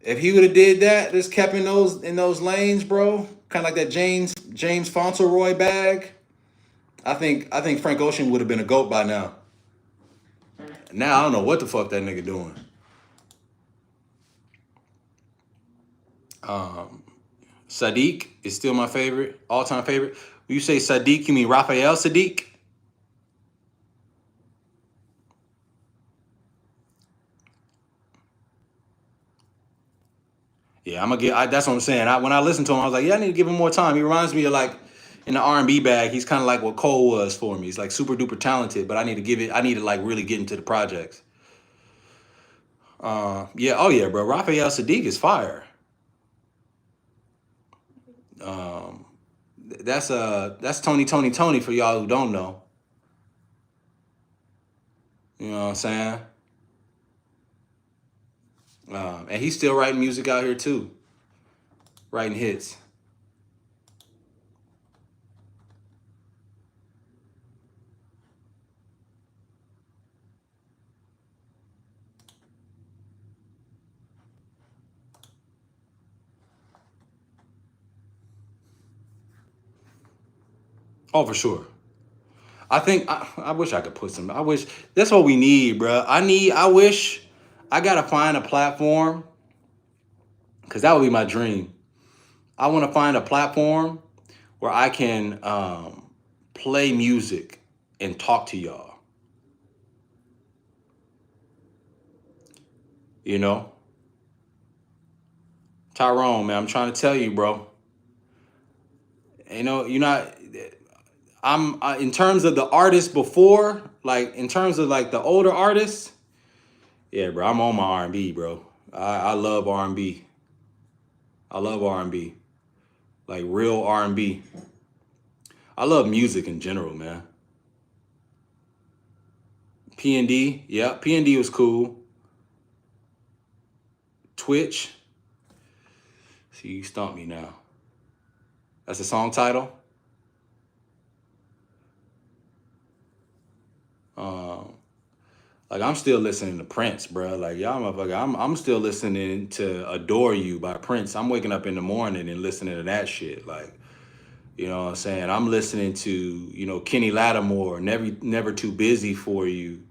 A: If he would have did that, just kept in those lanes, bro, kind of like that James Fauntleroy bag. I think Frank Ocean would have been a GOAT by now. Now I don't know what the fuck that nigga doing. Sadiq is still my favorite, all-time favorite. When you say Sadiq, you mean Raphael Sadiq? Yeah, I'm gonna get. That's what I'm saying. When I listened to him, I was like, yeah, I need to give him more time. He reminds me of like in the R&B bag. He's kind of like what Cole was for me. He's like super duper talented, but I need to give it. I need to like really get into the projects. Yeah. Oh yeah, bro. Raphael Sadiq is fire. Um, that's Tony for y'all who don't know. You know what I'm saying? And he's still writing music out here too, writing hits. Oh, for sure. I wish I could put some. I wish that's what we need, bro. I wish I gotta find a platform because that would be my dream. I want to find a platform where I can play music and talk to y'all. You know, Tyrone, man, I'm trying to tell you, bro. You know, you're not. In terms of the artists before, like in terms of like the older artists. Yeah, bro, I'm on my R&B, bro. I love R&B. I love R&B, like real R&B. I love music in general, man. P&D, yeah, P&D was cool. Twitch, see, you stumped me now. That's the song title. Um, like I'm still listening to Prince, bro. Like y'all motherfucker, I'm still listening to "Adore You" by Prince. I'm waking up in the morning and listening to that shit. Like, you know what I'm saying? I'm listening to, Kenny Lattimore, Never Too Busy for You,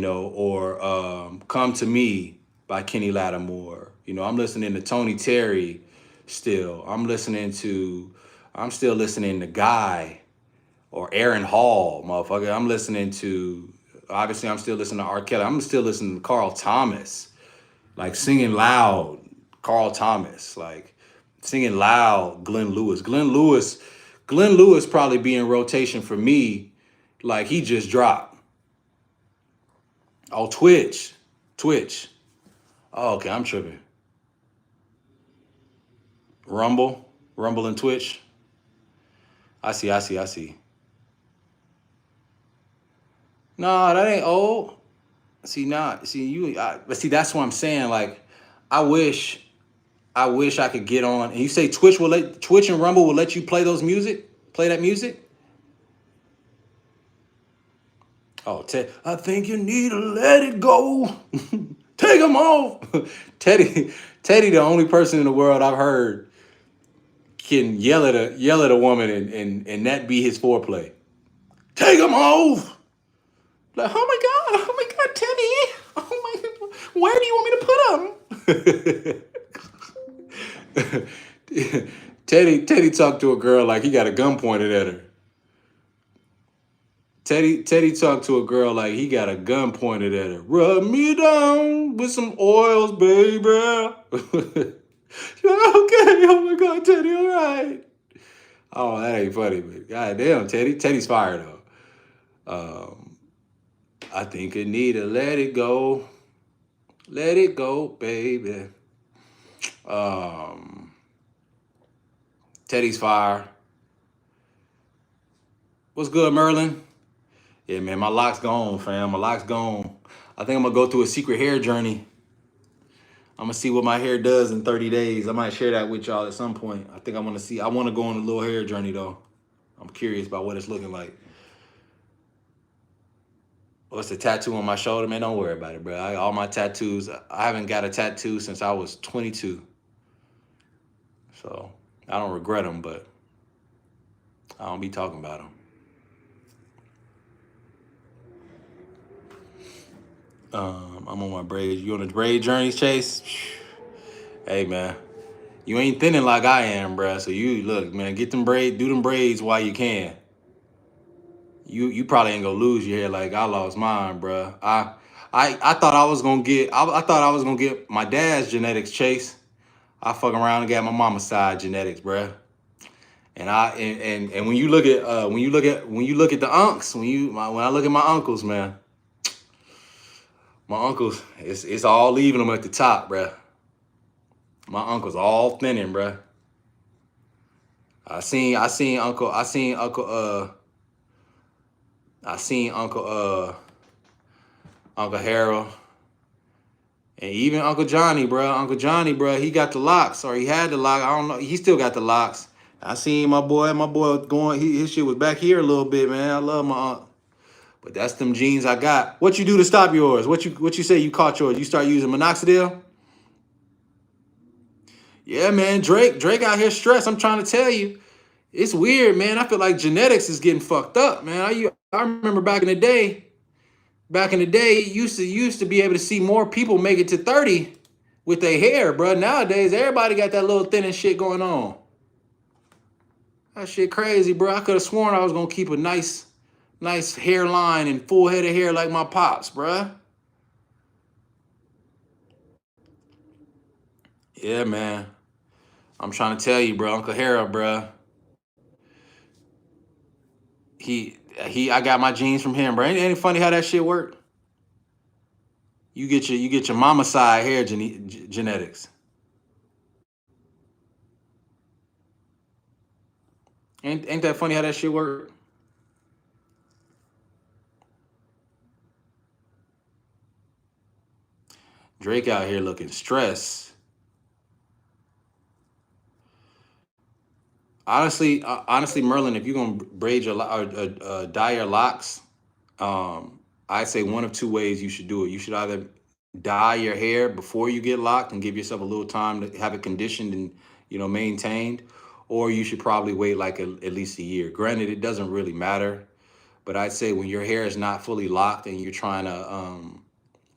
A: or Come to Me by Kenny Lattimore. I'm listening to Tony Terry still. I'm still listening to Guy or Aaron Hall, motherfucker. Obviously, I'm still listening to R. Kelly. I'm still listening to Carl Thomas, like singing loud, Carl Thomas, like singing loud, Glenn Lewis. Glenn Lewis probably be in rotation for me, like he just dropped. Oh, Twitch. Oh, okay, I'm tripping. Rumble and Twitch. I see. No, that ain't old. But see, that's what I'm saying. Like, I wish, I wish I could get on. And you say Twitch and Rumble will let you play that music. Oh, I think you need to let it go. Take them off. Teddy, the only person in the world I've heard can yell at a woman and that be his foreplay. Take them off. Like, oh my god, Teddy,
B: Where do you want me to put them? Teddy talked to a girl like he got a gun pointed at her. Teddy talked to a girl like he got a gun pointed at her. Rub me down with some oils, baby. She's like, okay, oh my God, Teddy, all right. Oh, that ain't funny, but goddamn, Teddy's fired though. I think I need to let it go. Let it go, baby. Teddy's fire. What's good, Merlin? Yeah, man, my lock's gone, fam. My lock's gone. I think I'm gonna go through a secret hair journey. I'm gonna see what my hair does in 30 days. I might share that with y'all at some point. I think I want to see. I want to go on a little hair journey though. I'm curious about what it's looking like. What's the tattoo on my shoulder, man? Don't worry about it, bro. All my tattoos. I haven't got a tattoo since I was 22, so I don't regret them, but I don't be talking about them. I'm on my braids. You on the braid journeys, Chase? Hey, man. You ain't thinning like I am, bruh. So you look, man, get them braids, do them braids while you can. You probably ain't gonna lose your hair like I lost mine, bruh. I thought I was gonna get I thought I was gonna get my dad's genetics, Chase. I fuck around and got my mama's side genetics, bruh. And when you look at the unks, when I look at my uncles, man, my uncles, it's all leaving them at the top, bruh. My uncle's all thinning, bruh. I seen Uncle Harold, and even Uncle Johnny, bruh. Uncle Johnny, bruh, he got the locks, or he had the lock. I don't know. He still got the locks. I seen my boy going. His shit was back here a little bit, man. I love my uncle, but that's them genes I got. What you do to stop yours? What you say you caught yours? You start using minoxidil? Yeah, man. Drake out here stressed. I'm trying to tell you. It's weird, man. I feel like genetics is getting fucked up, man. I remember back in the day, you used to be able to see more people make it to 30 with their hair, bro. Nowadays, everybody got that little thinning shit going on. That shit crazy, bro. I could have sworn I was gonna keep a nice hairline and full head of hair like my pops, bro. Yeah, man. I'm trying to tell you, bro. Uncle Harold, bro. I got my genes from him, bro. Ain't it funny how that shit worked? You get your mama side hair genetics. Ain't that funny how that shit worked? Drake out here looking stressed. Honestly, Merlin, if you're gonna braid your dye your locks, I'd say one of two ways you should do it. You should either dye your hair before you get locked and give yourself a little time to have it conditioned and maintained, or you should probably wait like at least a year. Granted, it doesn't really matter, but I'd say when your hair is not fully locked and you're trying to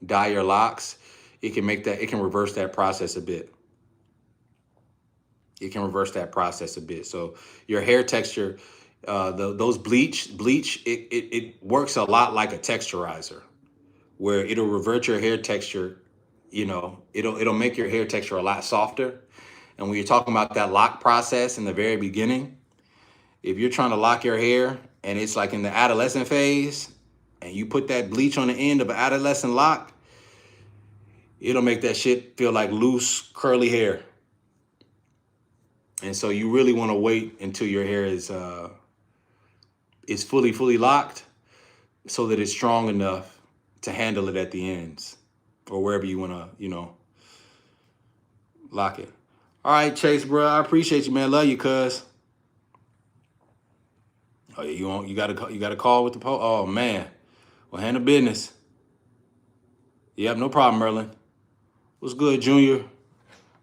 B: dye your locks, it can reverse that process a bit. It can reverse that process a bit. So your hair texture, those bleach, it works a lot like a texturizer, where it'll revert your hair texture. It'll make your hair texture a lot softer. And when you're talking about that lock process in the very beginning, if you're trying to lock your hair and it's like in the adolescent phase, and you put that bleach on the end of an adolescent lock, it'll make that shit feel like loose, curly hair. And so you really want to wait until your hair is fully locked, so that it's strong enough to handle it at the ends or wherever you want to, lock it. All right, Chase, bro, I appreciate you, man. Love you, cuz. Oh, yeah, you got a call with the Oh man, well, handle business. Yep, no problem, Merlin. What's good, Junior?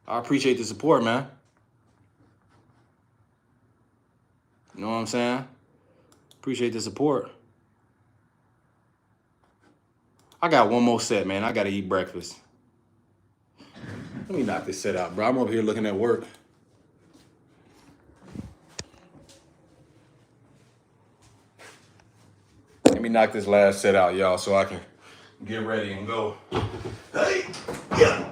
B: I appreciate the support, man. You know what I'm saying? Appreciate the support. I got one more set, man. I got to eat breakfast. Let me knock this set out, bro. I'm over here looking at work. Let me knock this last set out, y'all, so I can get ready and go. Hey, yeah.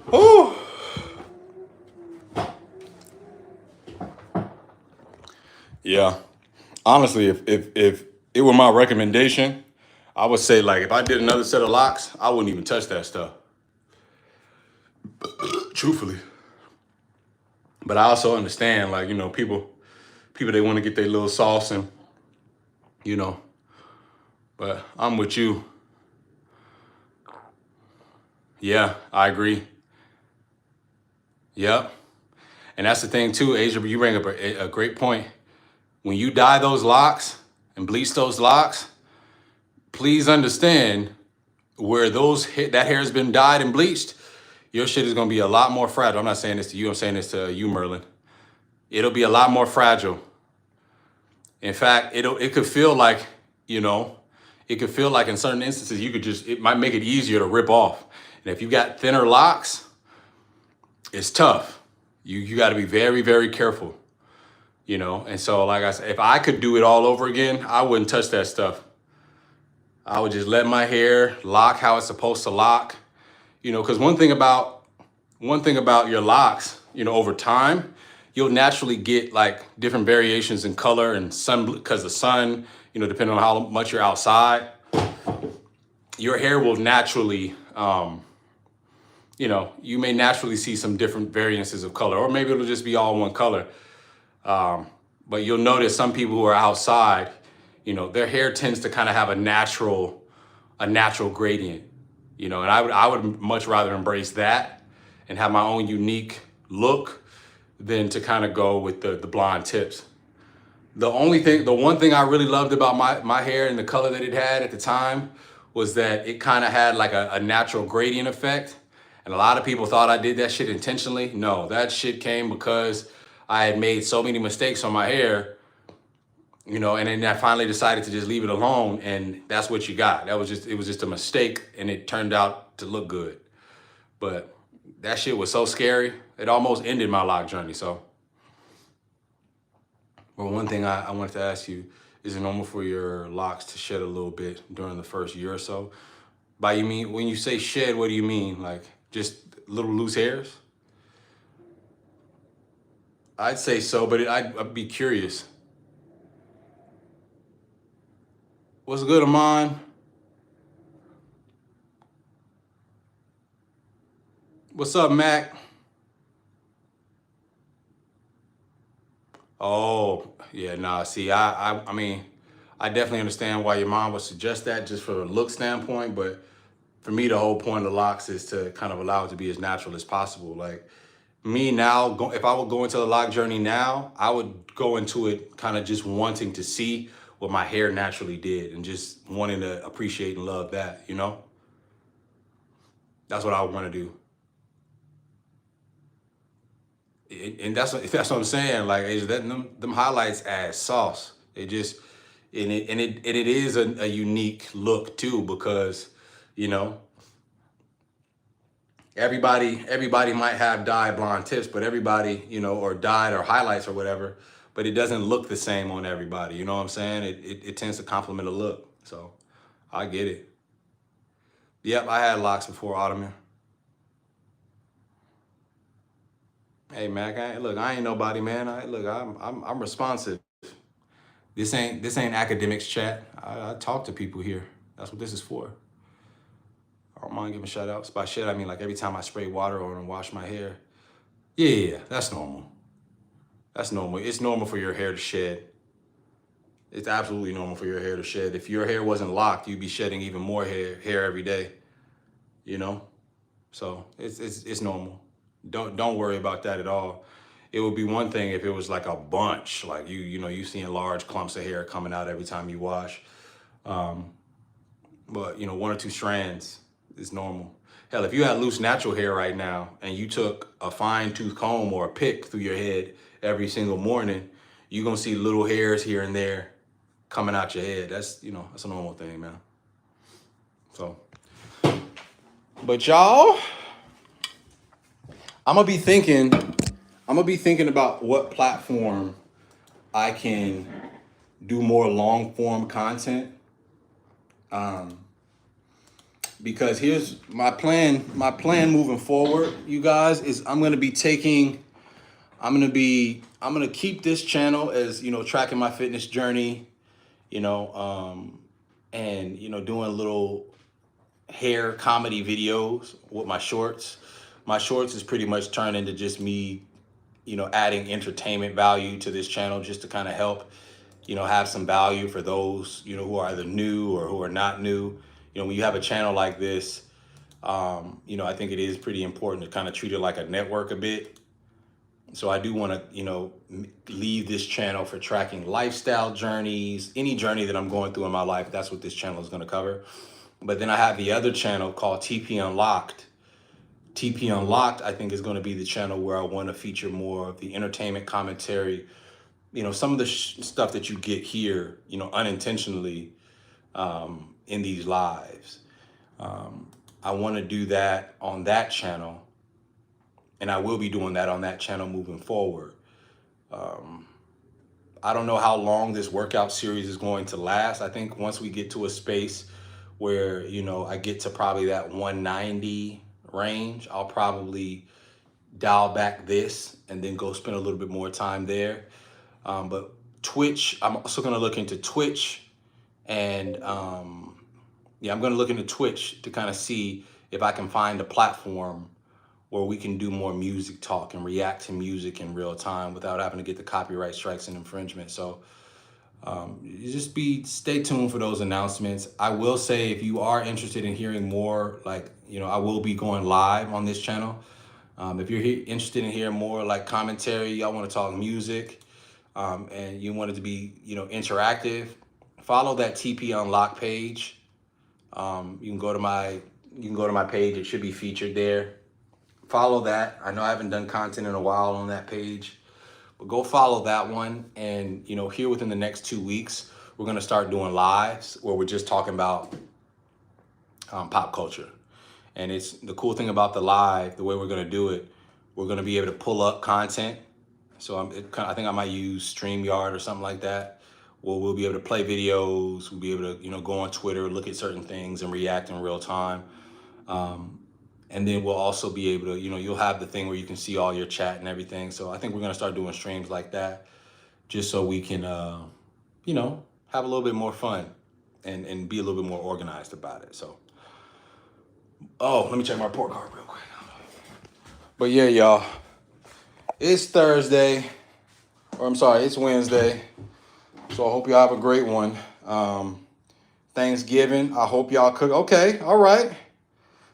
B: Whew. Yeah. Honestly, if it were my recommendation, I would say like if I did another set of locks, I wouldn't even touch that stuff. Truthfully. But I also understand, like, you know, people they want to get their little sauce and, you know. But I'm with you. Yeah, I agree. Yep. And that's the thing too, Asia, you bring up a great point. When you dye those locks and bleach those locks, please understand where that hair has been dyed and bleached, your shit is gonna be a lot more fragile. I'm not saying this to you, I'm saying this to you, Merlin. It'll be a lot more fragile. In fact, it could feel like, you know, it could feel like in certain instances it might make it easier to rip off. And if you got thinner locks, it's tough. You got to be very, very careful, you know? And so, like I said, if I could do it all over again, I wouldn't touch that stuff. I would just let my hair lock how it's supposed to lock, you know, because one thing about your locks, you know, over time, you'll naturally get like different variations in color and because the sun, you know, depending on how much you're outside, your hair will naturally, you know, you may naturally see some different variances of color, or maybe it'll just be all one color. But you'll notice some people who are outside, you know, their hair tends to kind of have a natural gradient, you know, and I would much rather embrace that and have my own unique look than to kind of go with the blonde tips. The one thing I really loved about my hair and the color that it had at the time was that it kind of had like a natural gradient effect. And a lot of people thought I did that shit intentionally. No, that shit came because I had made so many mistakes on my hair, you know, and then I finally decided to just leave it alone, and that's what you got. It was just a mistake, and it turned out to look good. But that shit was so scary. It almost ended my lock journey, so. But one thing I wanted to ask you, is it normal for your locks to shed a little bit during the first year or so? When you say shed, what do you mean? Like just little loose hairs? I'd say so, but I'd be curious. What's good, Amon? What's up, Mac? Oh, yeah, nah, see, I mean, I definitely understand why your mom would suggest that just from a look standpoint, but for me, the whole point of the locks is to kind of allow it to be as natural as possible. Like me now, if I would go into the lock journey now, I would go into it kind of just wanting to see what my hair naturally did and just wanting to appreciate and love that, you know? That's what I would want to do. And that's what I'm saying. Like them highlights add sauce. It just it is a unique look too, because you know everybody might have dyed blonde tips, but everybody, you know, or dyed or highlights or whatever, but it doesn't look the same on everybody. You know what I'm saying? It tends to complement a look. So I get it. Yep, I had locks before Ottoman. Hey Mac, I ain't nobody, man. I'm responsive. This ain't academics chat. I talk to people here. That's what this is for. I don't mind giving shout outs. By shit I mean like every time I spray water on and wash my hair. Yeah, that's normal. That's normal. It's normal for your hair to shed. It's absolutely normal for your hair to shed. If your hair wasn't locked, you'd be shedding even more hair every day. You know? So it's normal. Don't worry about that at all. It would be one thing if it was like a bunch, like you seeing large clumps of hair coming out every time you wash. But one or two strands is normal. Hell, if you had loose natural hair right now and you took a fine tooth comb or a pick through your head every single morning, you're gonna see little hairs here and there coming out your head. That's a normal thing, man. So, but y'all, I'm gonna be thinking about what platform I can do more long form content. Because here's my plan. My plan moving forward, you guys, is I'm gonna keep this channel as tracking my fitness journey, and doing little hair comedy videos with my shorts. My shorts is pretty much turned into just me, adding entertainment value to this channel just to kind of help, have some value for those, who are either new or who are not new. When you have a channel like this, I think it is pretty important to kind of treat it like a network a bit. So I do want to, leave this channel for tracking lifestyle journeys, any journey that I'm going through in my life. That's what this channel is going to cover. But then I have the other channel called TP Unlocked. TP Unlocked, I think, is going to be the channel where I want to feature more of the entertainment commentary. Some of the stuff that you get here, unintentionally in these lives. I want to do that on that channel, and I will be doing that on that channel moving forward. I don't know how long this workout series is going to last. I think once we get to a space where, I get to probably that 190 range, I'll probably dial back this and then go spend a little bit more time there. But Twitch, I'm also going to look into Twitch and I'm going to look into Twitch to kind of see if I can find a platform where we can do more music talk and react to music in real time without having to get the copyright strikes and infringement. So stay tuned for those announcements. I will say, if you are interested in hearing more, I will be going live on this channel. If you're interested in hearing more like commentary, y'all want to talk music, and you want it to be, interactive, follow that TP Unlock page. You can go to my page. It should be featured there. Follow that. I know I haven't done content in a while on that page, but go follow that one. And here within the next 2 weeks, we're gonna start doing lives where we're just talking about pop culture. And it's the cool thing about the live, the way we're gonna do it. We're gonna be able to pull up content. So I think I might use StreamYard or something like that. We'll be able to play videos. We'll be able to go on Twitter, look at certain things, and react in real time. And then we'll also be able to, you'll have the thing where you can see all your chat and everything. So I think we're gonna start doing streams like that, just so we can, have a little bit more fun and be a little bit more organized about it. So, let me check my report card real quick. But yeah, y'all, it's Thursday, or I'm sorry, it's Wednesday. So I hope y'all have a great one. Thanksgiving, I hope y'all cook. Okay, all right.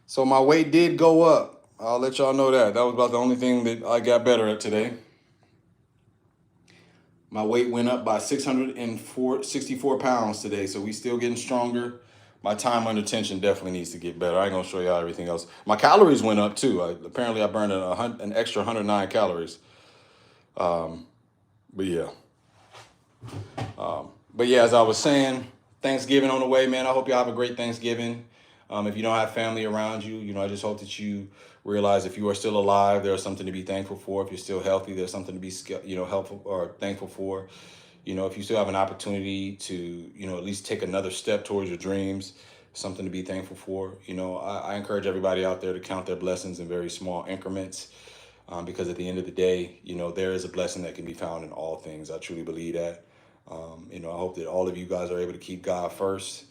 B: So my weight did go up. I'll let y'all know that. That was about the only thing that I got better at today. My weight went up by 664 pounds today, so we still getting stronger. My time under tension definitely needs to get better. I ain't gonna show y'all everything else. My calories went up too. Apparently I burned an extra 109 calories. But yeah. But yeah, as I was saying, Thanksgiving on the way, man. I hope y'all have a great Thanksgiving. If you don't have family around you, I just hope that you realize if you are still alive, there's something to be thankful for. If you're still healthy, there's something to be, helpful or thankful for. If you still have an opportunity to, at least take another step towards your dreams, something to be thankful for. I encourage everybody out there to count their blessings in very small increments. because at the end of the day, there is a blessing that can be found in all things. I truly believe that. I hope that all of you guys are able to keep God first,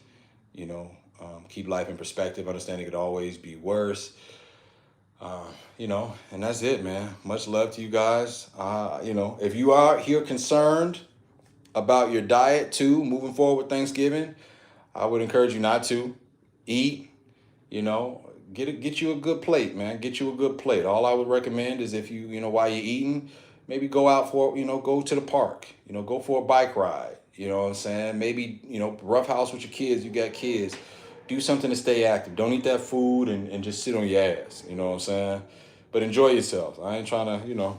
B: keep life in perspective, understanding it could always be worse. And that's it, man. Much love to you guys. If you are here concerned about your diet too, moving forward with Thanksgiving, I would encourage you not to eat. Get you a good plate, man. Get you a good plate. All I would recommend is if while you're eating, maybe go out for, go to the park. Go for a bike ride. You know what I'm saying? Maybe, rough house with your kids. You got kids. Do something to stay active. Don't eat that food and just sit on your ass. You know what I'm saying? But enjoy yourself. I ain't trying to,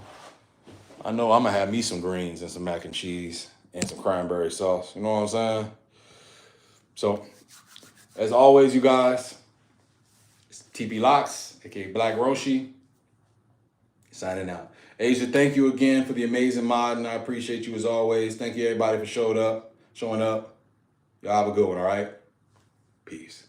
B: I know I'm going to have me some greens and some mac and cheese and some cranberry sauce. You know what I'm saying? So, as always, you guys, it's TP Locks, aka Black Roshi, signing out. Asia, thank you again for the amazing mod, and I appreciate you as always. Thank you everybody for showing up. Y'all have a good one, all right? Peace.